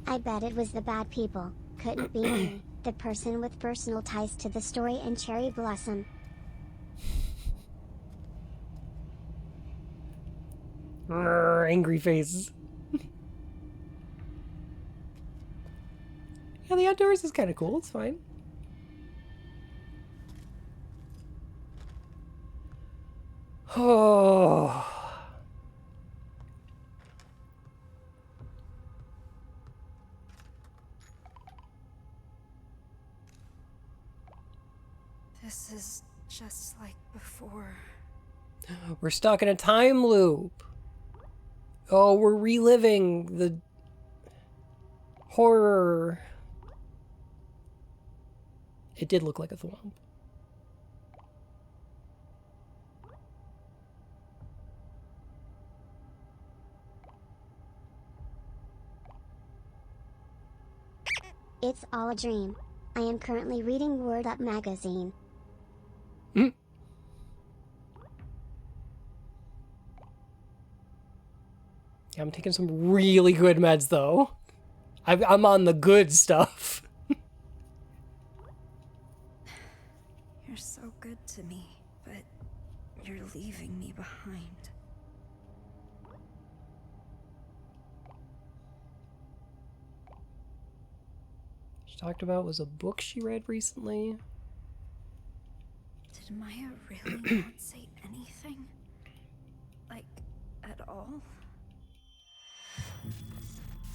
I bet it was the bad people. Couldn't be me. The person with personal ties to the story and Cherry Blossom. Angry face. Yeah, the outdoors is kind of cool. It's fine. Oh. This is just like before. We're stuck in a time loop. Oh, we're reliving the horror. It did look like a thwomp. It's all a dream. I am currently reading Word Up magazine. Yeah, I'm taking some really good meds though. I'm on the good stuff. You're so good to me, but you're leaving me behind. she talked about was a book she read recently. Did Maya really not say anything? Like, at all?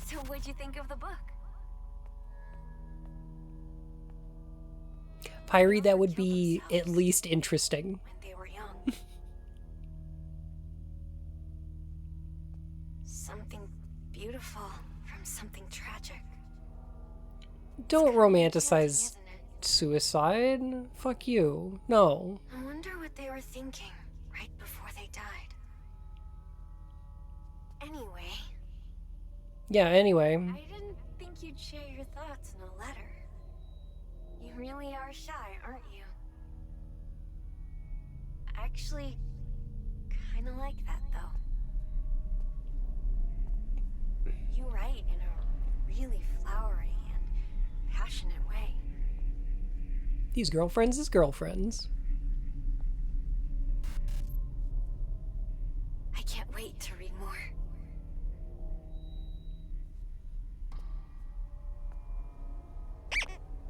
So what'd you think of the book? If I read that would be at least interesting. When they were young. Something beautiful from something tragic. Don't romanticize suicide. Fuck you. No. I wonder what they were thinking right before they died. Anyway. Yeah, anyway. I didn't think you'd share your thoughts in a letter. You really are shy, aren't you? Actually, kinda like that, though. You write in a really flowery and passionate way. These girlfriends is girlfriends. I can't wait to read more.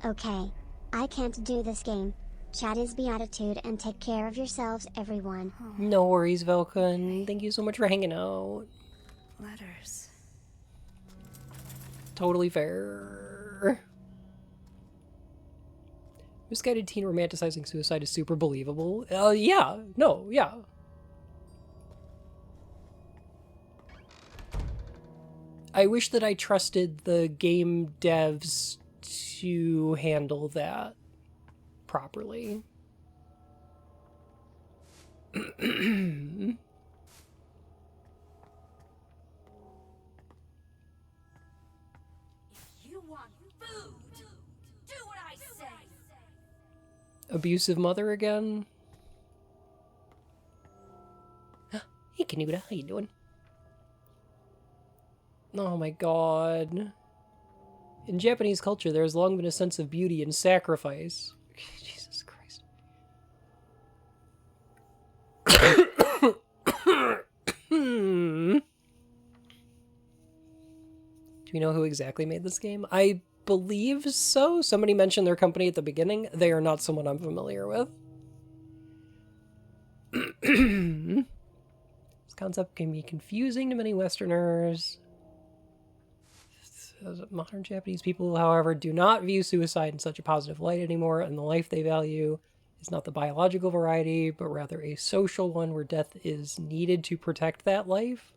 Okay. I can't do this game. Chat is beatitude and take care of yourselves, everyone. No worries, Velkun. Thank you so much for hanging out. Letters. Totally fair. Misguided teen romanticizing suicide is super believable. Yeah. No, yeah. I wish that I trusted the game devs to handle that properly. You want food? Do what I say. Abusive mother again? Hey, Kanuda, how you doing? Oh my god. In Japanese culture, there has long been a sense of beauty in sacrifice. Jesus Christ. Do we know who exactly made this game? I believe so. Somebody mentioned their company at the beginning. They are not someone I'm familiar with. This concept can be confusing to many Westerners. Modern Japanese people, however, do not view suicide in such a positive light anymore, and the life they value is not the biological variety, but rather a social one where death is needed to protect that life.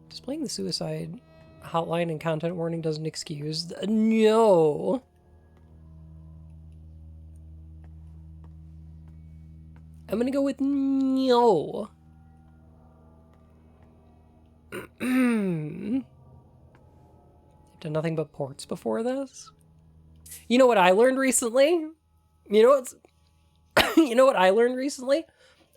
Displaying the suicide hotline and content warning doesn't excuse. No. I'm gonna go with no. I've done nothing but ports before this. You know what I learned recently? You know what's you know what I learned recently?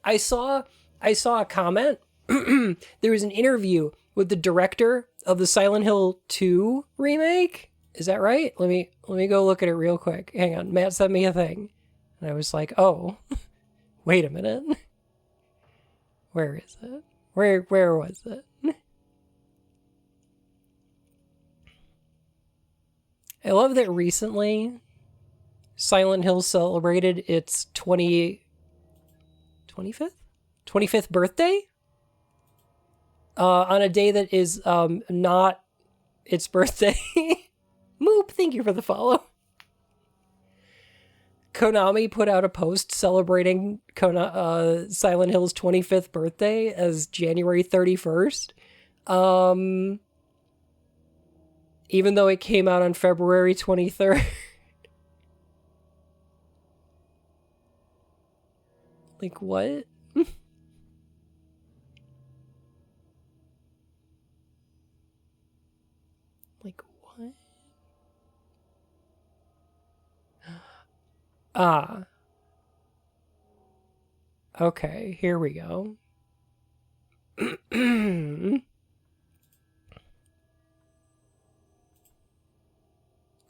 I saw a comment. There was an interview with the director of the Silent Hill 2 remake. Is that right? Let me go look at it real quick. Hang on. Matt sent me a thing. And I was like, "Oh. Wait a minute. Where is it? Where was it?" I love that recently Silent Hill celebrated its 25th birthday on a day that is not its birthday. Moop, thank you for the follow. Konami put out a post celebrating Silent Hill's 25th birthday as January 31st. Even though it came out on February 23rd. Like, what? Like, what? Ah. Okay, here we go.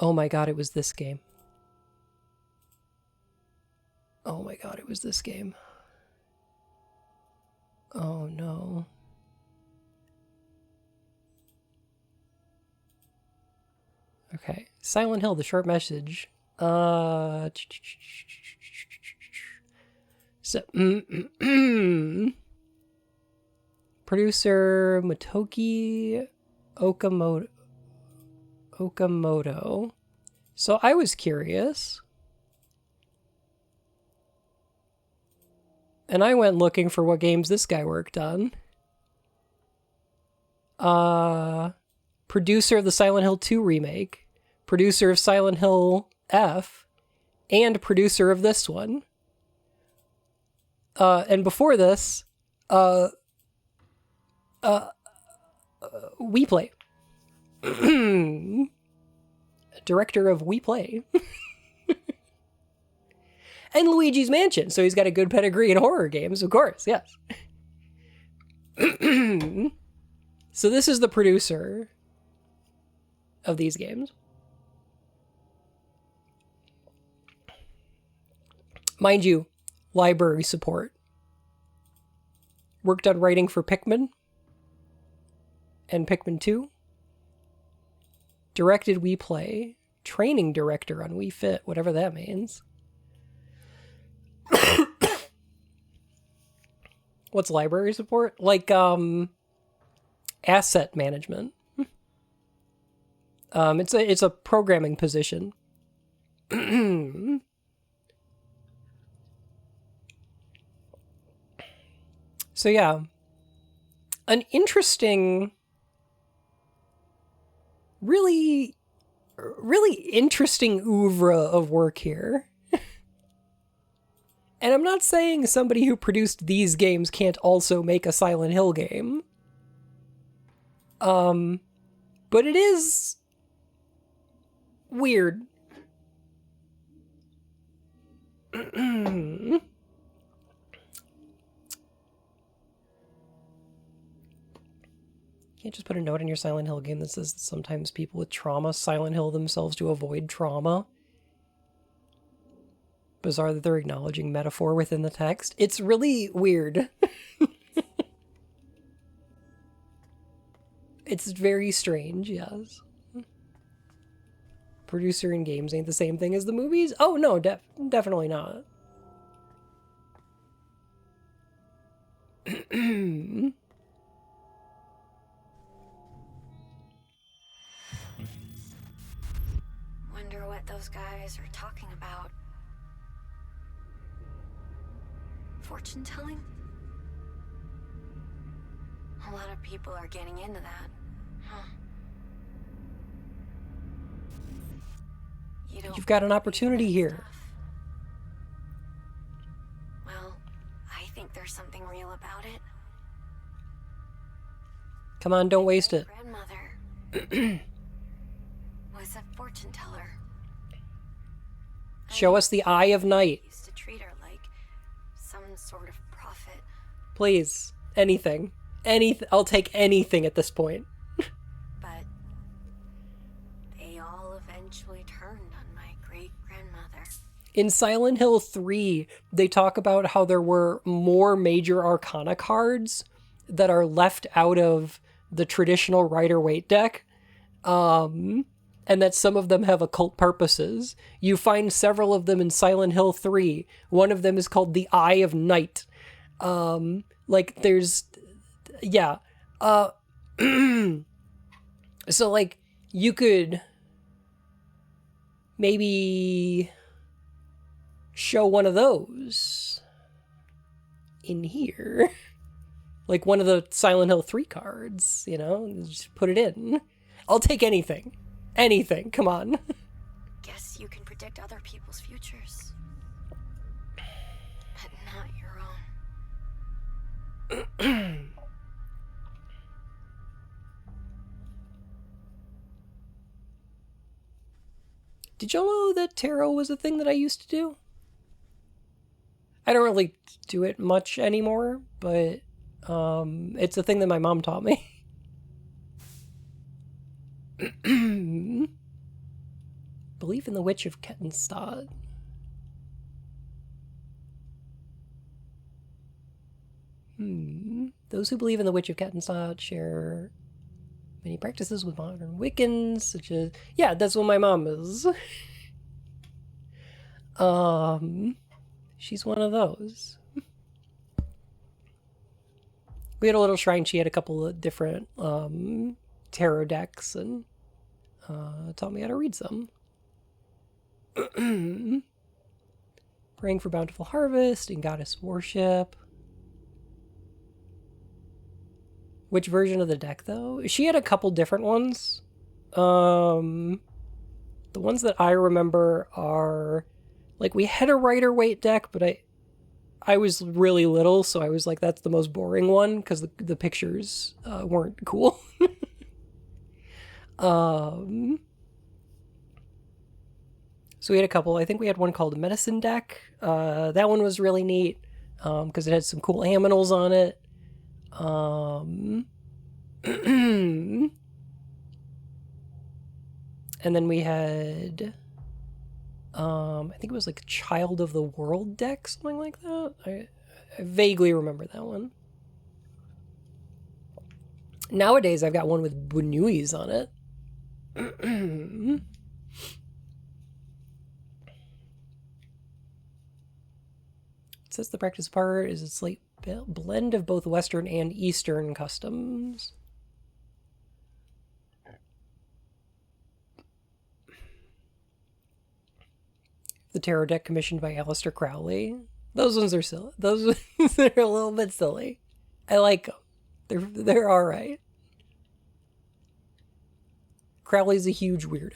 Oh my god, it was this game. Oh my god, it was this game. Oh no. Okay. Silent Hill, the short message. So, producer Motoki Okamoto. So I was curious. And I went looking for what games this guy worked on. Producer of the Silent Hill 2 remake, producer of Silent Hill F, and producer of this one. And before this, We Play. Director of We Play. And Luigi's Mansion, so he's got a good pedigree in horror games, of course, yes. So this is the producer of these games. Mind you, library support. Worked on writing for Pikmin and Pikmin 2. Directed We Play. Training director on Wii Fit, whatever that means. What's library support? Like, asset management. It's a programming position. So yeah, an interesting, really interesting oeuvre of work here. And I'm not saying somebody who produced these games can't also make a Silent Hill game. But it is weird. Can't just put a note in your Silent Hill game that says that sometimes people with trauma Silent Hill themselves to avoid trauma. Bizarre that they're acknowledging metaphor within the text. It's really weird. It's very strange, yes. Producer in games ain't the same thing as the movies? Oh, no, definitely not. Wonder what those guys are talking about. Fortune telling? A lot of people are getting into that, huh? You've got an opportunity here. Well, I think there's something real about it. Come on, don't waste it. Grandmother was a fortune teller. Show us the Eye of Night. Used to treat her like some sort of prophet. Please, anything. I'll take anything at this point. But they all eventually turned on my great-grandmother. In Silent Hill 3, they talk about how there were more major arcana cards that are left out of the traditional Rider-Waite deck, and that some of them have occult purposes. You find several of them in Silent Hill 3. One of them is called the Eye of Night. Like, there's... Yeah. So, like, you could maybe show one of those in here. Like one of the Silent Hill 3 cards, you know? Just put it in. I'll take anything. Anything. Come on. Guess you can predict other people's futures. But not your own. Did y'all know that tarot was a thing that I used to do? I don't really do it much anymore, but it's a thing that my mom taught me. Belief in the Witch of Kettenstad. Those who believe in the Witch of Kettensaw share many practices with modern Wiccans, such as... Yeah, that's what my mom is. She's one of those. We had a little shrine. She had a couple of different tarot decks and taught me how to read some. Praying for bountiful harvest and goddess worship. Which version of the deck, though? She had a couple different ones. The ones that I remember are... Like, we had a Rider-Waite deck, but I was really little, so I was like, that's the most boring one, because the pictures weren't cool. So we had a couple. I think we had one called a Medicine deck. That one was really neat, because it had some cool aminals on it. And then we had... I think it was like a Child of the World deck, something like that. I vaguely remember that one. Nowadays, I've got one with Bunuis on it. It says the practice part is a slight blend of both Western and Eastern customs. The tarot deck commissioned by Aleister Crowley. Those ones are silly. Those ones are a little bit silly. I like them. They're all right. Crowley's a huge weirdo.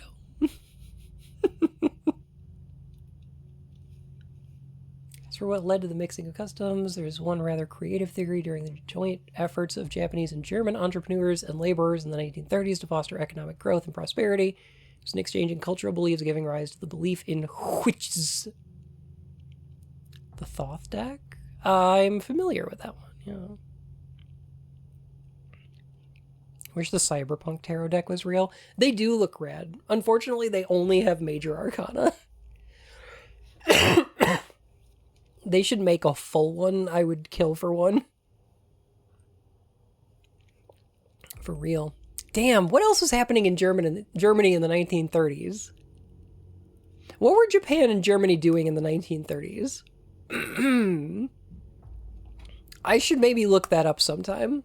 As for what led to the mixing of customs, there's one rather creative theory during the joint efforts of Japanese and German entrepreneurs and laborers in the 1930s to foster economic growth and prosperity. It was an exchange in cultural beliefs giving rise to the belief in witches. The Thoth deck? I'm familiar with that one, yeah. Wish the Cyberpunk tarot deck was real. They do look rad. Unfortunately, they only have major arcana. They should make a full one. I would kill for one. For real. Damn, what else was happening in Germany in the 1930s? What were Japan and Germany doing in the 1930s? I should maybe look that up sometime.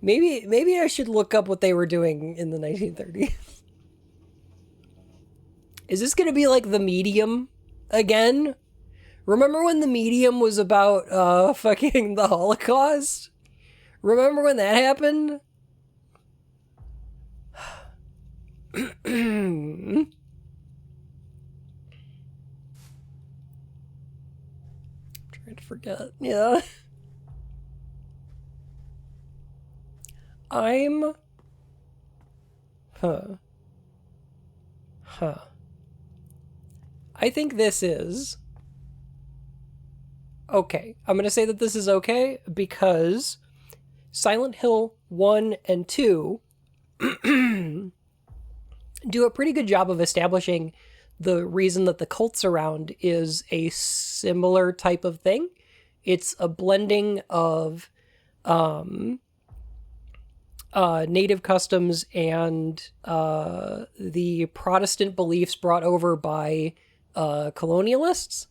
Maybe I should look up what they were doing in the 1930s. Is this gonna be like The Medium again? Remember when The Medium was about fucking the Holocaust? Remember when that happened? Trying to forget. Yeah. I think this is okay. I'm going to say that this is okay because Silent Hill 1 and 2 do a pretty good job of establishing the reason that the cult's around is a similar type of thing. It's a blending of native customs and the Protestant beliefs brought over by colonialists.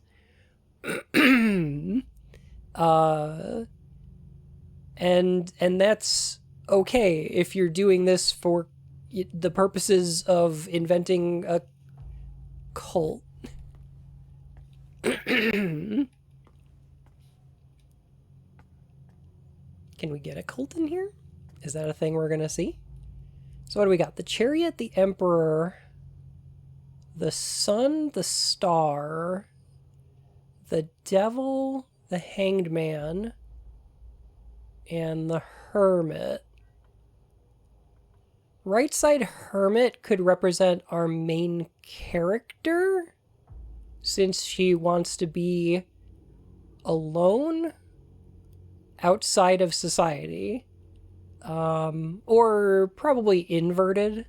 And that's okay if you're doing this for the purposes of inventing a cult. Can we get a cult in here? Is that a thing we're gonna see? So what do we got? The Chariot, the Emperor, the Sun, the Star, the Devil, the Hanged Man, and the Hermit. Right side Hermit could represent our main character, since she wants to be alone outside of society. Or probably inverted.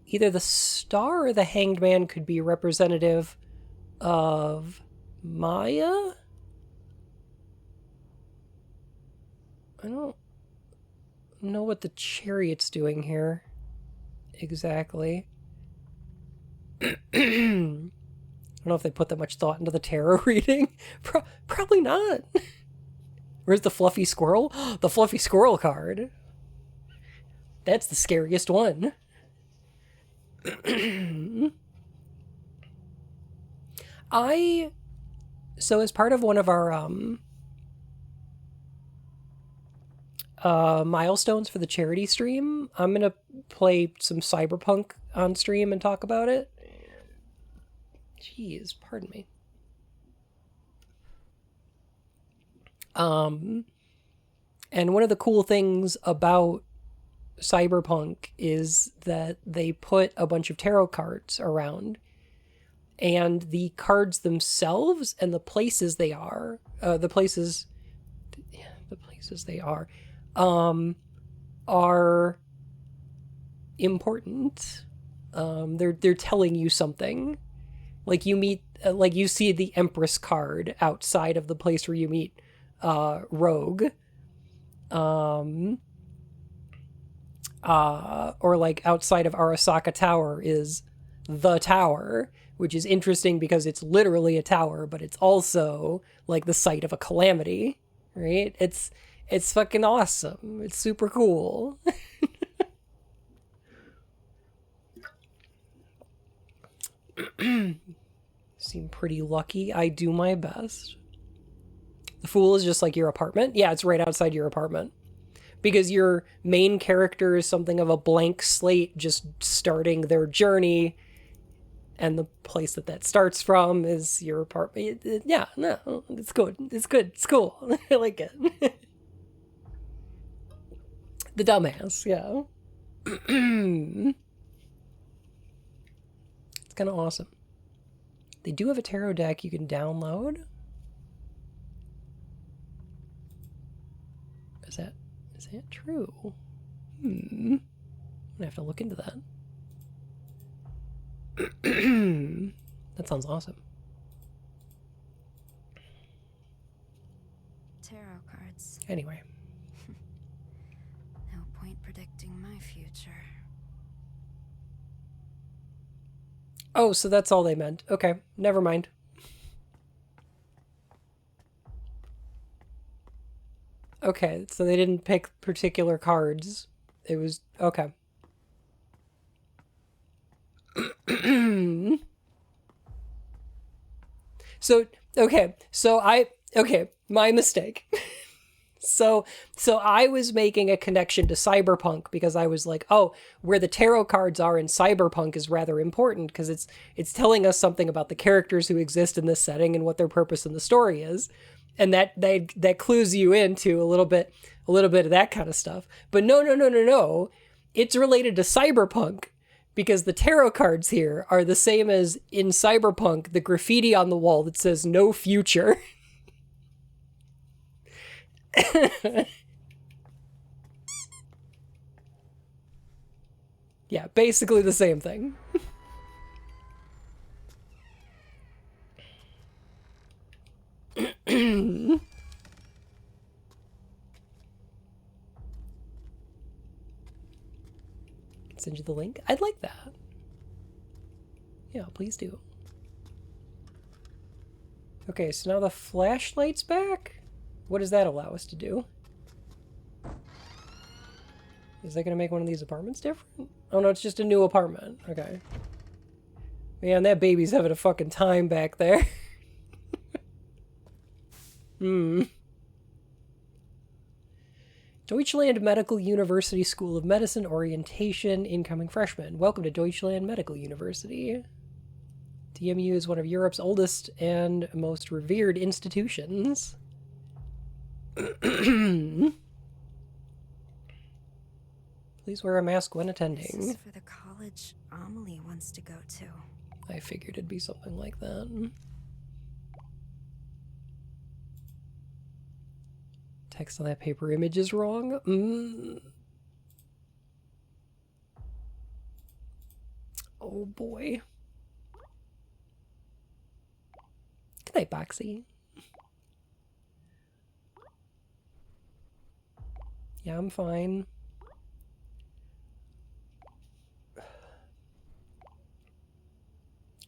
either the star or the hanged man could be representative of Maya? I don't know what the chariot's doing here exactly. I don't know if they put that much thought into the tarot reading. Probably not. Where's the fluffy squirrel? The fluffy squirrel card. That's the scariest one. So as part of one of our milestones for the charity stream, I'm gonna play some Cyberpunk on stream and talk about it. Jeez, pardon me. And one of the cool things about Cyberpunk is that they put a bunch of tarot cards around, and the cards themselves and the places they are, are important. They're telling you something. Like you meet, like you see the Empress card outside of the place where you meet Rogue. Or like outside of Arasaka Tower is the tower, which is interesting because it's literally a tower, but it's also like the site of a calamity, right? It's fucking awesome. It's super cool. Seem pretty lucky. I do my best. The Fool is just like your apartment. Yeah, it's right outside your apartment. Because your main character is something of a blank slate, just starting their journey, and the place that starts from is your apartment. Yeah, no, it's good. It's good. It's cool. I like it. The dumbass, yeah. It's kind of awesome. They do have a tarot deck you can download. Is that true? I'm gonna have to look into that. That sounds awesome. Tarot cards. Anyway. No point predicting my future. Oh, so that's all they meant. Okay, never mind. Okay, so they didn't pick particular cards. It was... okay. Okay, my mistake. So I was making a connection to Cyberpunk because I was like, oh, where the tarot cards are in Cyberpunk is rather important because it's telling us something about the characters who exist in this setting and what their purpose in the story is. And that clues you into a little bit of that kind of stuff. But no. It's related to Cyberpunk because the tarot cards here are the same as in Cyberpunk, the graffiti on the wall that says no future. Yeah, basically the same thing. Send you the link. I'd like that. Yeah, please do. Okay, so now the flashlight's back? What does that allow us to do? Is that gonna make one of these apartments different? Oh no, it's just a new apartment. Okay. Man, that baby's having a fucking time back there. Deutschland Medical University School of Medicine Orientation Incoming Freshman. Welcome to Deutschland Medical University. DMU is one of Europe's oldest and most revered institutions. Please wear a mask when attending. This is for the college Amelie wants to go to. I figured it'd be something like that. Text on that paper image is wrong. Oh boy. Good night, Boxy. Yeah, I'm fine.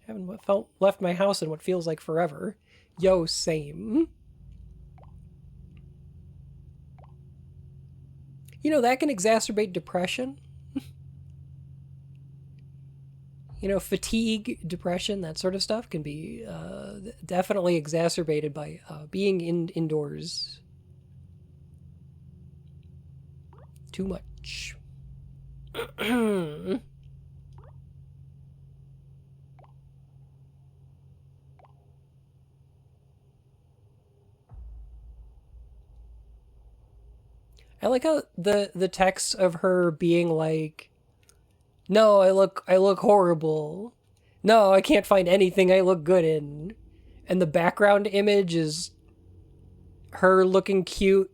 Haven't left my house in what feels like forever. Yo, same. You know, that can exacerbate depression. You know, fatigue, depression, that sort of stuff can be definitely exacerbated by being indoors. Too much. I like how the text of her being like, no, I look horrible. No, I can't find anything I look good in. And the background image is her looking cute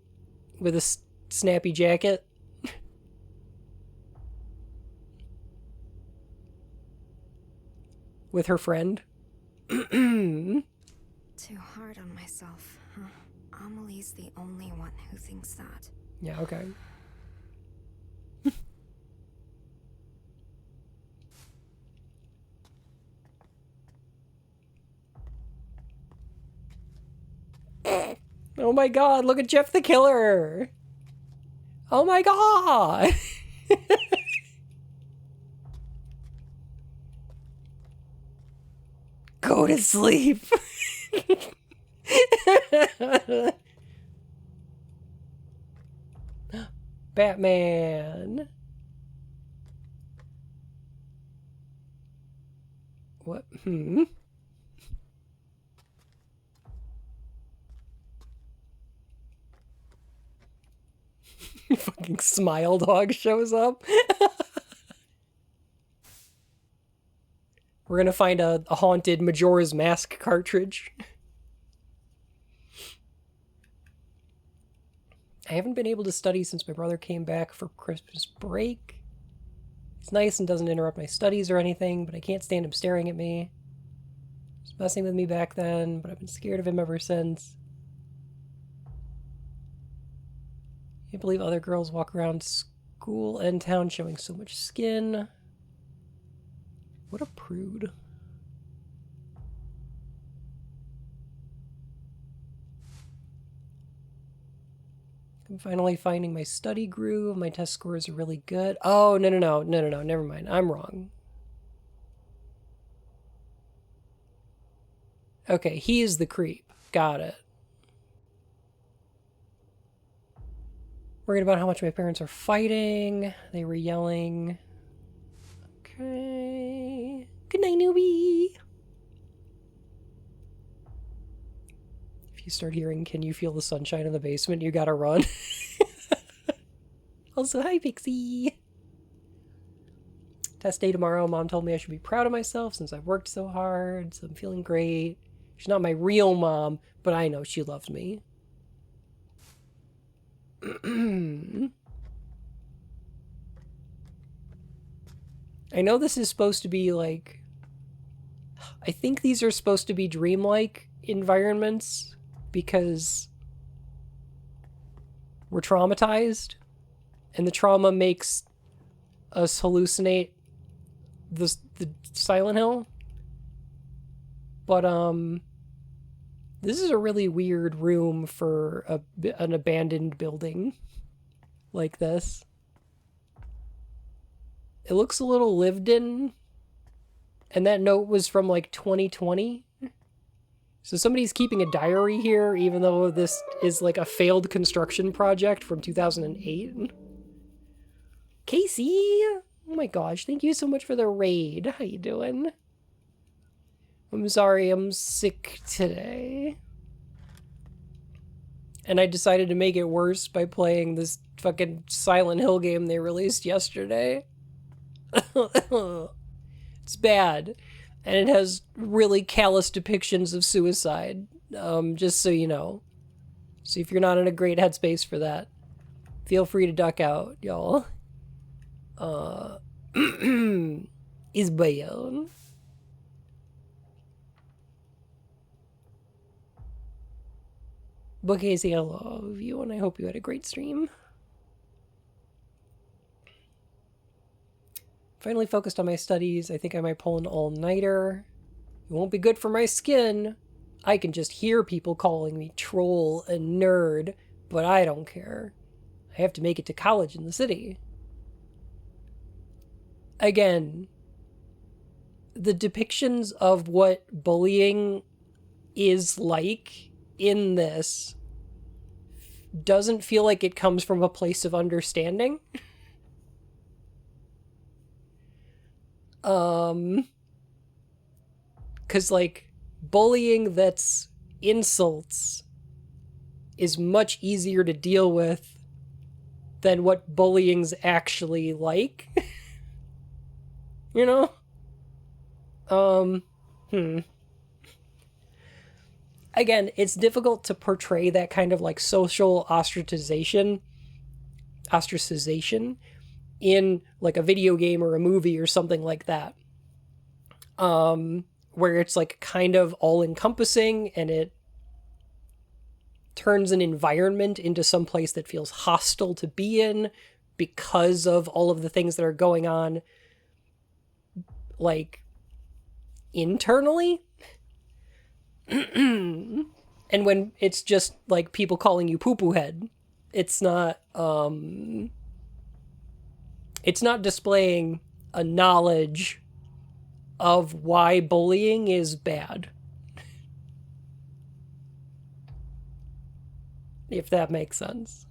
with a snappy jacket. With her friend. Too hard on myself, huh? Amelie's the only one who thinks that. Yeah, okay. Oh my god, look at Jeff the Killer! Oh my god! Go to sleep! Batman! What? Fucking Smile Dog shows up. We're gonna find a haunted Majora's Mask cartridge. I haven't been able to study since my brother came back for Christmas break. He's nice and doesn't interrupt my studies or anything, but I can't stand him staring at me. He was messing with me back then, but I've been scared of him ever since. Can't believe other girls walk around school and town showing so much skin. What a prude. I'm finally finding my study groove. My test scores are really good. Oh, no, never mind. I'm wrong. Okay, he is the creep. Got it. Worried about how much my parents are fighting. They were yelling. Okay. Good night, newbie. If you start hearing, can you feel the sunshine in the basement? You gotta run. Also, hi, Pixie. Test day tomorrow. Mom told me I should be proud of myself since I've worked so hard, so I'm feeling great. She's not my real mom, but I know she loves me. I know this is supposed to be like... I think these are supposed to be dreamlike environments because we're traumatized and the trauma makes us hallucinate the Silent Hill. But, this is a really weird room for an abandoned building like this. It looks a little lived in. And that note was from like 2020. So somebody's keeping a diary here, even though this is like a failed construction project from 2008. Casey! Oh my gosh, thank you so much for the raid. How you doing? I'm sorry, I'm sick today. And I decided to make it worse by playing this fucking Silent Hill game they released yesterday. It's bad. And it has really callous depictions of suicide. Just so you know. So if you're not in a great headspace for that, feel free to duck out, y'all. is bad. But Casey, I love you, and I hope you had a great stream. Finally focused on my studies. I think I might pull an all-nighter. It won't be good for my skin. I can just hear people calling me troll and nerd, but I don't care. I have to make it to college in the city. Again, the depictions of what bullying is like in this doesn't feel like it comes from a place of understanding. Cause like bullying that's insults is much easier to deal with than what bullying's actually like. You know? Again, it's difficult to portray that kind of like social ostracization in like a video game or a movie or something like that. Where it's like kind of all encompassing and it turns an environment into some place that feels hostile to be in because of all of the things that are going on, like, internally. And when it's just like people calling you poo-poo head, it's not displaying a knowledge of why bullying is bad. If that makes sense.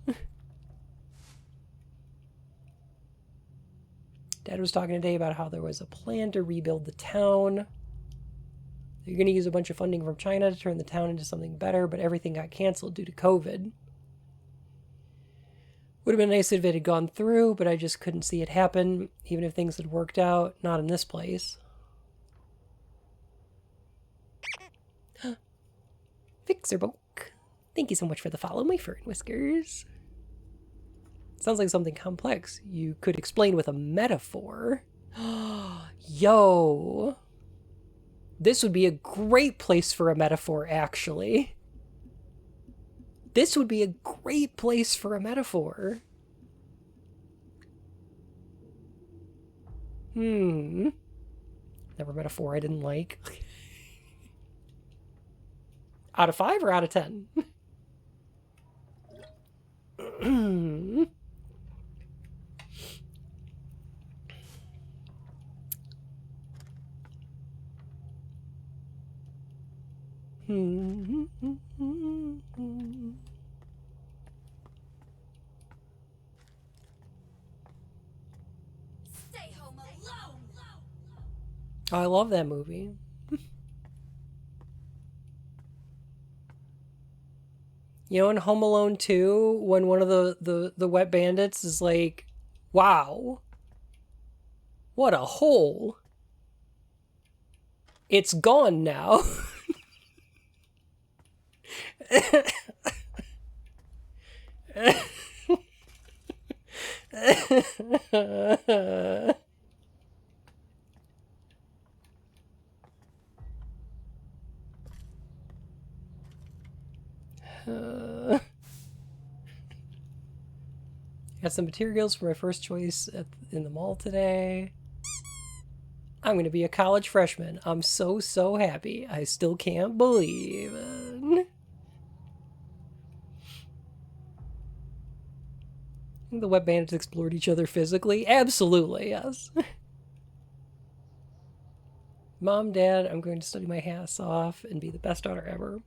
Dad was talking today about how there was a plan to rebuild the town. They're going to use a bunch of funding from China to turn the town into something better, but everything got canceled due to COVID. Would have been nice if it had gone through, but I just couldn't see it happen, even if things had worked out. Not in this place. Fixerbook. Thank you so much for the follow, my fur and whiskers. Sounds like something complex you could explain with a metaphor. Yo. This would be a great place for a metaphor, actually. This would be a great place for a metaphor. Never a metaphor I didn't like. Out of 5 or out of 10? Stay home alone. Oh, I love that movie. You know, in Home Alone 2, when one of the wet bandits is like, wow, what a hole. It's gone now. Got some materials for my first choice in the mall today. I'm going to be a college freshman. I'm so happy. I still can't believe it. The wet bandits explored each other physically? Absolutely, yes. Mom, Dad, I'm going to study my ass off and be the best daughter ever.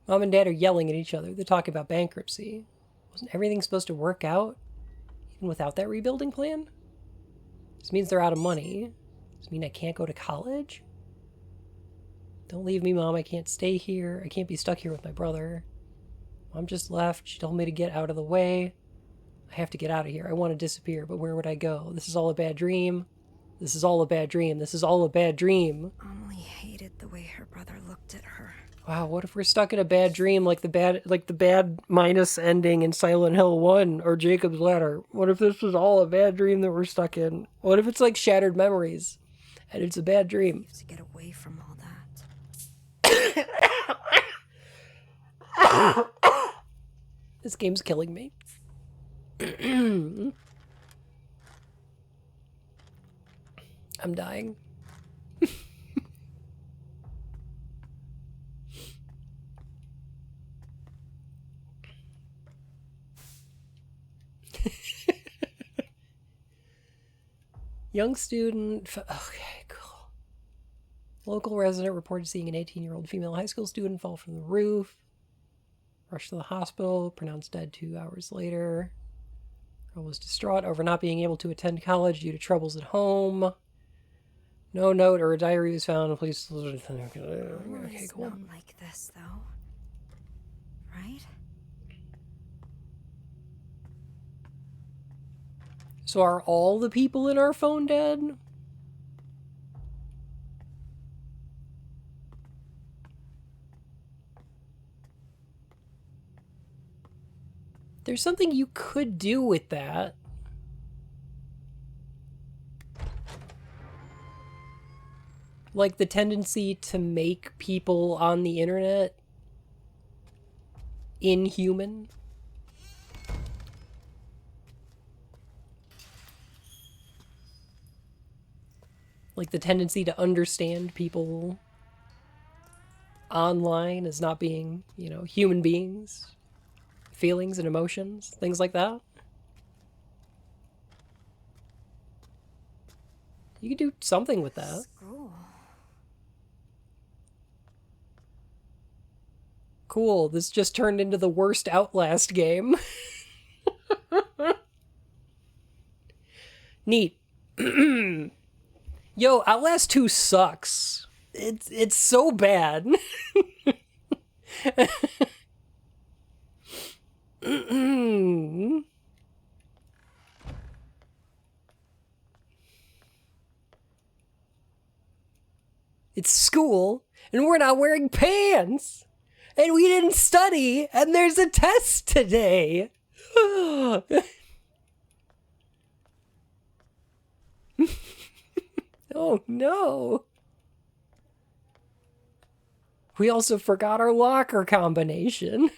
Mom and Dad are yelling at each other. They're talking about bankruptcy. Wasn't everything supposed to work out? Even without that rebuilding plan? This means they're out of money. Does this mean I can't go to college? Don't leave me, Mom. I can't stay here. I can't be stuck here with my brother. Mom just left. She told me to get out of the way. I have to get out of here. I want to disappear, but where would I go? This is all a bad dream. This is all a bad dream. This is all a bad dream. Amelie hated the way her brother looked at her. Wow, what if we're stuck in a bad dream like the bad minus ending in Silent Hill 1 or Jacob's Ladder? What if this was all a bad dream that we're stuck in? What if it's like Shattered Memories and it's a bad dream? To get away from all that. This game's killing me. I'm dying. Young student. Okay, cool. Local resident reported seeing an 18-year-old female high school student fall from the roof. Rushed to the hospital, pronounced dead 2 hours later. Girl was distraught over not being able to attend college due to troubles at home. No note or a diary was found. Police. Okay, cool. Not like this, though. Right? So are all the people in our phone dead? There's something you could do with that. Like the tendency to make people on the internet inhuman. Like the tendency to understand people online as not being, you know, human beings, feelings and emotions, things like that. You could do something with that. School. Cool, this just turned into the worst Outlast game. Neat. Yo, Outlast 2 sucks. It's so bad. It's school, and we're not wearing pants. And we didn't study, and there's a test today. Oh no. We also forgot our locker combination.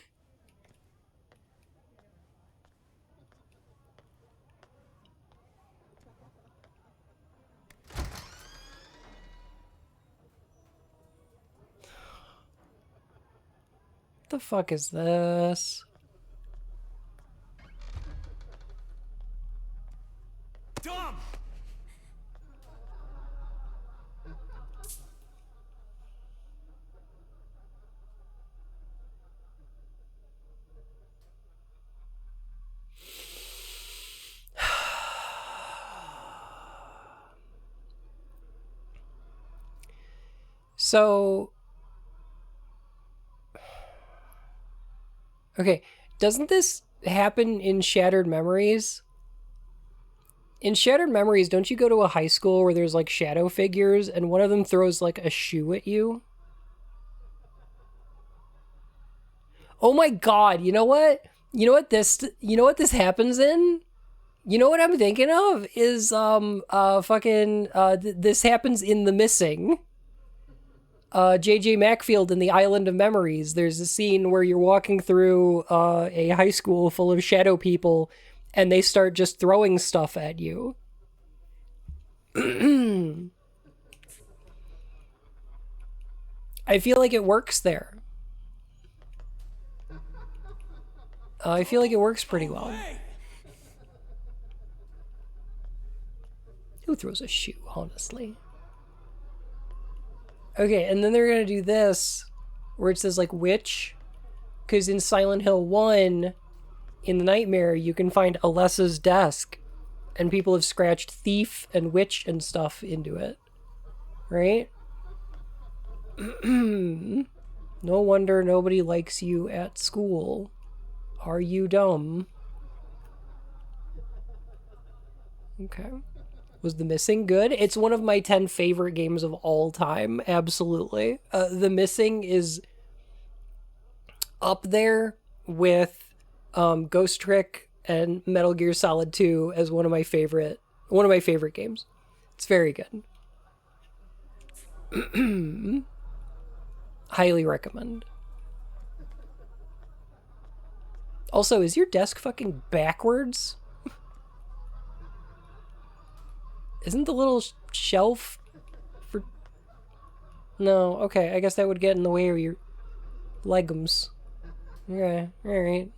The fuck is this? Dumb! So, okay, doesn't this happen in Shattered Memories? In Shattered Memories, don't you go to a high school where there's like shadow figures and one of them throws like a shoe at you? Oh my god, you know what? You know what this happens in? You know what I'm thinking of is this happens in The Missing. J.J. Macfield in The Island of Memories. There's a scene where you're walking through a high school full of shadow people and they start just throwing stuff at you. I feel like it works there. I feel like it works pretty well. Who throws a shoe, honestly? Okay, and then they're gonna do this, where it says, like, witch. Because in Silent Hill 1, in the nightmare, you can find Alessa's desk. And people have scratched thief and witch and stuff into it. Right? No wonder nobody likes you at school. Are you dumb? Okay. Was The Missing good? It's one of my 10 favorite games of all time. Absolutely. The Missing is up there with Ghost Trick and Metal Gear Solid 2 as one of my favorite games. It's very good. Highly recommend. Also, is your desk fucking backwards? Isn't the little shelf for... No, okay, I guess that would get in the way of your legumes. Okay, alright.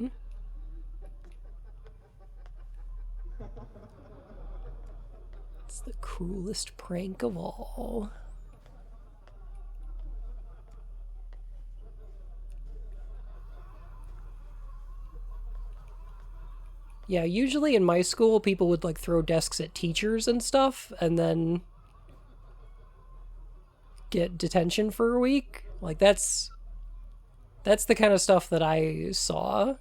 It's the cruelest prank of all. Yeah, usually in my school, people would like throw desks at teachers and stuff, and then get detention for a week. Like that's the kind of stuff that I saw.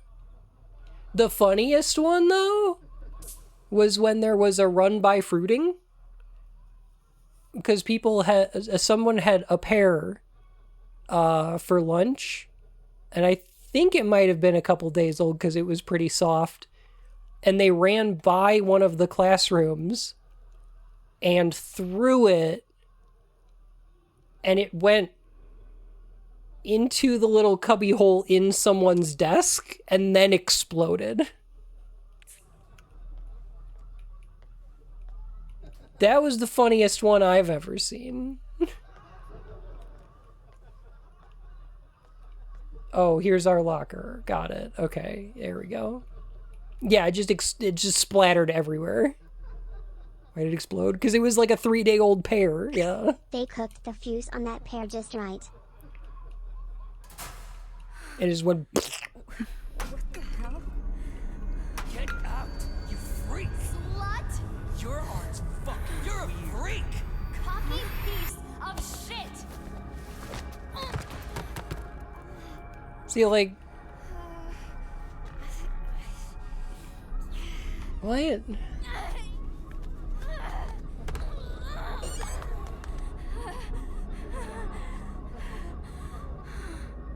The funniest one though was when there was a run by fruiting, because someone had a pear for lunch, and I think it might have been a couple days old because it was pretty soft. And they ran by one of the classrooms and threw it, and it went into the little cubby hole in someone's desk and then exploded. That was the funniest one I've ever seen. Oh, here's our locker. Got it. Okay, there we go. Yeah, it just splattered everywhere. Why did it explode? Because it was like a 3-day-old pear, yeah. They cooked the fuse on that pear just right. It just went... What the hell? Get out, you freak! Slut! Your art's fucking. You're a freak! Cocky piece of shit! See, like... What?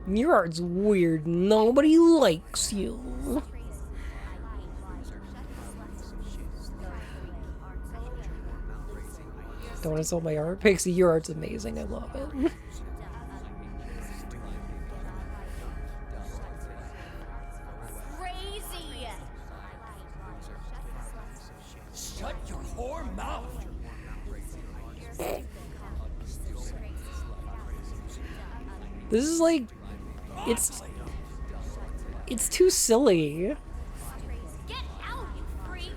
Your art's weird. Nobody likes you. Don't insult my art. Pixie, your art's amazing. I love it. Crazy! Shut your whore mouth! This is like... It's too silly. Get out, you freak!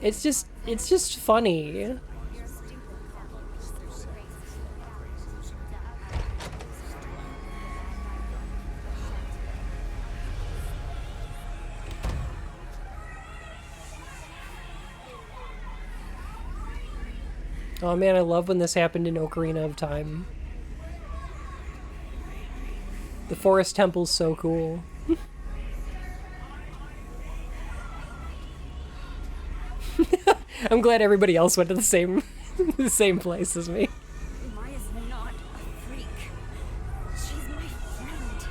It's just funny. Oh man, I love when this happened in Ocarina of Time. The forest temple's so cool. I'm glad everybody else went to the same place as me. Maya's not a freak. She's my friend.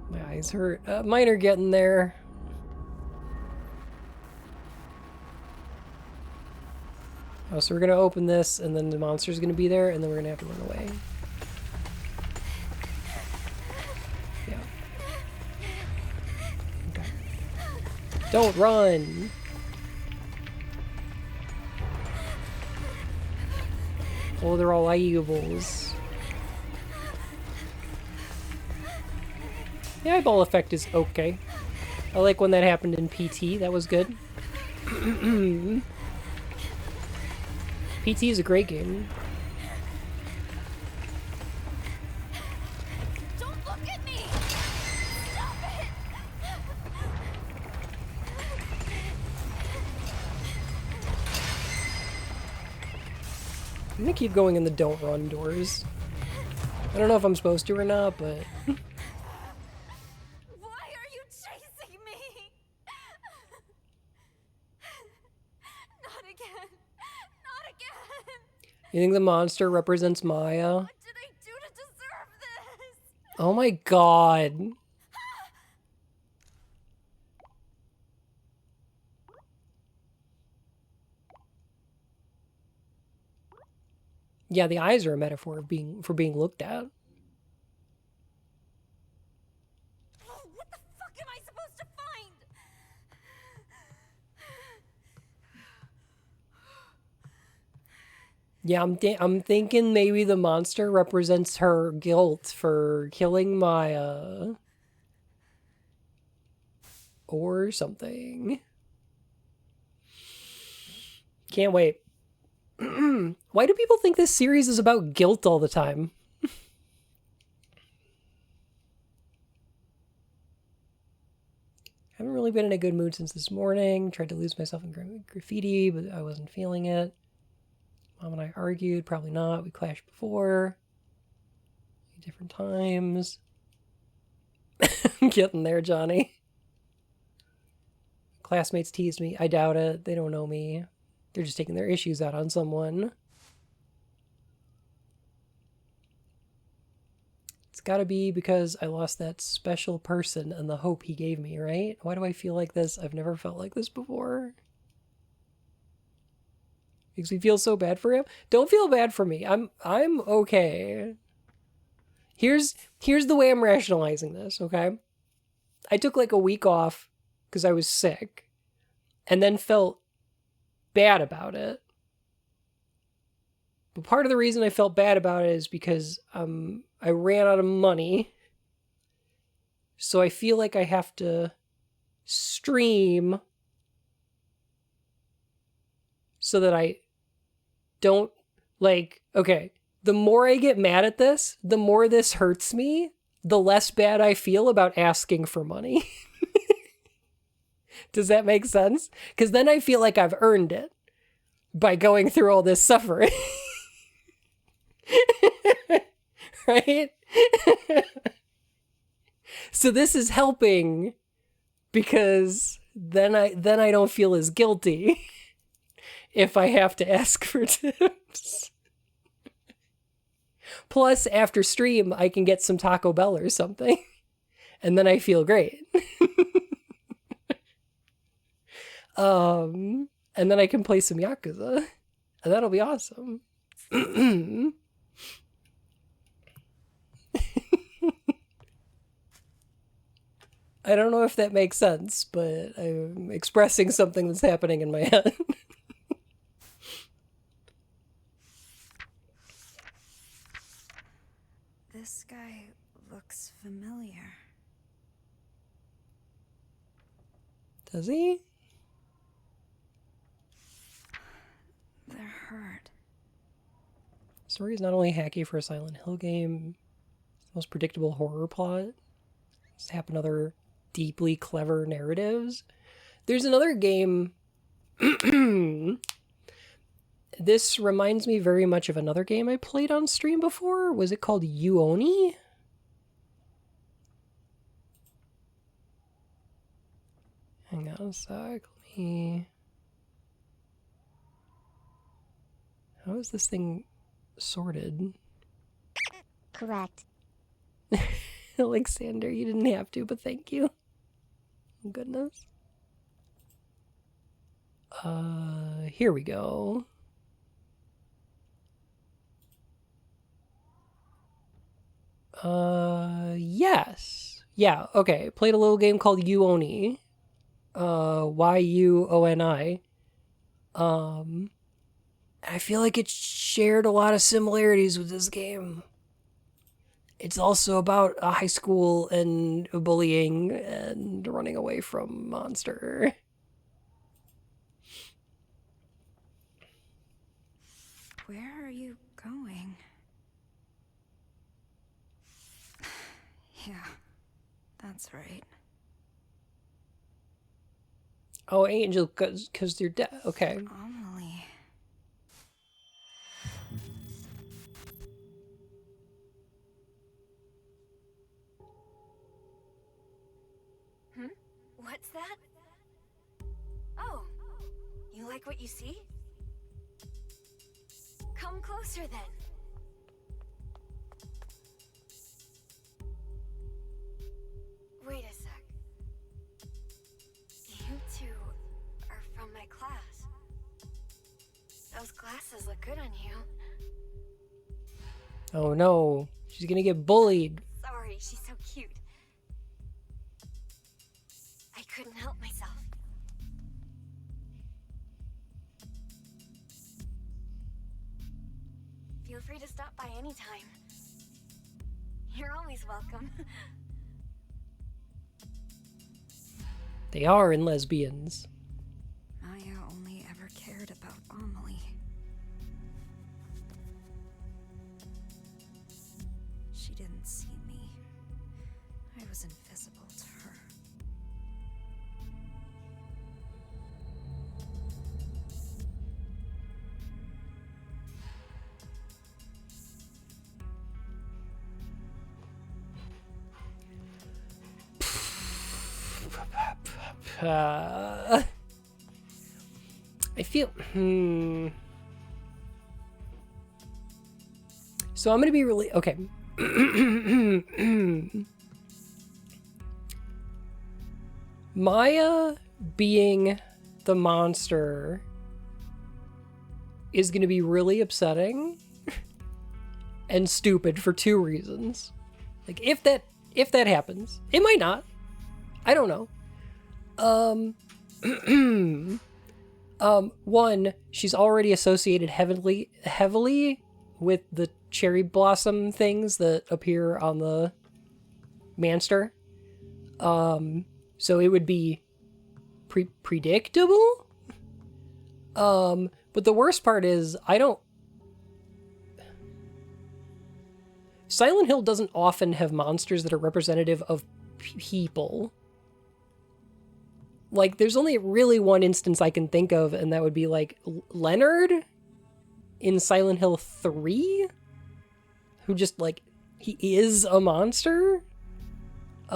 My eyes hurt. Mine are getting there. Oh, so we're gonna open this, and then the monster's gonna be there, and then we're gonna have to run away. Yeah. Okay. Don't run! Oh, they're all eyeables. The eyeball effect is okay. I like when that happened in PT. That was good. PT is a great game. Don't look at me! Stop it! I'm gonna keep going in the don't run doors. I don't know if I'm supposed to or not, but... again! Not again! You think the monster represents Maya? What did I do to deserve this? Oh my god. Yeah, the eyes are a metaphor of being looked at. Oh, what the fuck am I supposed to find? Yeah, I'm thinking maybe the monster represents her guilt for killing Maya. Or something. Can't wait. Why do people think this series is about guilt all the time? Haven't really been in a good mood since this morning. Tried to lose myself in graffiti, but I wasn't feeling it. Mom and I argued. Probably not. We clashed before. Different times. I'm getting there, Johnny. Classmates teased me. I doubt it. They don't know me. They're just taking their issues out on someone. It's gotta be because I lost that special person and the hope he gave me, right? Why do I feel like this? I've never felt like this before. Makes me feel so bad for him. Don't feel bad for me. I'm okay. Here's the way I'm rationalizing this, okay? I took like a week off because I was sick and then felt bad about it. But part of the reason I felt bad about it is because I ran out of money. So I feel like I have to stream so that I don't, like, okay, the more I get mad at this, the more this hurts me, the less bad I feel about asking for money. Does that make sense? Because then I feel like I've earned it by going through all this suffering. Right? So this is helping because then I don't feel as guilty if I have to ask for tips. Plus, after stream, I can get some Taco Bell or something. And then I feel great. And then I can play some Yakuza. And that'll be awesome. I don't know if that makes sense, but I'm expressing something that's happening in my head. This guy looks familiar. Does he? They're hurt. The story is not only hacky for a Silent Hill game, it's the most predictable horror plot. It's happened in other deeply clever narratives. There's another game. This reminds me very much of another game I played on stream before. Was it called Yuoni? Hang on a sec. Let me... How is this thing sorted? Correct. Alexander, you didn't have to, but thank you. Oh, goodness. Here we go. Yes. Yeah, okay. Played a little game called Yuoni. Y-U-O-N-I. I feel like it shared a lot of similarities with this game. It's also about a high school and bullying and running away from monster. Where are you going? Yeah, that's right. Oh, Angel, because you're dead. Okay. Amelie. What's that? Oh, you like what you see? Come closer then. Wait a sec. You two are from my class. Those glasses look good on you. Oh no, she's gonna get bullied. Sorry, she's so cute. I couldn't help myself. Feel free to stop by anytime. You're always welcome. They are in Lesbians. Maya only ever cared about Amelie. She didn't see me. I was invisible to her. I feel... So I'm gonna be really... Okay. Maya being the monster is gonna be really upsetting and stupid for two reasons. Like, if that happens, it might not. I don't know. One, she's already associated heavily with the cherry blossom things that appear on the Manster. So it would be predictable. But the worst part is, Silent Hill doesn't often have monsters that are representative of people. Like, there's only really one instance I can think of, and that would be, like, Leonard in Silent Hill 3? Who just, like, he is a monster? The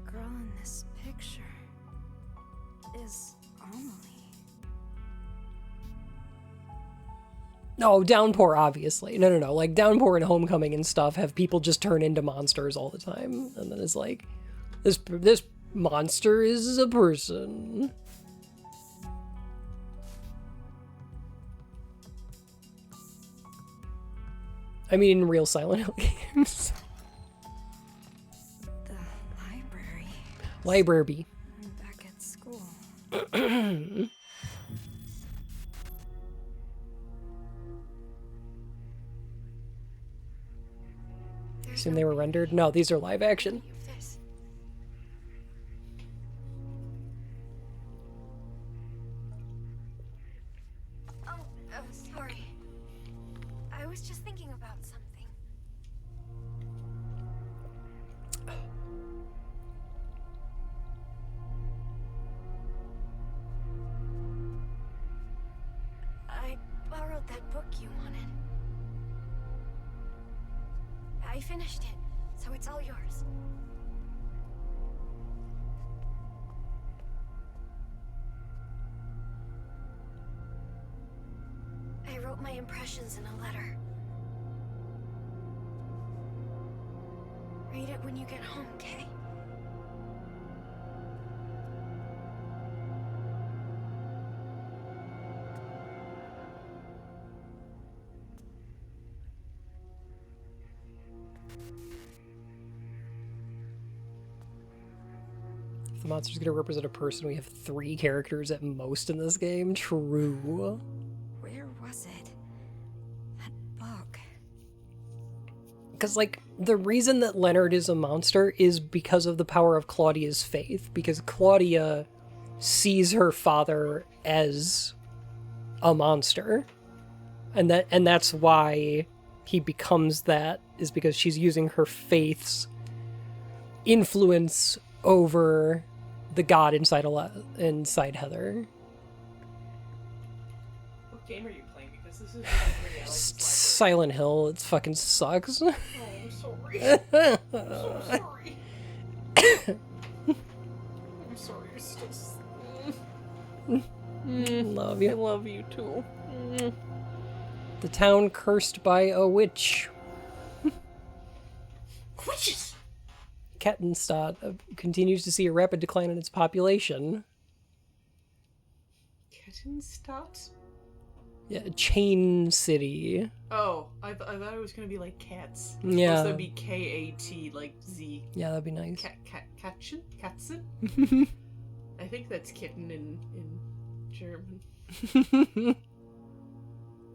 girl in this picture is Amelie. No, Downpour, obviously. No. Like, Downpour and Homecoming and stuff have people just turn into monsters all the time. And then it's like... This monster is a person. I mean, in real Silent Hill games. The library. Library. I'm back at school. Assume they were rendered? No, these are live action. Sorry. I was just thinking about something. I borrowed that book you wanted. I finished it, so it's all yours. I wrote my impressions in a letter. Read it when you get home, okay? If the monster's gonna represent a person, we have 3 characters at most in this game. True. Where was it? That book. Because, like, the reason that Leonard is a monster is because of the power of Claudia's faith. Because Claudia sees her father as a monster. And that's why he becomes that, is because she's using her faith's influence over the god inside Heather. What game are you playing? Because this is Silent Hill. It fucking sucks. Oh, I'm sorry. I'm so sorry. I'm sorry. You're still... Love I you. love you too. The town cursed by a witch. Witches! Kettenstadt continues to see a rapid decline in its population. Kettenstadt? Yeah, Chain City. Oh, I thought it was gonna be like cats. Yeah. Supposed to be K-A-T, like Z. Yeah, that'd be nice. Katzen? I think that's kitten in German.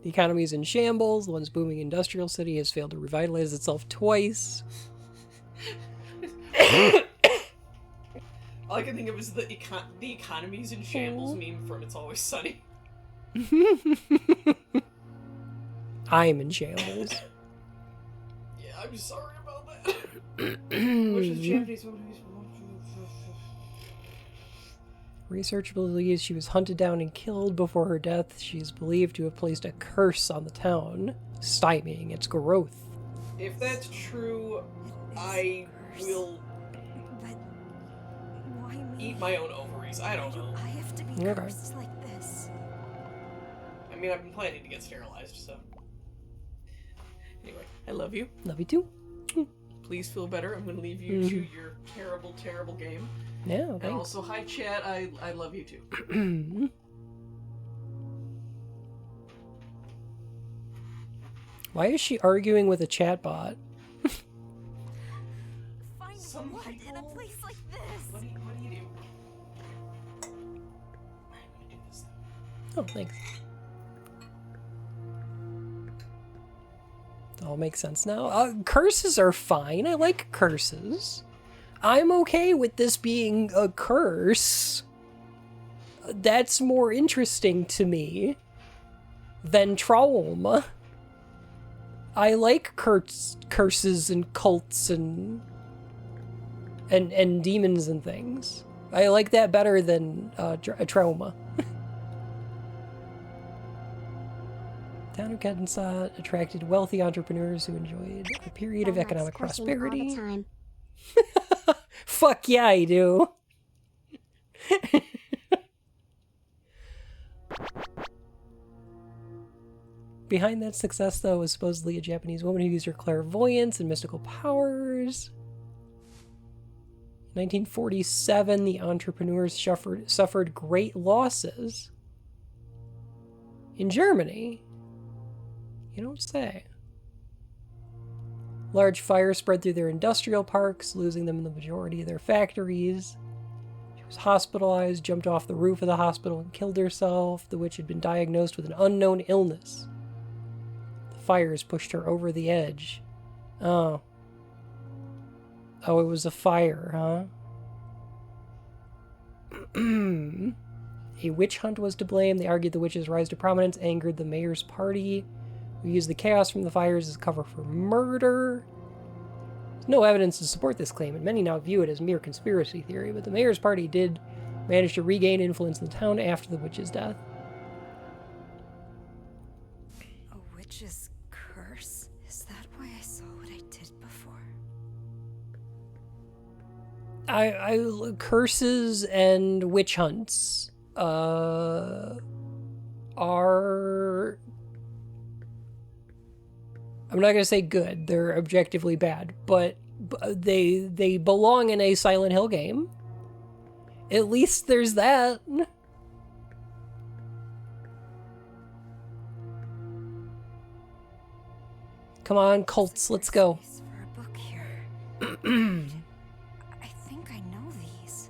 The economy is in shambles. The once booming industrial city has failed to revitalize itself twice. All I can think of is the economy's in shambles meme from It's Always Sunny. I'm in shambles. Yeah, I'm sorry about that. Which is Japanese movies. Research believes she was hunted down and killed before her death. She is believed to have placed a curse on the town, stymieing its growth. If that's true, I will eat my own ovaries. I don't know. I have to be Okay. cursed like this. I mean, I've been planning to get sterilized, so. Anyway, I love you. Love you too. Please feel better. I'm gonna leave you to your terrible, terrible game. Yeah, And thanks. also, hi chat, I love you too. Why is she arguing with a chatbot? Find Some what in a people- place like this? What do you do? I'm gonna do this. Oh, thanks. It all makes sense now. Curses are fine. I like curses. I'm okay with this being a curse. That's more interesting to me than trauma. I like curses and cults and demons and things. I like that better than a trauma. Town of Kettenstadt attracted wealthy entrepreneurs who enjoyed a period of That likes economic cursing all the prosperity. time. Fuck yeah, I do. Behind that success, though, was supposedly a Japanese woman who used her clairvoyance and mystical powers. In 1947, the entrepreneurs suffered great losses. In Germany? You don't say. Large fires spread through their industrial parks, losing them in the majority of their factories. She was hospitalized, jumped off the roof of the hospital, and killed herself. The witch had been diagnosed with an unknown illness. The fires pushed her over the edge. Oh. Oh, it was a fire, huh? A witch hunt was to blame. They argued the witch's rise to prominence angered the mayor's party, who used the chaos from the fires as cover for murder. There's no evidence to support this claim, and many now view it as mere conspiracy theory, but the mayor's party did manage to regain influence in the town after the witch's death. A witch's curse? Is that why I saw what I did before? Curses and witch hunts are, I'm not gonna say good, they're objectively bad, but they belong in a Silent Hill game. At least there's that. Come on, cults, let's go. Space for a book here. I think I know these.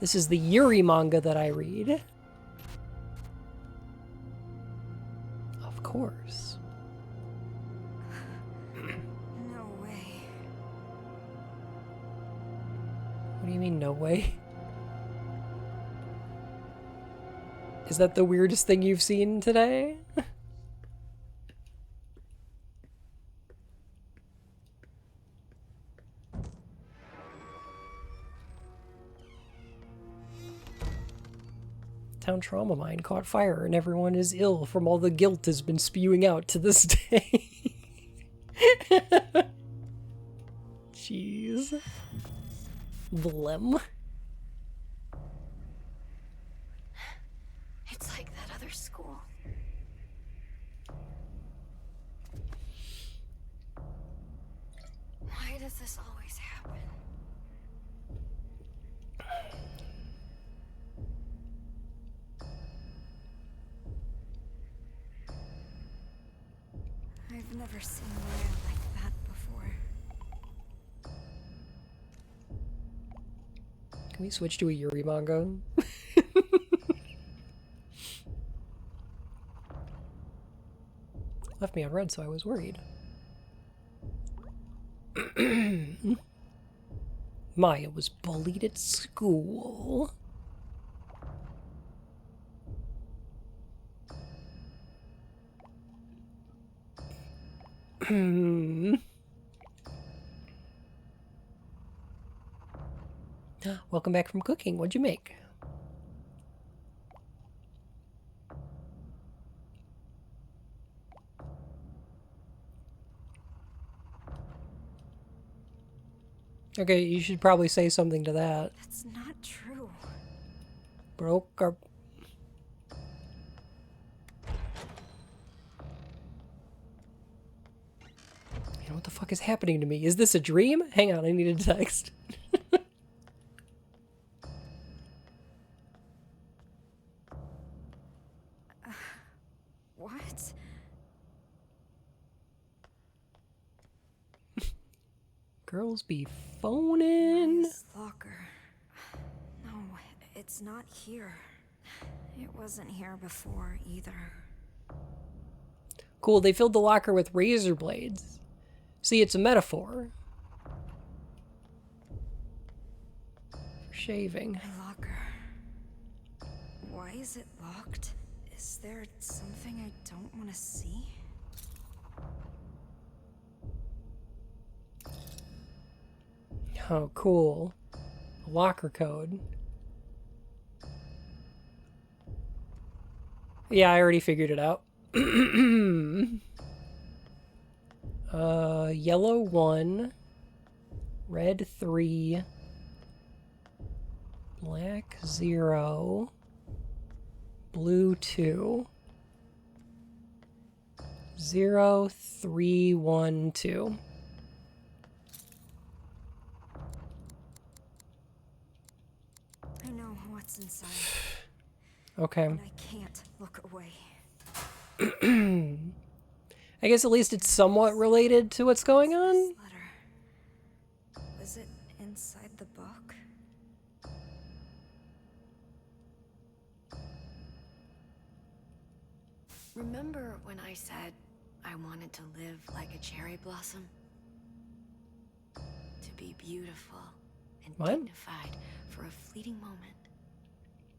This is the Yuri manga that I read. Of course. No way. What do you mean, no way? Is that the weirdest thing you've seen today? Town trauma mine caught fire and everyone is ill from all the guilt has been spewing out to this day. Jeez. Vlem. It's like that other school. Why does this always happen? I've never seen Maya like that before. Can we switch to a Yuri manga? Left me on red, so I was worried. Maya was bullied at school. Welcome back from cooking. What'd you make? Okay, you should probably say something to that. That's not true. Broke our... You know, what the fuck is happening to me? Is this a dream? Hang on, I need a text. What? Girls be phoning. Maya's locker. No, it's not here. It wasn't here before either. Cool, they filled the locker with razor blades. See, it's a metaphor. For shaving. My locker. Why is it locked? Is there something I don't want to see? Oh, cool. Locker code. Yeah, I already figured it out. Yellow 1, red 3, black 0, blue 2, 0, 3, 1, 2. I know what's inside. Okay. And I can't look away. I guess at least it's somewhat related to what's going on. This letter. Was it inside the book? Remember when I said I wanted to live like a cherry blossom? To be beautiful and What? dignified for a fleeting moment.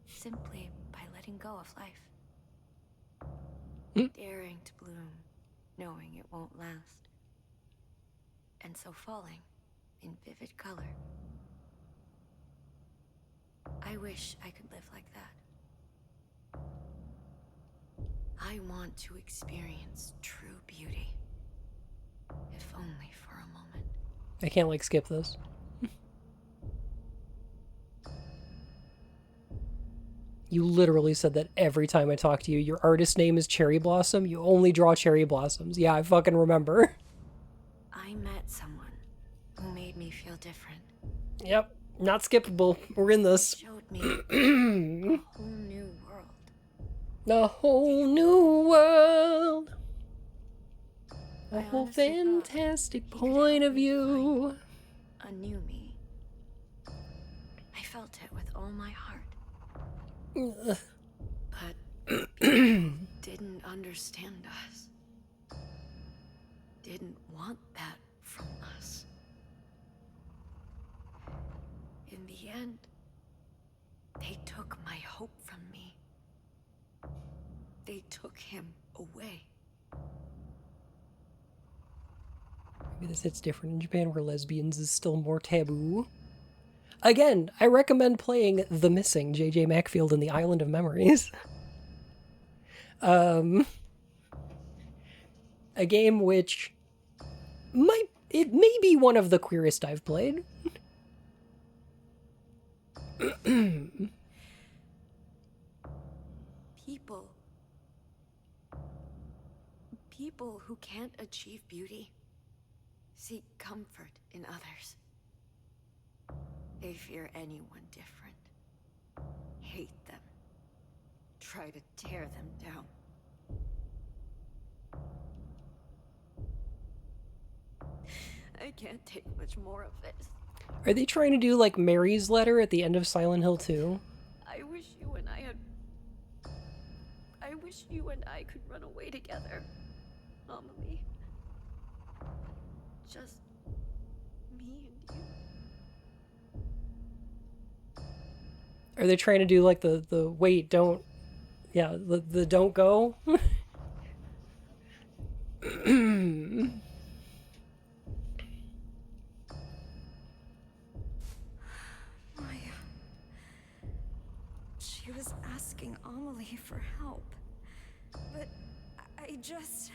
Simply by letting go of life. Daring to bloom, knowing it won't last. And so falling in vivid color. I wish I could live like that. I want to experience true beauty. If only for a moment. I can't, like, skip this. You literally said that every time I talk to you. Your artist name is Cherry Blossom. You only draw cherry blossoms. Yeah, I fucking remember. I met someone who made me feel different. Yep, not skippable. We're in this. Showed me a whole new world. A whole new world. A whole honestly thought fantastic he could point help of me view. A new me. I felt it with all my heart. But people didn't understand us. Didn't want that from us. In the end, they took my hope from me. They took him away. Maybe this hits different in Japan, where lesbians is still more taboo. Again, I recommend playing The Missing, J.J. Macfield and the Island of Memories. A game which it may be one of the queerest I've played. People who can't achieve beauty seek comfort in others. They fear anyone different, hate them, try to tear them down. I can't take much more of this. Are they trying to do like Mary's letter at the end of Silent Hill 2? I wish you and I could run away together, Amelie. Just me and you. Are they trying to do like the wait, don't, yeah, the don't go? Maya. She was asking Amelie for help. But I just...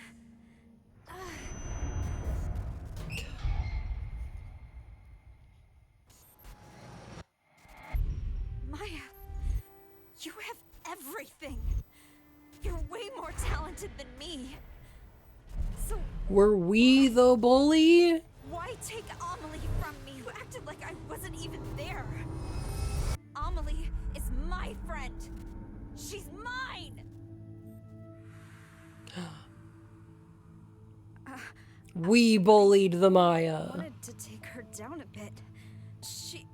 Maya, you have everything. You're way more talented than me. So were we the bully? why take Amelie from me? You acted like I wasn't even there. Amelie is my friend. She's mine. We bullied the Maya. I wanted to take her down a bit.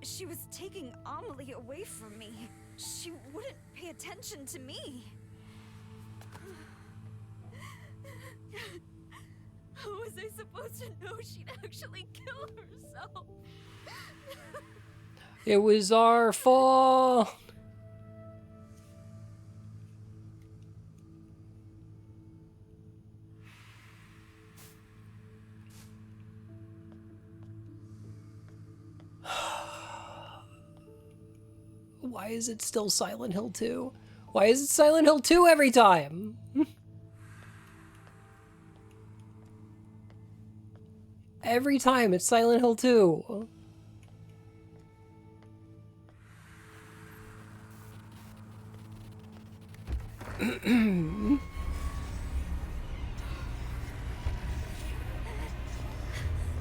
She was taking Amelie away from me. She wouldn't pay attention to me. How was I supposed to know she'd actually kill herself? It was our fault. Why is it still Silent Hill 2? Why is it Silent Hill 2 every time? Every time it's Silent Hill 2.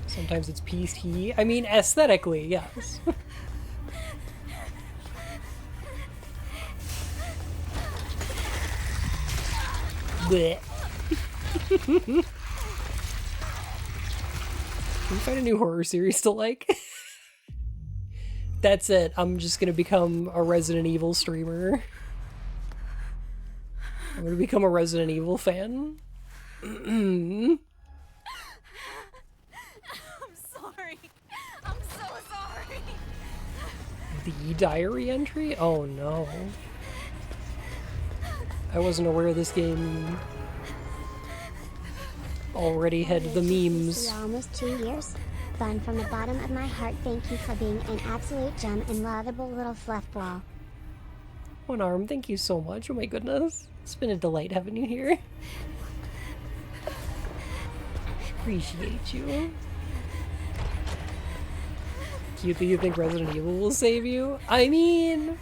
Sometimes it's PC. I mean, aesthetically, yes. Blech. Can we find a new horror series to like? That's it. I'm just gonna become a Resident Evil streamer. I'm gonna become a Resident Evil fan. I'm sorry. I'm so sorry. The diary entry? Oh no. I wasn't aware this game already had the memes. For almost 2 years. Fun from the bottom of my heart. Thank you for being an absolute gem and lovable little fluff ball. One Arm, thank you so much. Oh my goodness. It's been a delight having you here. Appreciate you. Cute that you think Resident Evil will save you? I mean...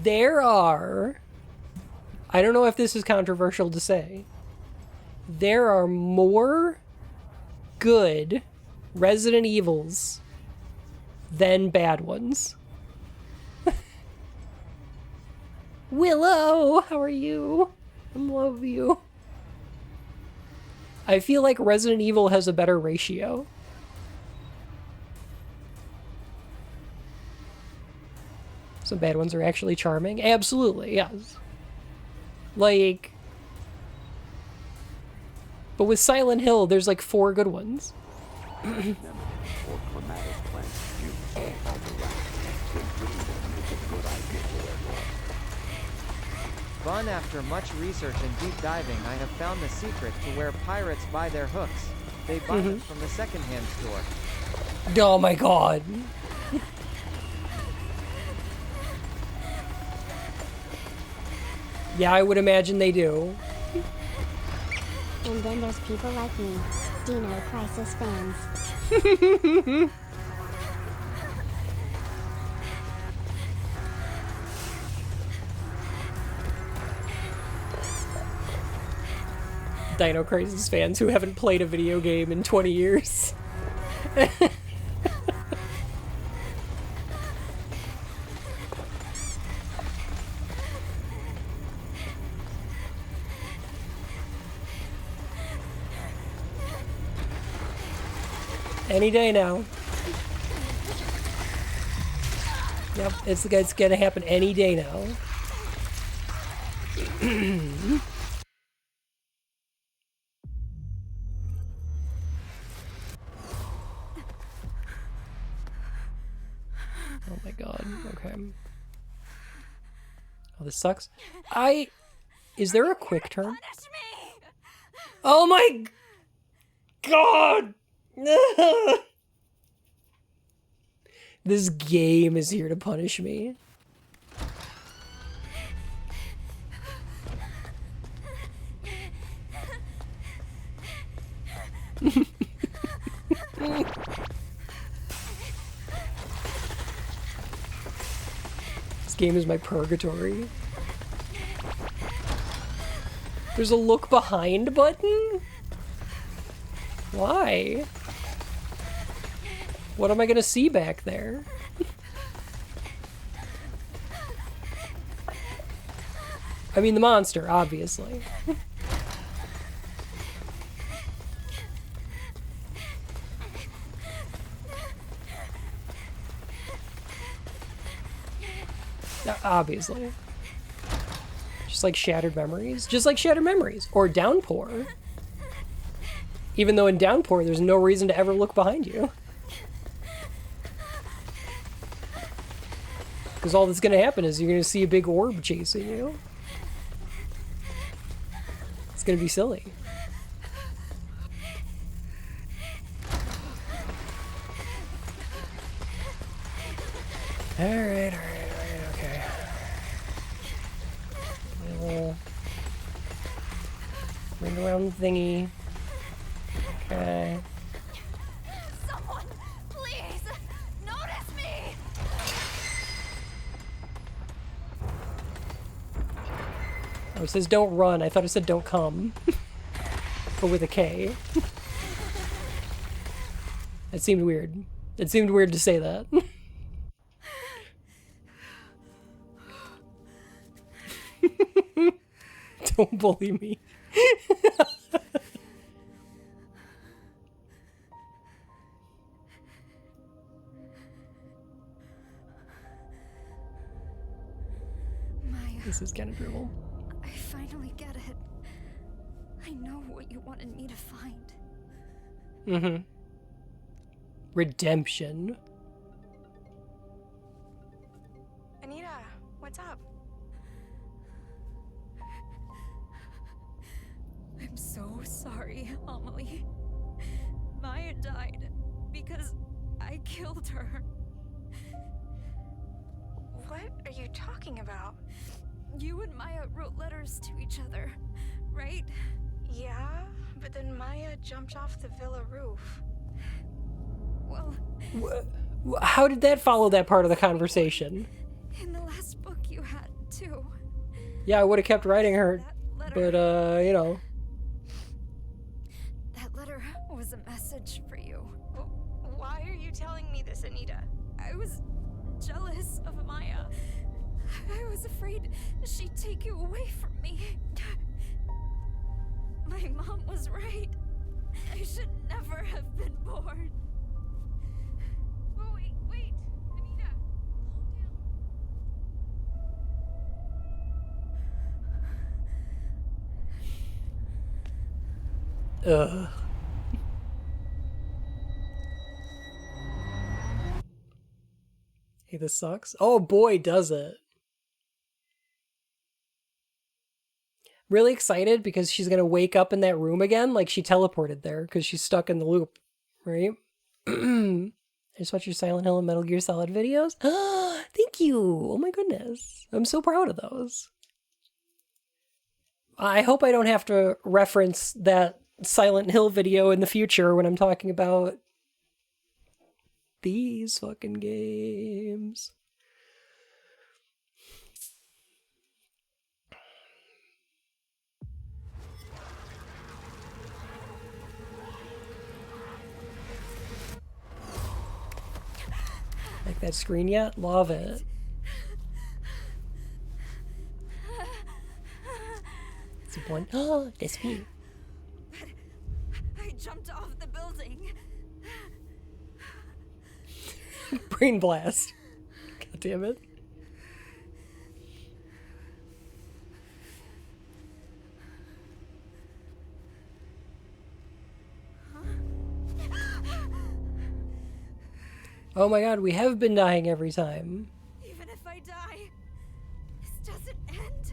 there are... I don't know if this is controversial to say. There are more good Resident Evils than bad ones. Willow, how are you? I love you. I feel like Resident Evil has a better ratio. Some bad ones are actually charming. Absolutely, yes. Like... but with Silent Hill, there's like 4 good ones. Fun. After much research and deep diving, I have found the secret to where pirates buy their hooks. They buy them from the secondhand store. Oh my god. Yeah, I would imagine they do. And then there's people like me, Dino Crisis fans. Dino Crisis fans who haven't played a video game in 20 years. Any day now. Yep, it's gonna happen any day now. Oh my god, okay. Oh, this sucks. Is there a quick turn? Oh my god! This game is here to punish me. This game is my purgatory. There's a look behind button? Why? What am I gonna see back there? I mean, the monster, obviously. Obviously. Just like Shattered Memories. Just like Shattered Memories. Or Downpour. Even though in Downpour, there's no reason to ever look behind you. Because all that's going to happen is you're going to see a big orb chasing you. It's going to be silly. Alright, okay. A little ring around thingy. Okay. Someone, please, notice me! Oh, it says don't run. I thought it said don't come. But with a K. It seemed weird. It seemed weird to say that. Don't bully me. Maya, This is kind of brutal. I finally get it. I know what you wanted me to find. Mm-hmm. Redemption. Anita, what's up? I'm so sorry, Amelie. Maya died because I killed her. What are you talking about? You and Maya wrote letters to each other, right? Yeah, but then Maya jumped off the villa roof. Well, How did that follow that part of the conversation? in the last book you had, too. Yeah, I would have kept writing her, but, you know. That letter was a message for you. Why are you telling me this, Anita? I was jealous of Maya. I was afraid she'd take you away from me. My mom was right. I should never have been born. Oh, wait, Anita, calm down. Ugh. Hey, this sucks. Oh boy, does it. Really excited because she's gonna wake up in that room again, like she teleported there because she's stuck in the loop, right? I just watched your Silent Hill and Metal Gear Solid videos. Thank you. Oh my goodness. I'm so proud of those. I hope I don't have to reference that Silent Hill video in the future when I'm talking about these fucking games. Like that screen yet? Love it. It's one. Oh, this me. I jumped off the building. Brain blast. God damn it. Oh my god, we have been dying every time. Even if I die, this doesn't end.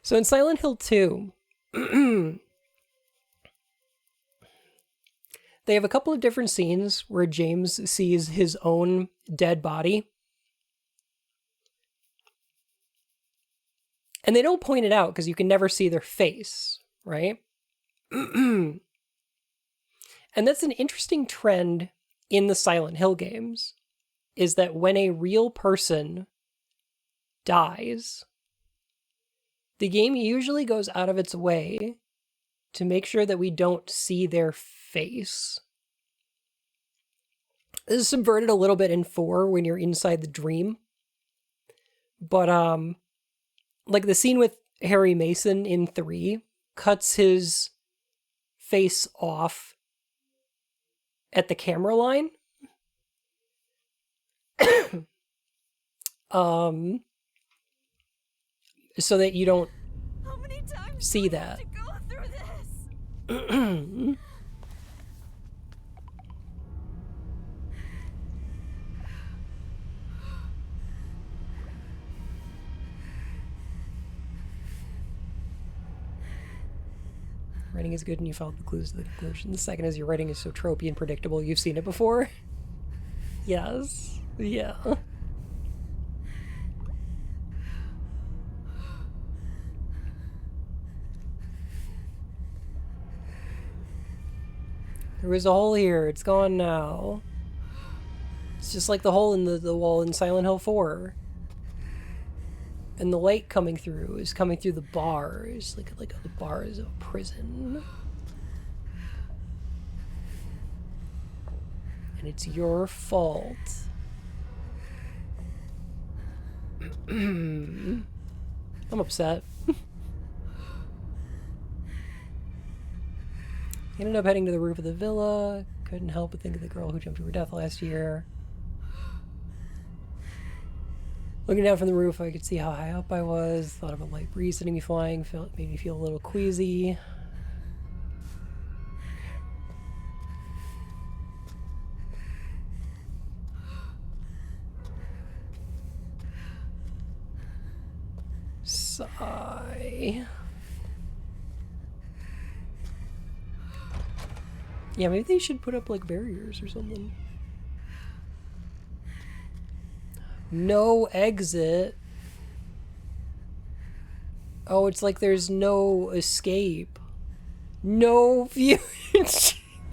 So in Silent Hill 2, they have a couple of different scenes where James sees his own dead body. And they don't point it out because you can never see their face, right? And that's an interesting trend in the Silent Hill games, is that when a real person dies, the game usually goes out of its way to make sure that we don't see their face. This is subverted a little bit in 4 when you're inside the dream. But, like the scene with Harry Mason in 3 cuts his face off at the camera line. So that you don't see that. Writing is good and you followed the clues to the conclusion. The second is your writing is so tropey and predictable you've seen it before. Yes. Yeah. There was a hole here. It's gone now. It's just like the hole in the wall in Silent Hill 4. And the light coming through is coming through the bars, like the bars of a prison. And it's your fault. I'm upset. He ended up heading to the roof of the villa. Couldn't help but think of the girl who jumped to her death last year. Looking down from the roof, I could see how high up I was. Thought of a light breeze setting me flying. Made me feel a little queasy. Sigh. Yeah, maybe they should put up like barriers or something. No exit. Oh, it's like there's no escape. No view.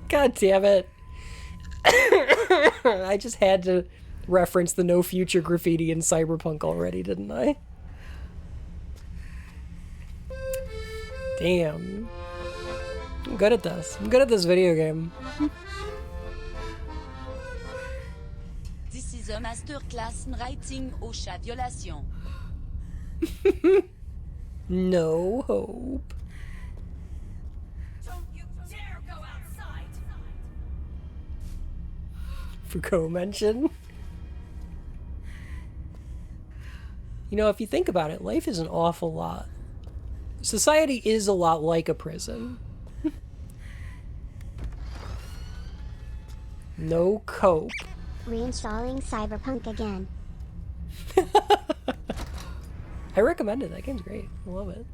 God damn it. I just had to reference the no future graffiti in Cyberpunk already, didn't I? Damn. I'm good at this. I'm good at this video game. This is a master class in writing au chat violation. No hope. Don't you dare go outside. Foucault mention. You know, if you think about it, life is an awful lot. Society is a lot like a prison. No cope. Reinstalling Cyberpunk again. I recommend it. That game's great. I love it.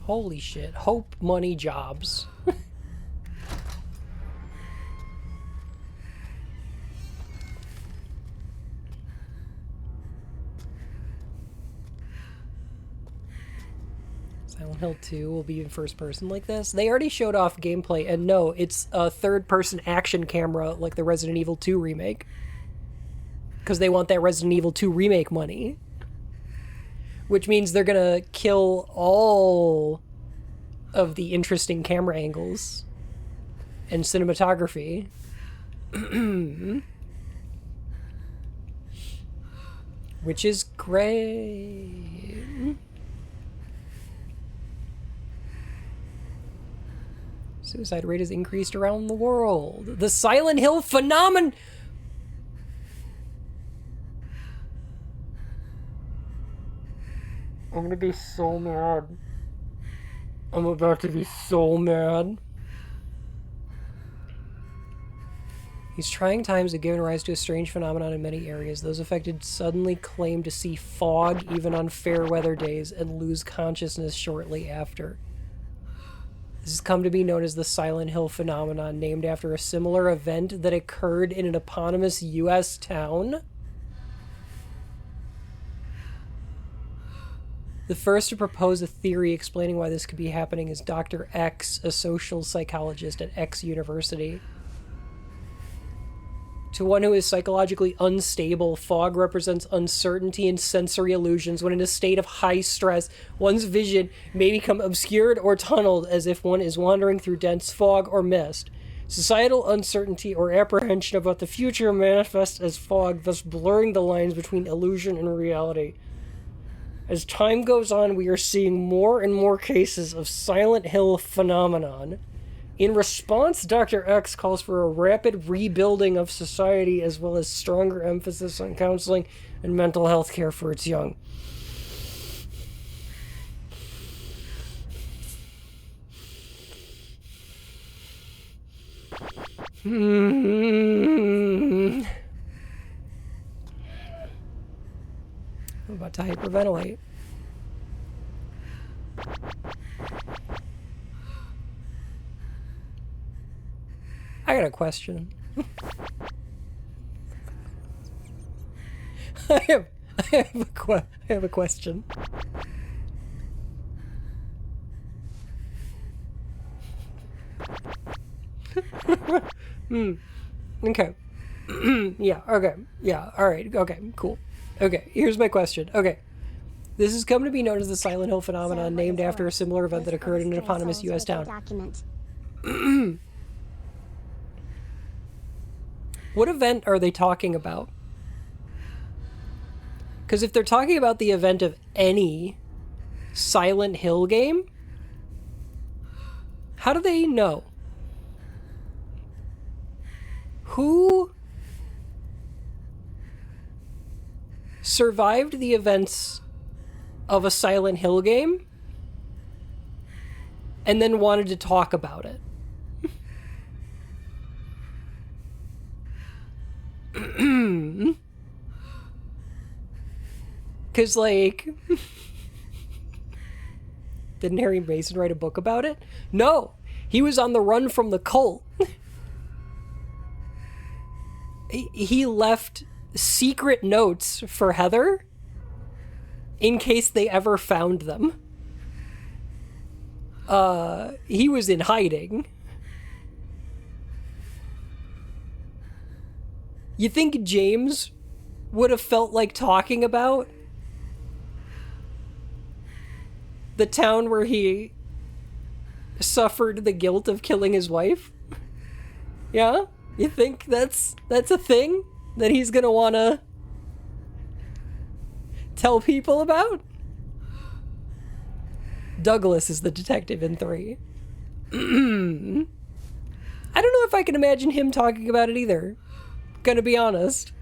Holy shit. Hope, money, jobs. Silent Hill 2 will be in first person like this. They already showed off gameplay, and no, it's a third-person action camera like the Resident Evil 2 remake. Because they want that Resident Evil 2 remake money. Which means they're gonna kill all of the interesting camera angles and cinematography. Which is great. Suicide rate has increased around the world. The Silent Hill phenomenon. I'm gonna be so mad. I'm about to be so mad. These trying times have given rise to a strange phenomenon in many areas. Those affected suddenly claim to see fog even on fair weather days and lose consciousness shortly after. This has come to be known as the Silent Hill phenomenon, named after a similar event that occurred in an eponymous U.S. town. The first to propose a theory explaining why this could be happening is Dr. X, a social psychologist at X University. To one who is psychologically unstable, fog represents uncertainty and sensory illusions. When in a state of high stress, one's vision may become obscured or tunneled as if one is wandering through dense fog or mist. Societal uncertainty or apprehension about the future manifests as fog, thus blurring the lines between illusion and reality. As time goes on, we are seeing more and more cases of Silent Hill phenomenon. In response, Dr. X calls for a rapid rebuilding of society as well as stronger emphasis on counseling and mental health care for its young. I'm about to hyperventilate. I got a question. I have a question. Okay. Yeah, okay. Yeah, alright. Okay, cool. Okay, here's my question. Okay. This has come to be known as the Silent Hill phenomenon, named after a similar event that occurred in an eponymous U.S. town. What event are they talking about? Because if they're talking about the event of any Silent Hill game, how do they know? Who survived the events of a Silent Hill game and then wanted to talk about it? Because, like, didn't Harry Mason write a book about it? No! He was on the run from the cult. He left secret notes for Heather in case they ever found them. He was in hiding. You think James would have felt like talking about the town where he suffered the guilt of killing his wife? Yeah? You think that's a thing that he's gonna wanna tell people about? Douglas is the detective in 3. I don't know if I can imagine him talking about it either. Gonna be honest.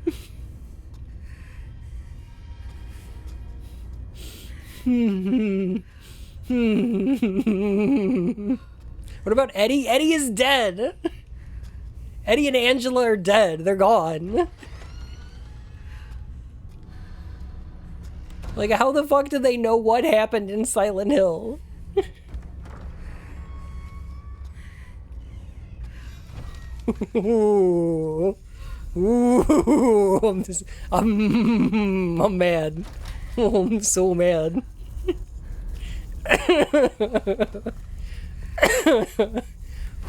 What about Eddie? Eddie is dead. Eddie and Angela are dead. They're gone. Like, how the fuck did they know what happened in Silent Hill? Ooh. Ooh. I'm mad. I'm so mad.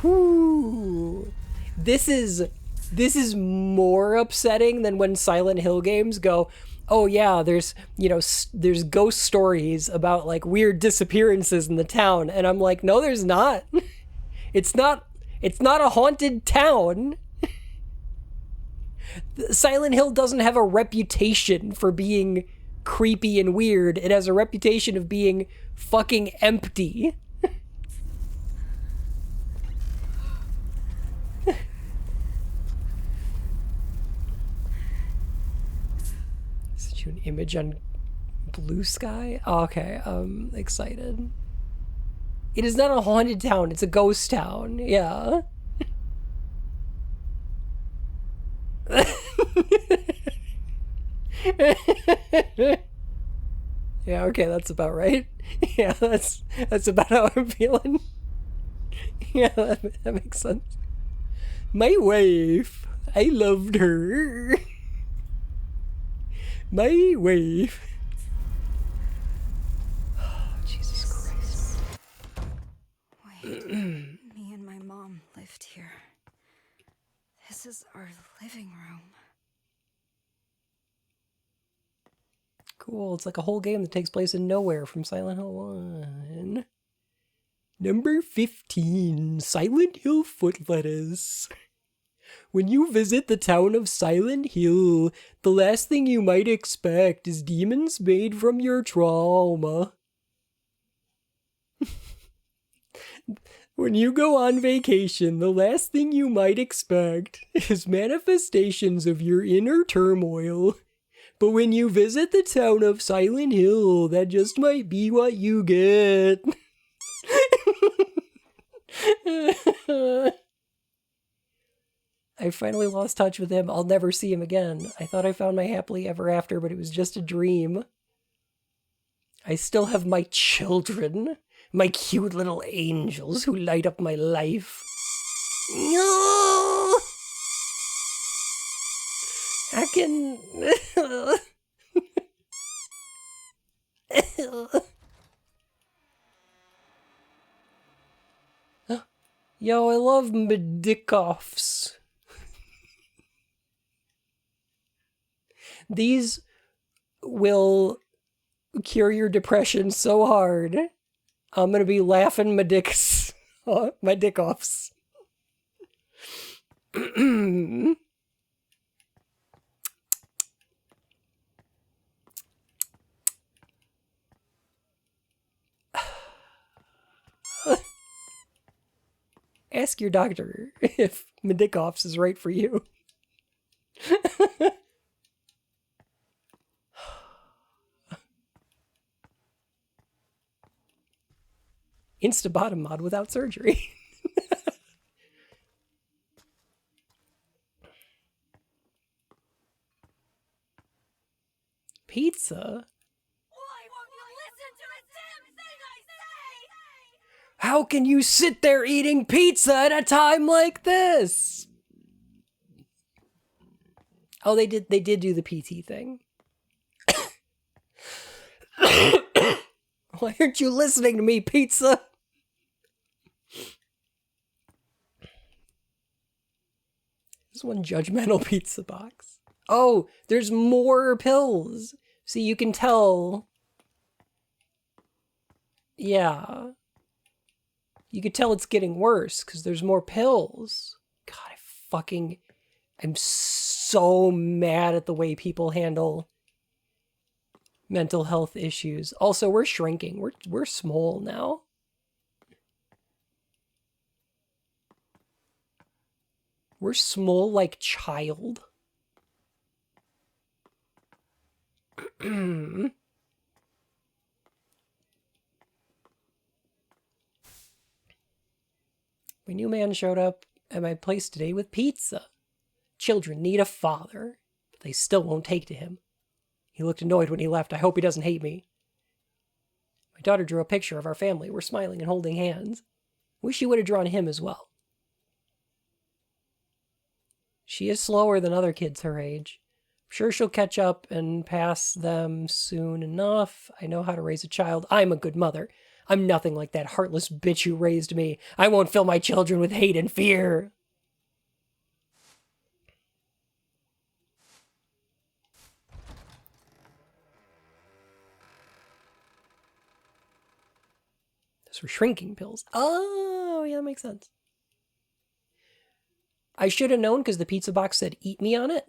Whew. This is more upsetting than when Silent Hill games go, oh yeah, there's ghost stories about like weird disappearances in the town, and I'm like, no, there's not. It's not a haunted town. Silent Hill doesn't have a reputation for being creepy and weird. It has a reputation of being fucking empty. Such an image on Blue Sky? Oh, okay, I'm excited. It is not a haunted town, it's a ghost town. Yeah. Yeah, okay, that's about right. Yeah, that's about how I'm feeling. Yeah, that makes sense. My wife, I loved her. My wife. Oh, Jesus Christ. Wait, me and my mom lived here. This is our living room. Cool, it's like a whole game that takes place in nowhere from Silent Hill 1. Number 15, Silent Hill Foot Lettuce. When you visit the town of Silent Hill, the last thing you might expect is demons made from your trauma. When you go on vacation, the last thing you might expect is manifestations of your inner turmoil. But when you visit the town of Silent Hill, that just might be what you get. I finally lost touch with him. I'll never see him again. I thought I found my happily ever after, but it was just a dream. I still have my children, my cute little angels who light up my life. No! I can... Yo, I love Medikoffs. These will cure your depression so hard. I'm gonna be laughing my dicks, my dick offs. Ask your doctor if Medikoffs is right for you. Insta-bottom mod without surgery. Pizza? How can you sit there eating pizza at a time like this? Oh, they did do the PT thing. Why aren't you listening to me, pizza? There's one judgmental pizza box. Oh, there's more pills. See, you can tell. Yeah. You could tell it's getting worse because there's more pills. God, I'm so mad at the way people handle mental health issues. Also, we're shrinking. We're small now. We're small like child. My new man showed up at my place today with pizza. Children need a father, but they still won't take to him. He looked annoyed when he left. I hope he doesn't hate me. My daughter drew a picture of our family. We're smiling and holding hands. Wish she would have drawn him as well. She is slower than other kids her age. I'm sure she'll catch up and pass them soon enough. I know how to raise a child. I'm a good mother. I'm nothing like that heartless bitch who raised me. I won't fill my children with hate and fear. Those were shrinking pills. Oh, yeah, that makes sense. I should have known because the pizza box said eat me on it.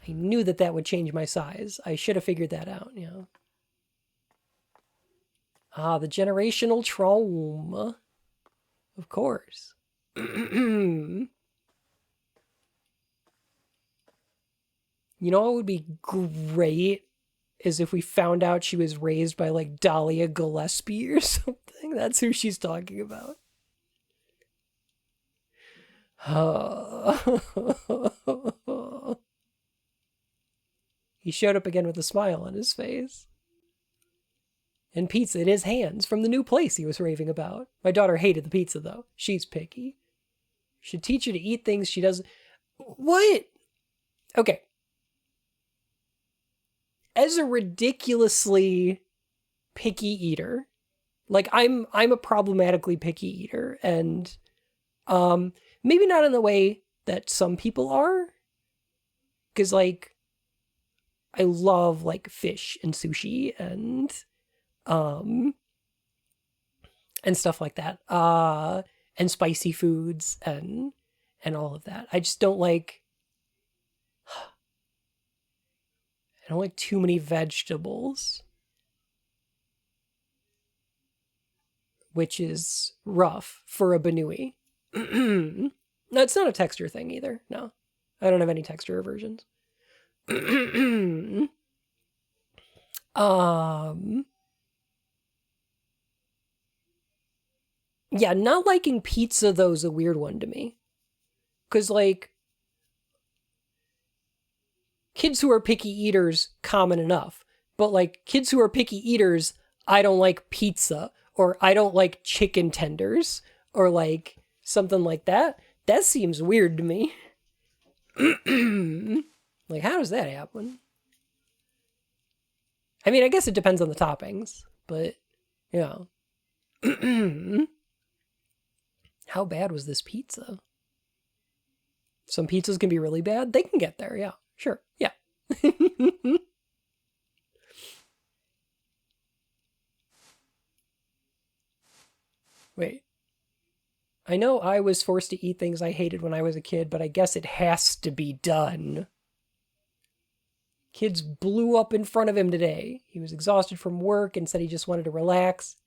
I knew that that would change my size. I should have figured that out, you know. Ah, the generational trauma. Of course. You know what would be great is if we found out she was raised by like Dahlia Gillespie or something. That's who she's talking about. He showed up again with a smile on his face. And pizza in his hands from the new place he was raving about. My daughter hated the pizza, though. She's picky. Should teach her to eat things she doesn't... What? Okay. As a ridiculously picky eater, like I'm a problematically picky eater, and maybe not in the way that some people are, because like I love like fish and sushi and stuff like that, and spicy foods and all of that. I just don't like too many vegetables, which is rough for a Banui. No, it's not a texture thing either. No, I don't have any texture aversions. Yeah, not liking pizza though is a weird one to me. 'Cause like kids who are picky eaters, common enough. But like kids who are picky eaters, I don't like pizza, or I don't like chicken tenders, or like something like that. That seems weird to me. Like, how does that happen? I mean, I guess it depends on the toppings, but yeah. How bad was this pizza? Some pizzas can be really bad. They can get there, yeah. Sure, yeah. Wait. I know I was forced to eat things I hated when I was a kid, but I guess it has to be done. Kids blew up in front of him today. He was exhausted from work and said he just wanted to relax.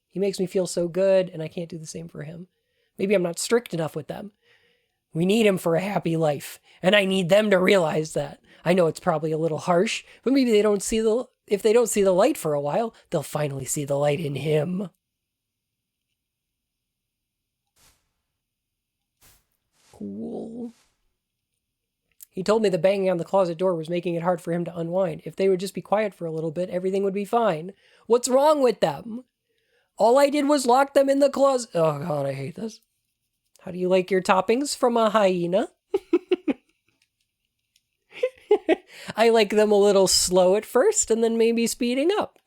He makes me feel so good, and I can't do the same for him. Maybe I'm not strict enough with them. We need him for a happy life, and I need them to realize that. I know it's probably a little harsh, but maybe if they don't see the light for a while, they'll finally see the light in him. Cool. He told me the banging on the closet door was making it hard for him to unwind. If they would just be quiet for a little bit, everything would be fine. What's wrong with them? All I did was lock them in the closet. Oh God, I hate this. How do you like your toppings from a hyena? I like them a little slow at first and then maybe speeding up.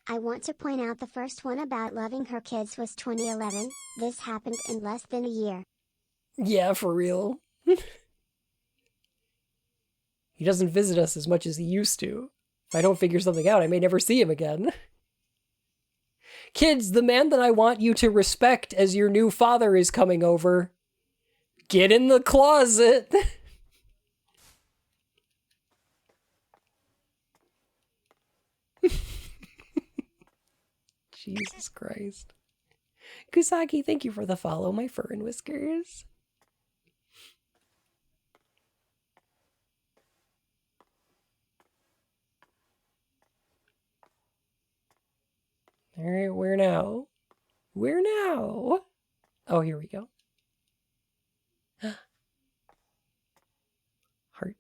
I want to point out the first one about loving her kids was 2011. This happened in less than a year. Yeah, for real. He doesn't visit us as much as he used to. If I don't figure something out, I may never see him again. Kids, the man that I want you to respect as your new father is coming over. Get in the closet. Jesus Christ. Kusaki, thank you for the follow, my fur and whiskers. Alright, where now? Where now? Oh, here we go. Heart.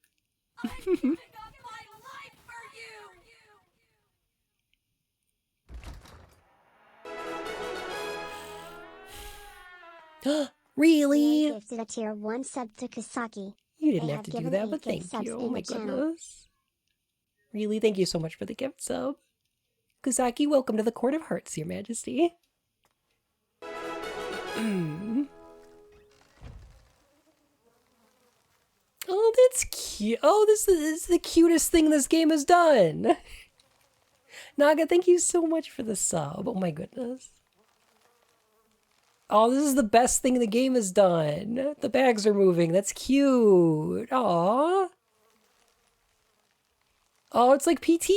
Really? I gifted a tier 1 sub to Kasaki. You didn't They have to do given that, 8 but gift thank subs you. in Oh my the channel. goodness. Really, thank you so much for the gift sub. Kusaki, welcome to the Court of Hearts, Your Majesty. Oh, that's cute. Oh, this is the cutest thing this game has done. Naga, thank you so much for the sub. Oh my goodness. Oh, this is the best thing the game has done. The bags are moving. That's cute. Aww. Oh, it's like PT.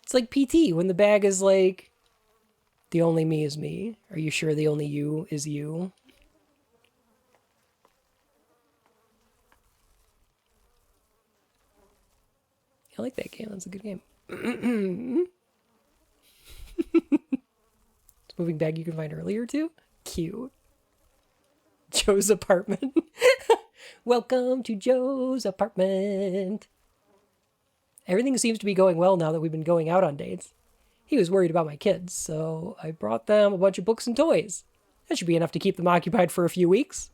It's like PT when the bag is like, the only me is me. Are you sure the only you is you? I like that game. That's a good game. It's a moving bag you can find earlier too. Cute. Joe's apartment. Welcome to Joe's apartment. Everything seems to be going well now that we've been going out on dates. He was worried about my kids, so I brought them a bunch of books and toys. That should be enough to keep them occupied for a few weeks.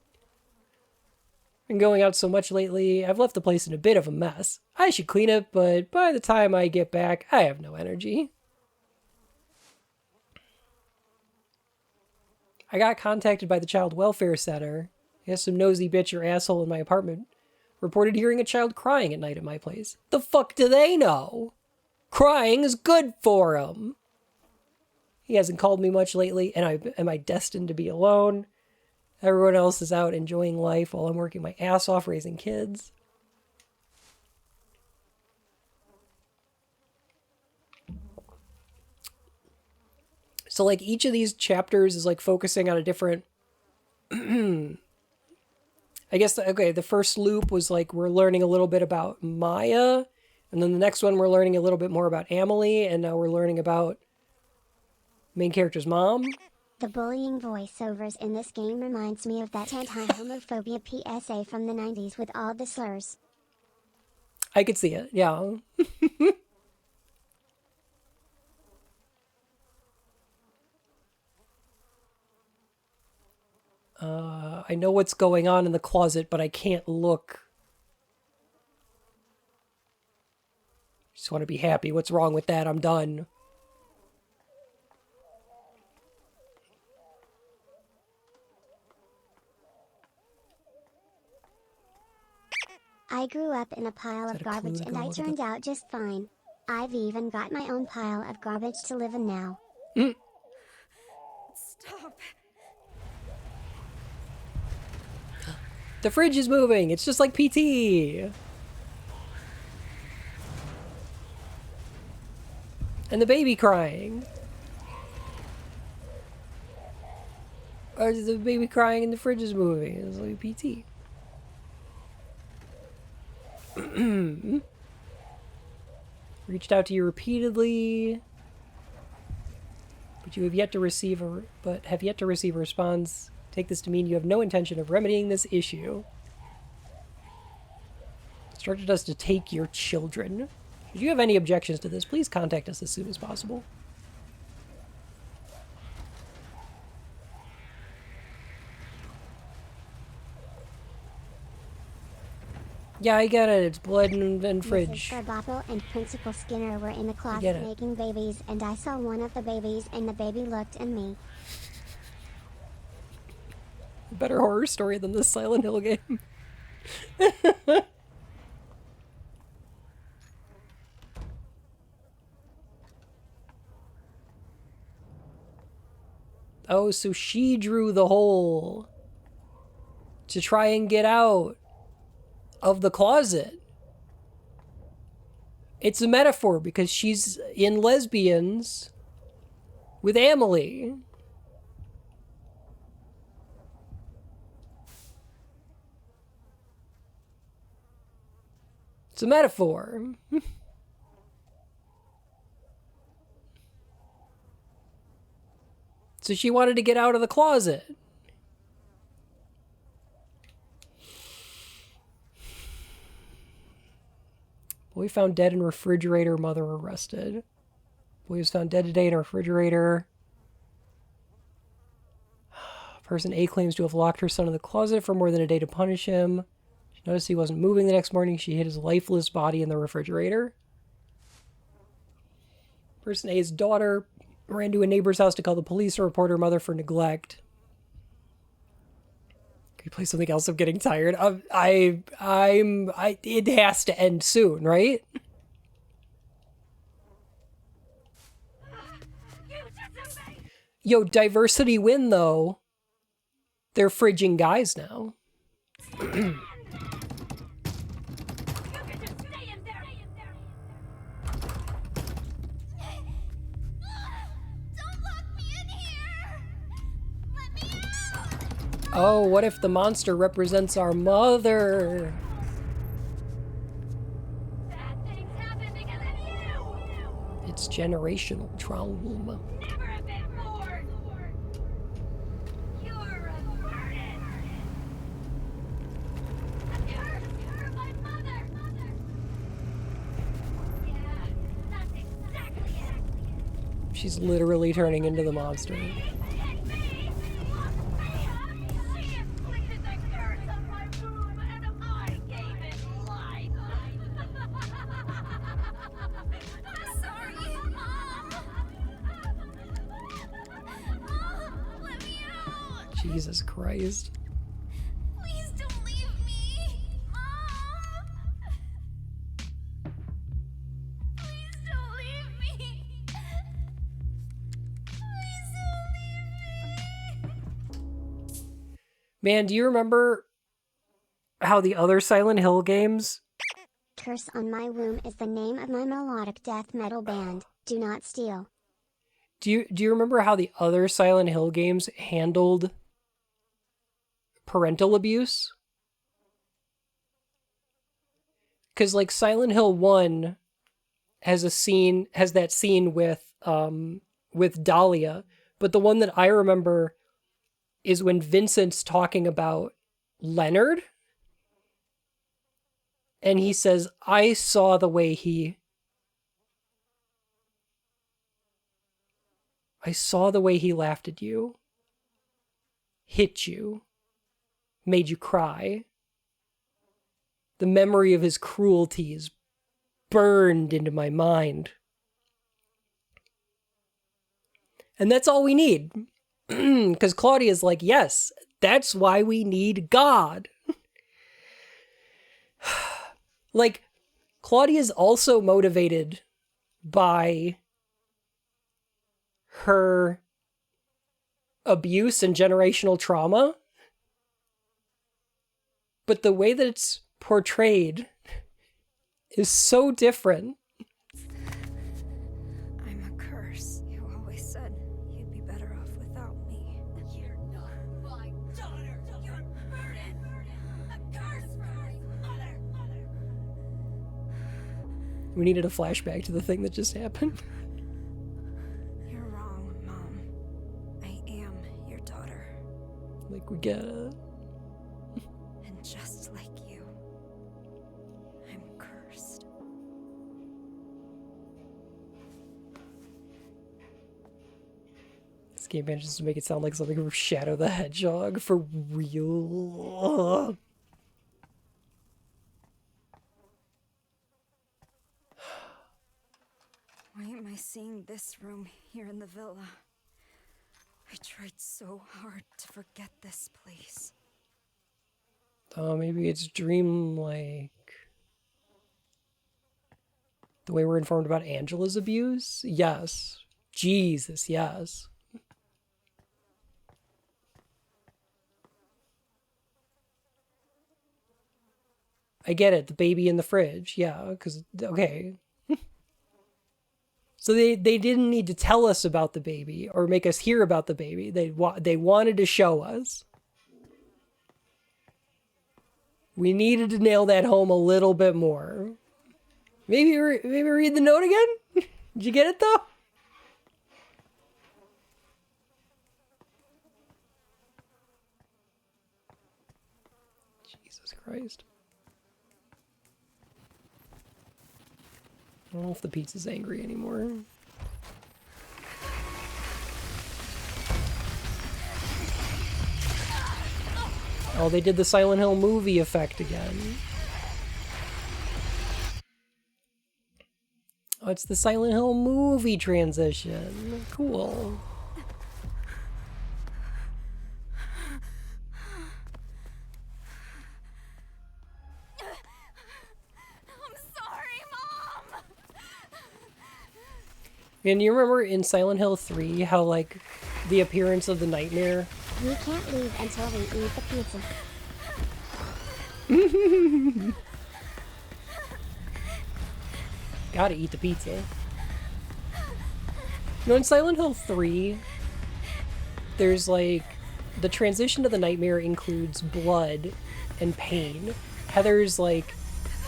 Been going out so much lately, I've left the place in a bit of a mess. I should clean it, but by the time I get back, I have no energy. I got contacted by the Child Welfare Center. Yes, some nosy bitch or asshole in my apartment reported hearing a child crying at night at my place. The fuck do they know? Crying is good for him. He hasn't called me much lately, and am I destined to be alone? Everyone else is out enjoying life while I'm working my ass off raising kids. So like each of these chapters is like focusing on a different I guess, okay, the first loop was like we're learning a little bit about Maya, and then the next one we're learning a little bit more about Amelie, and now we're learning about main character's mom. The bullying voiceovers in this game reminds me of that anti-homophobia PSA from the 90s with all the slurs. I could see it, yeah. I know what's going on in the closet, but I can't look. Just want to be happy. What's wrong with that? I'm done. I grew up in a pile of garbage and I turned out just fine. I've even got my own pile of garbage to live in now. Stop. The fridge is moving. It's just like PT. And the baby crying. Or is the baby crying and the fridge is moving? It's like PT. Reached out to you repeatedly, but have yet to receive a response. Take this to mean you have no intention of remedying this issue. Instructed us to take your children. If you have any objections to this, please contact us as soon as possible. Yeah, I get it. It's blood and fridge. Mrs. Barbapo and Principal Skinner were in the closet making babies, and I saw one of the babies, and the baby looked at me. Better horror story than this Silent Hill game. Oh, so she drew the hole to try and get out of the closet. It's a metaphor because she's in Lesbians with Amelie. It's a metaphor. So she wanted to get out of the closet. Boy found dead in refrigerator, mother arrested. Boy was found dead today in a refrigerator. Person A claims to have locked her son in the closet for more than a day to punish him. She noticed he wasn't moving the next morning. She hid his lifeless body in the refrigerator. Person A's daughter ran to a neighbor's house to call the police and report her mother for neglect. Can you play something else? I'm getting tired. It has to end soon, right? Yo, diversity win though. They're fridging guys now. Oh, what if the monster represents our mother? It's generational trauma. She's literally turning into the monster. Jesus Christ. Please don't leave me, Mom. Please don't leave me. Please don't leave me. Man, do you remember how the other Silent Hill games? Curse on My Womb is the name of my melodic death metal band. Do not steal. Do you remember how the other Silent Hill games handled parental abuse? Because like Silent Hill 1 has that scene with Dahlia, but the one that I remember is when Vincent's talking about Leonard, and he says, I saw the way he laughed at you, hit you, made you cry. The memory of his cruelty is burned into my mind. And that's all we need. Because Claudia's like, yes, that's why we need God. Like, Claudia's also motivated by her abuse and generational trauma. But the way that it's portrayed is so different. I'm a curse. You always said you'd be better off without me. You're not my daughter. You're a burden. A curse from my mother. We needed a flashback to the thing that just happened. You're wrong, Mom. I am your daughter. Like, we get it. And just like you, I'm cursed. This game manages to make it sound like something from Shadow the Hedgehog for real. Why am I seeing this room here in the villa? I tried so hard to forget this place. Oh, maybe it's dreamlike. The way we're informed about Angela's abuse? Yes. Jesus, yes. I get it, the baby in the fridge. Yeah, because, okay. So they didn't need to tell us about the baby or make us hear about the baby. They wanted to show us. We needed to nail that home a little bit more. Maybe read the note again? Did you get it though? Jesus Christ. I don't know if the pizza's angry anymore. Oh, they did the Silent Hill movie effect again. Oh, it's the Silent Hill movie transition. Cool. I'm sorry, Mom! And you remember in Silent Hill 3 how, like, the appearance of the nightmare? We can't leave until we eat the pizza. Gotta eat the pizza. You know, in Silent Hill 3, there's, like, the transition to the nightmare includes blood and pain. Heather's, like,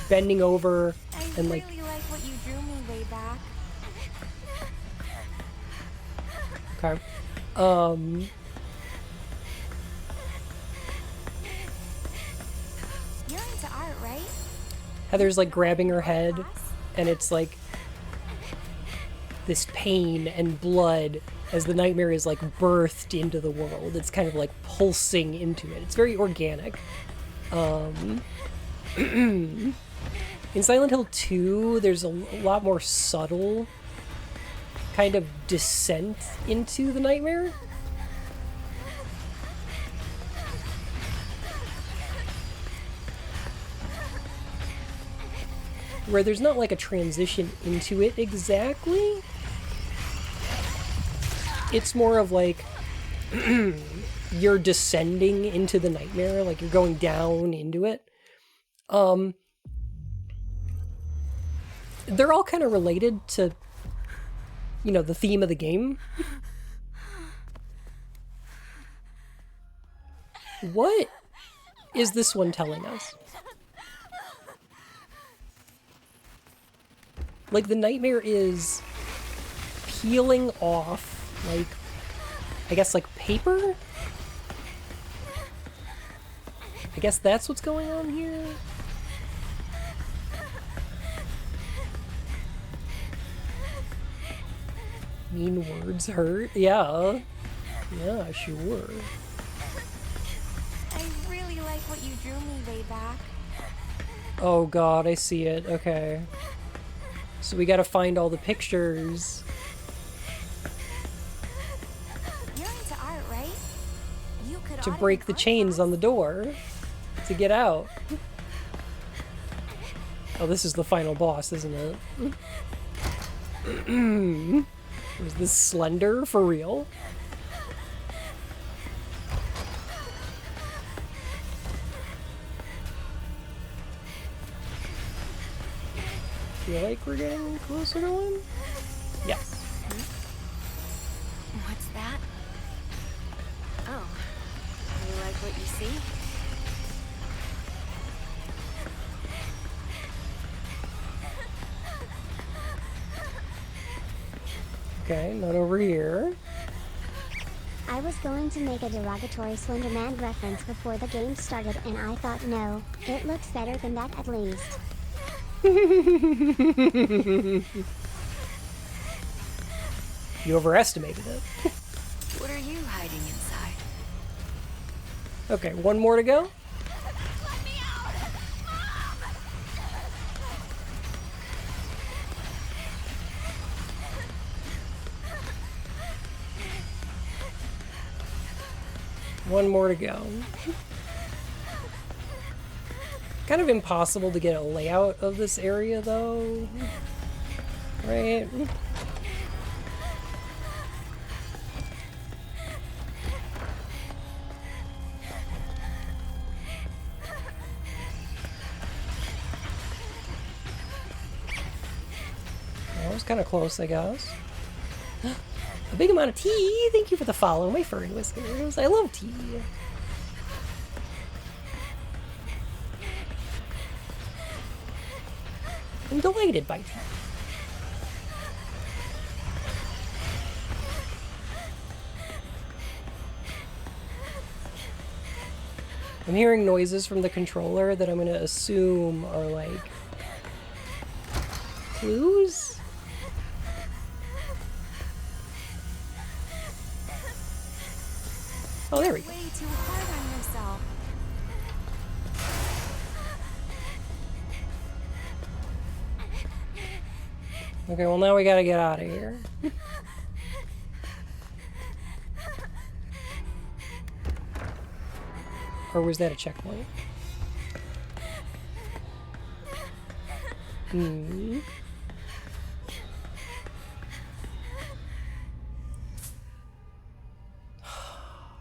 bending over and, like... I really like what you drew me way back. Okay. You're into art, right? Heather's, like, grabbing her head, and it's, like, this pain and blood as the nightmare is, like, birthed into the world. It's kind of, like, pulsing into it. It's very organic. In Silent Hill 2, there's a lot more subtle kind of descent into the nightmare. Where there's not like a transition into it exactly. It's more of like you're descending into the nightmare, like you're going down into it. They're all kind of related to, you know, the theme of the game. What is this one telling us? Like, the nightmare is peeling off, like, I guess, like, paper? I guess that's what's going on here? Mean words hurt? Yeah. Yeah, sure. I really like what you drew me way back. Oh god, I see it. Okay. So we gotta find all the pictures. You're into art, right? You could To break the chains on the door. To get out. Oh, this is the final boss, isn't it? Was this Slender for real? Feel like we're getting closer to one? Yes. What's that? Oh, you like what you see? Okay, not over here. I was going to make a derogatory Slender Man reference before the game started, and I thought, no, it looks better than that at least. You overestimated it. What are you hiding inside? Okay, one more to go. One more to go. Kind of impossible to get a layout of this area, though. Right? That was kind of close, I guess. A big amount of tea! Thank you for the follow, my furry whiskers. I love tea. I'm delighted by tea. I'm hearing noises from the controller that I'm gonna assume are like clues? Oh, there we go. Way too hard on yourself. Okay, well now we gotta get out of here. Or was that a checkpoint? Hmm.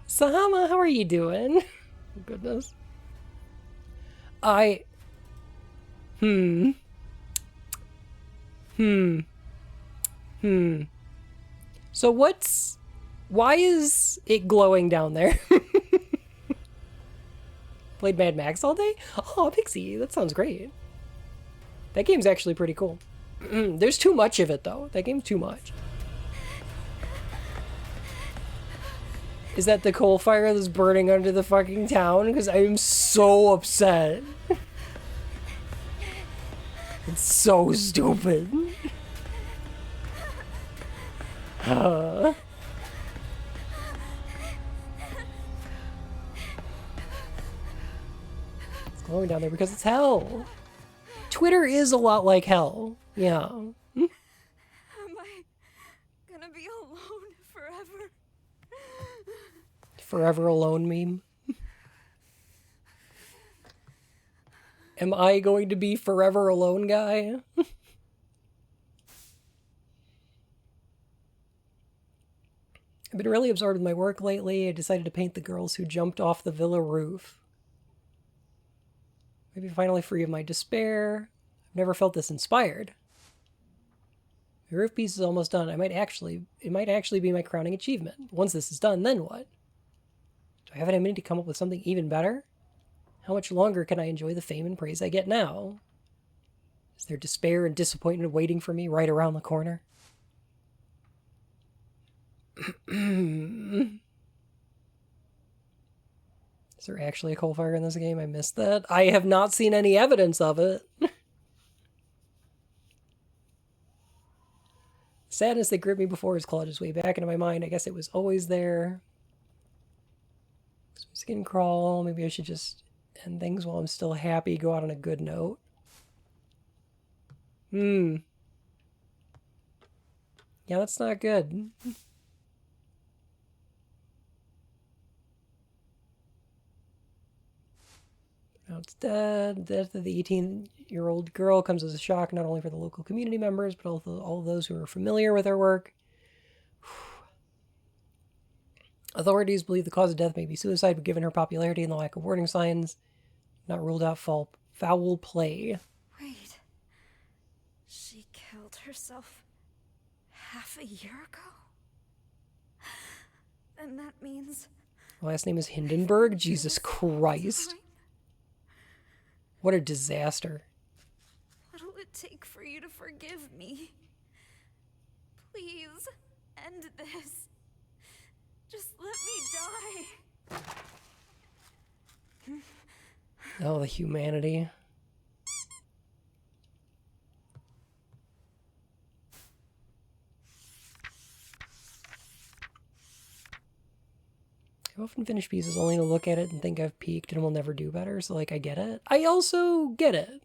Sahama, how are you doing? Goodness. Hmm. So why is it glowing down there? Played Mad Max all day? Oh, Pixie, that sounds great. That game's actually pretty cool. There's too much of it, though. That game's too much. Is that the coal fire that's burning under the fucking town? Because I am so upset. It's so stupid. It's glowing down there because it's hell. Twitter is a lot like hell. Yeah. Am I gonna be alone forever? Forever alone meme. Am I going to be forever alone guy? I've been really absorbed with my work lately. I decided to paint the girls who jumped off the villa roof. Maybe finally free of my despair. I've never felt this inspired. The roof piece is almost done. It might actually be my crowning achievement. Once this is done, then what? Do I have any minute to come up with something even better? How much longer can I enjoy the fame and praise I get now? Is there despair and disappointment waiting for me right around the corner? Is there actually a coal fire in this game? I missed that. I have not seen any evidence of it. Sadness that gripped me before has clawed its way back into my mind. I guess it was always there. Skin crawl. Maybe I should just end things while I'm still happy. Go out on a good note. Yeah, that's not good. Now it's dead. The death of the 18-year-old girl comes as a shock not only for the local community members, but also all of those who are familiar with her work. Authorities believe the cause of death may be suicide, but given her popularity and the lack of warning signs, not ruled out foul play. Wait. She killed herself half a year ago? And that means... Her last name is Hindenburg? Jesus Christ. What a disaster. What'll it take for you to forgive me? Please, end this. Just let me die. Oh, the humanity. I often finish pieces only to look at it and think I've peaked and will never do better, so like I get it. I also get it.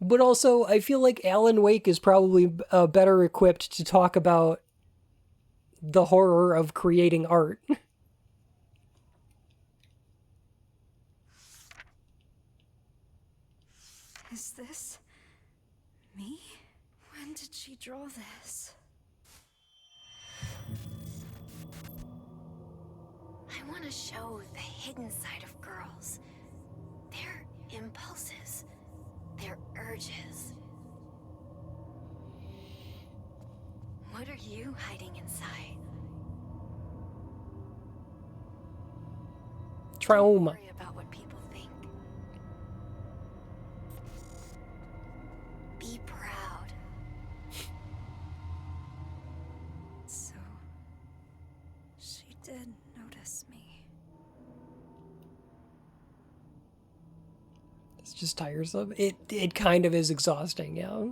But also, I feel like Alan Wake is probably better equipped to talk about the horror of creating art. Is this me? When did she draw this? I want to show the hidden side of girls. Their impulses, their urges. What are you hiding inside? Trauma. Don't worry about what people think. Be proud. So, she did notice me. It's just tiresome. It kind of is exhausting, yeah.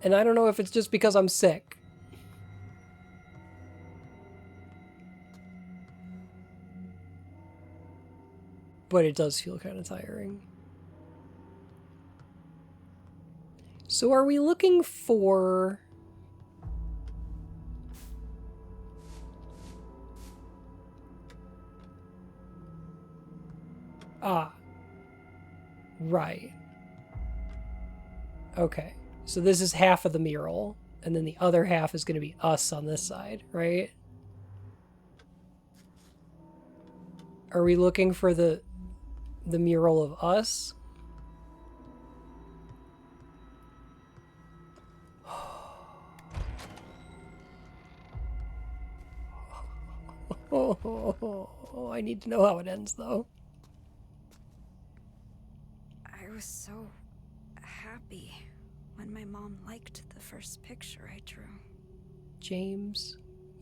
And I don't know if it's just because I'm sick. but it does feel kind of tiring. So are we looking for... Ah. Right. Okay. So this is half of the mural, and then the other half is going to be us on this side, right? Are we looking for the mural of us? Oh, I need to know how it ends, though. I was so happy when my mom liked the first picture I drew. James,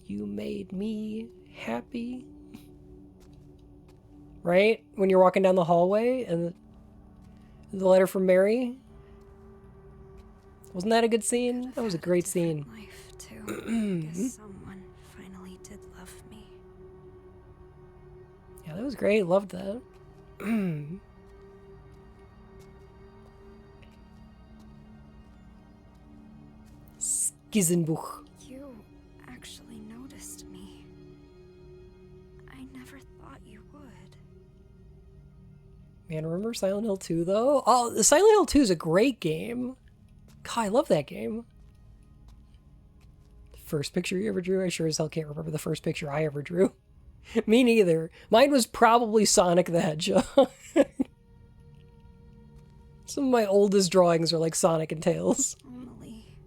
you made me happy. Right? When you're walking down the hallway and the letter from Mary? Wasn't that a good scene? That was a great scene. Life too. Guess someone finally did love me. Yeah, that was great. Loved that. Skizzenbuch. You actually noticed me. I never thought you would. Man, remember Silent Hill 2, though? Oh, Silent Hill 2 is a great game. God, I love that game. The first picture you ever drew? I sure as hell can't remember the first picture I ever drew. Me neither. Mine was probably Sonic the Hedgehog. Some of my oldest drawings are like Sonic and Tails. Emily.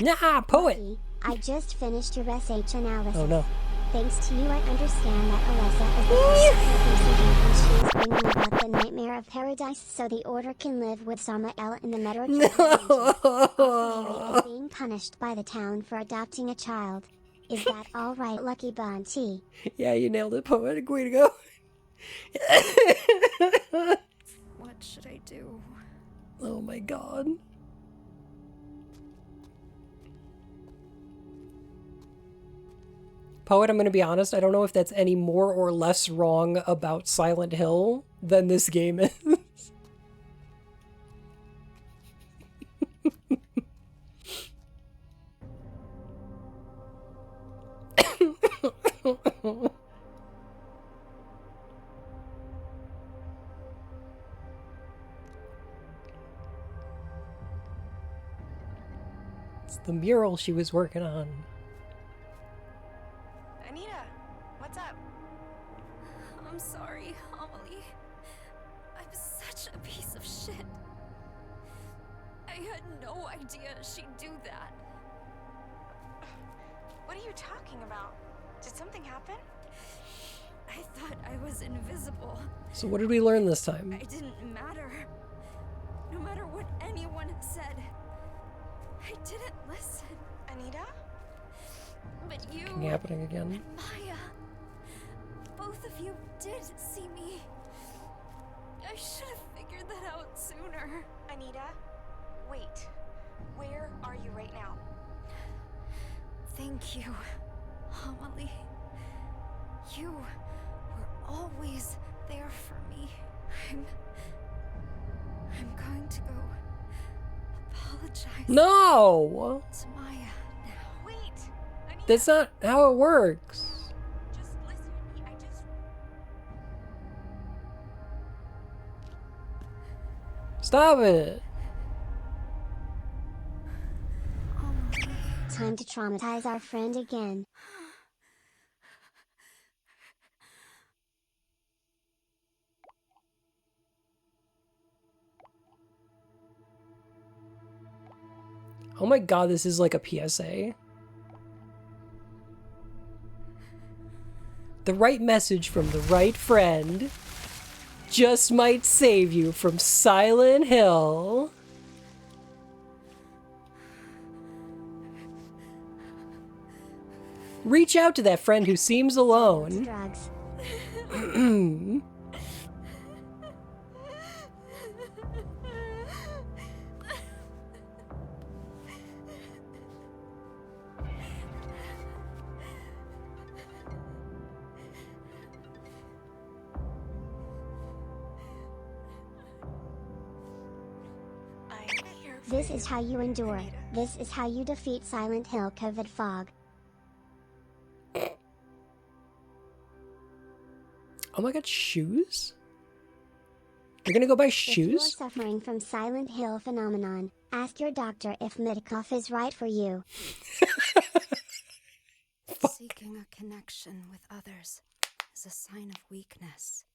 Nah, poet! Lucky, I just finished your SH analysis. Oh no. Thanks to you, I understand that Alessa is the and she is bringing about the nightmare of paradise so the Order can live with Samael in the Metro. No! Is being punished by the town for adopting a child. Is that all right, Lucky Bunty? Yeah, you nailed it, poetic. Way to go. What should I do? Oh my god. Poet, I'm going to be honest, I don't know if that's any more or less wrong about Silent Hill than this game is. It's the mural she was working on. Anita, what's up? I'm sorry, Amelie. I'm such a piece of shit. I had no idea she'd do that. What are you talking about? Did something happen? I thought I was invisible. So what did we learn this time? I didn't matter. No matter what anyone said, I didn't listen. Anita? But you Happening again. and Maya, both of you did see me. I should have figured that out sooner. Anita? Wait. Where are you right now? Thank you, Amelie. You were always there for me. I'm going to go apologize. No! To Maya now. Wait! Anita, That's not how it works. just listen to me. I just... Stop it! Time to traumatize our friend again. Oh my god, this is like a PSA. The right message from the right friend just might save you from Silent Hill. Reach out to that friend who seems alone. Drugs. This is how you endure. This is how you defeat Silent Hill COVID fog. Oh my god, shoes? You're gonna go buy shoes? If you are suffering from Silent Hill phenomenon, ask your doctor if Middikoff is right for you. Seeking a connection with others is a sign of weakness.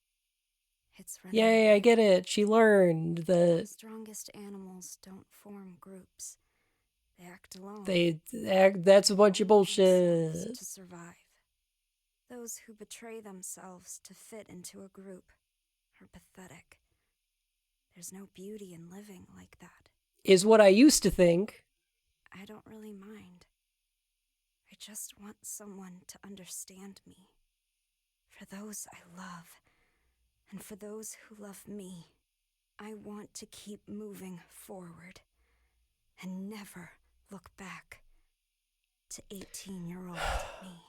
It's Yay, I get it. She learned The that strongest animals don't form groups. They act alone. that's a bunch of bullshit. To survive. Those who betray themselves to fit into a group are pathetic. There's no beauty in living like that. Is what I used to think. I don't really mind. I just want someone to understand me. For those I love, and for those who love me, I want to keep moving forward and never look back to 18-year-old me.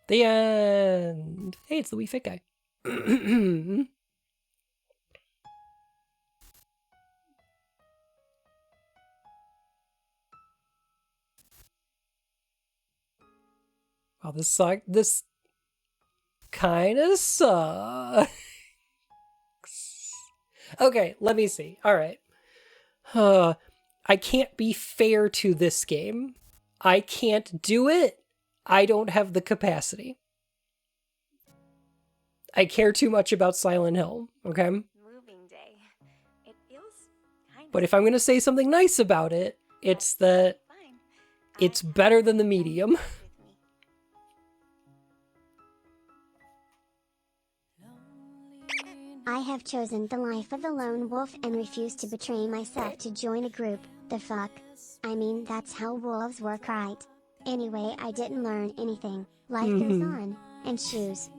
The end. Hey, it's the wee fit guy. Oh, this kind of sucks. Okay, let me see. All right. I can't be fair to this game. I can't do it. I don't have the capacity. I care too much about Silent Hill, okay? Moving day. It feels kind But if I'm going to say something nice about it, it's that it's better than the medium. I have chosen the life of the lone wolf and refuse to betray myself to join a group. The fuck? I mean, that's how wolves work, right? Anyway, I didn't learn anything. Life goes on. And shoes.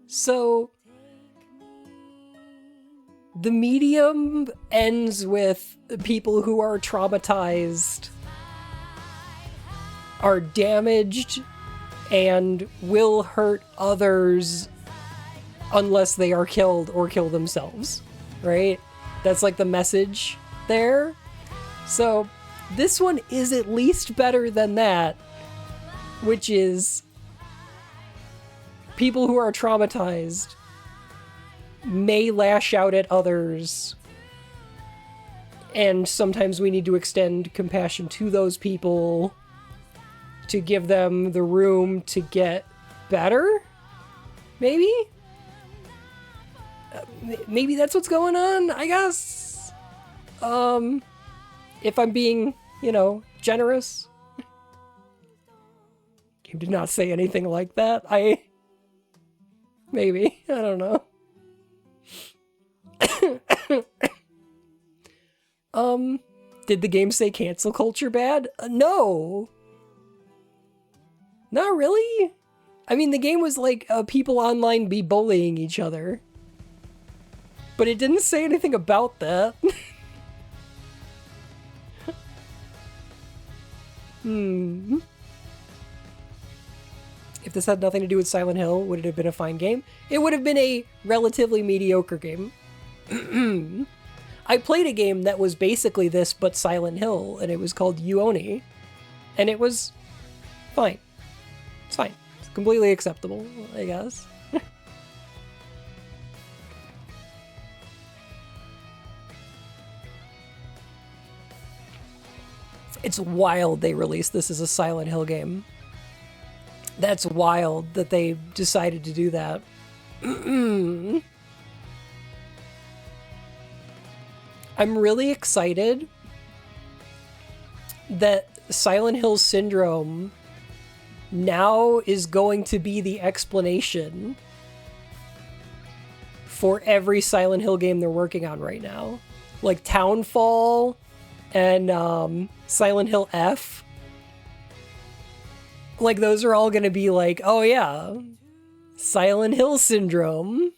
So, the medium ends with people who are traumatized, are damaged, and will hurt others unless they are killed or kill themselves, right? That's like the message there. So this one is at least better than that, which is people who are traumatized may lash out at others, and sometimes we need to extend compassion to those people to give them the room to get better? Maybe? Maybe that's what's going on, I guess? If I'm being, generous. Game did not say anything like that. Maybe. I don't know. Did the game say cancel culture bad? No. Not really. I mean, the game was like people online be bullying each other. But it didn't say anything about that. If this had nothing to do with Silent Hill, would it have been a fine game? It would have been a relatively mediocre game. I played a game that was basically this, but Silent Hill, and it was called Yuoni. And it was fine. It's fine. It's completely acceptable, I guess. It's wild they released this as a Silent Hill game. That's wild that they decided to do that. I'm really excited that Silent Hill Syndrome now is going to be the explanation for every Silent Hill game they're working on right now. Like Townfall and Silent Hill F. Like, those are all going to be like, oh yeah, Silent Hill Syndrome.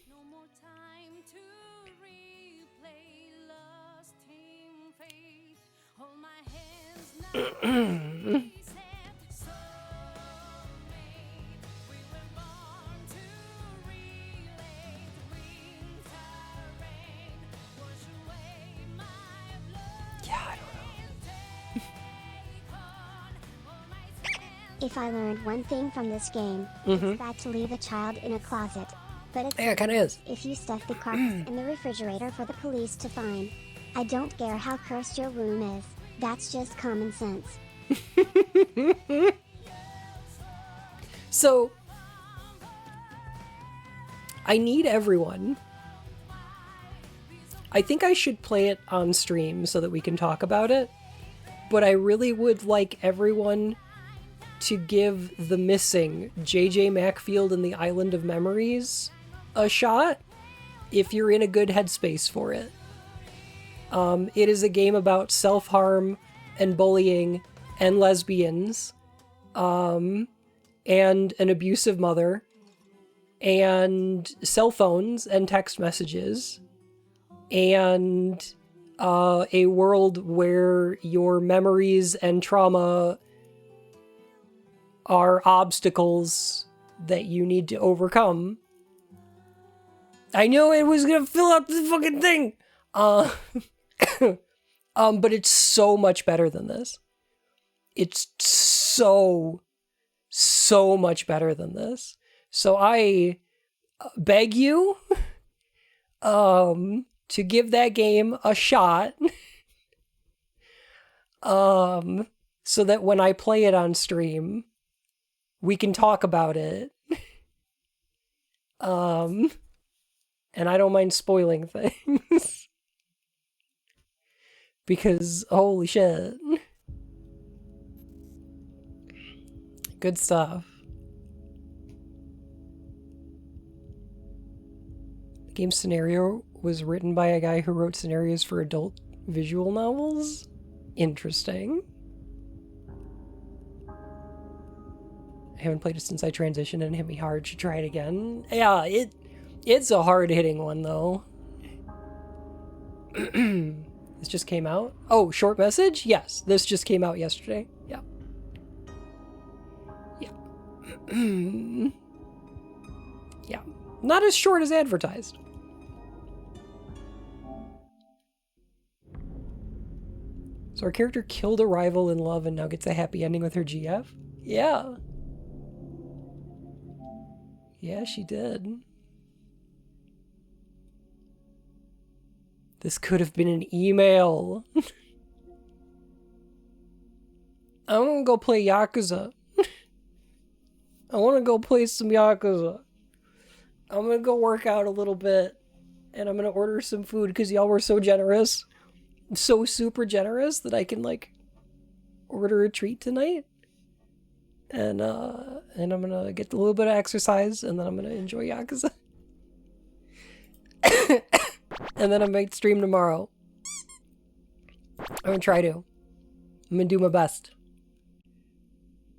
If I learned one thing from this game, Mhm. it's that to leave a child in a closet. But it's Yeah, it kinda is. if you stuff the carcass in the refrigerator for the police to find. I don't care how cursed your room is. That's just common sense. So, I need everyone. I think I should play it on stream so that we can talk about it. But I really would like everyone to give The Missing, J.J. Macfield and the Island of Memories a shot if you're in a good headspace for it. It is a game about self-harm and bullying and lesbians, and an abusive mother, and cell phones and text messages, and a world where your memories and trauma are obstacles that you need to overcome. I knew it was gonna fill out the fucking thing! But it's so much better than this. It's so much better than this. So I beg you to give that game a shot so that when I play it on stream, we can talk about it. And I don't mind spoiling things. Because, holy shit. Good stuff. The game scenario was written by a guy who wrote scenarios for adult visual novels. Interesting. I haven't played it since I transitioned and it hit me hard. Should try it again. Yeah, it's a hard-hitting one, though. This just came out? Oh, short message? Yes, this just came out yesterday. Yeah. Yeah. Yeah. Not as short as advertised. So our character killed a rival in love and now gets a happy ending with her GF? Yeah. Yeah, she did. This could have been an email. I'm gonna go play Yakuza. I wanna go play some Yakuza. I'm gonna go work out a little bit. And I'm gonna order some food because y'all were so generous. So super generous that I can, like, order a treat tonight. And I'm gonna get a little bit of exercise and then I'm gonna enjoy Yakuza. And then I might stream tomorrow. I'm gonna try to. I'm gonna do my best.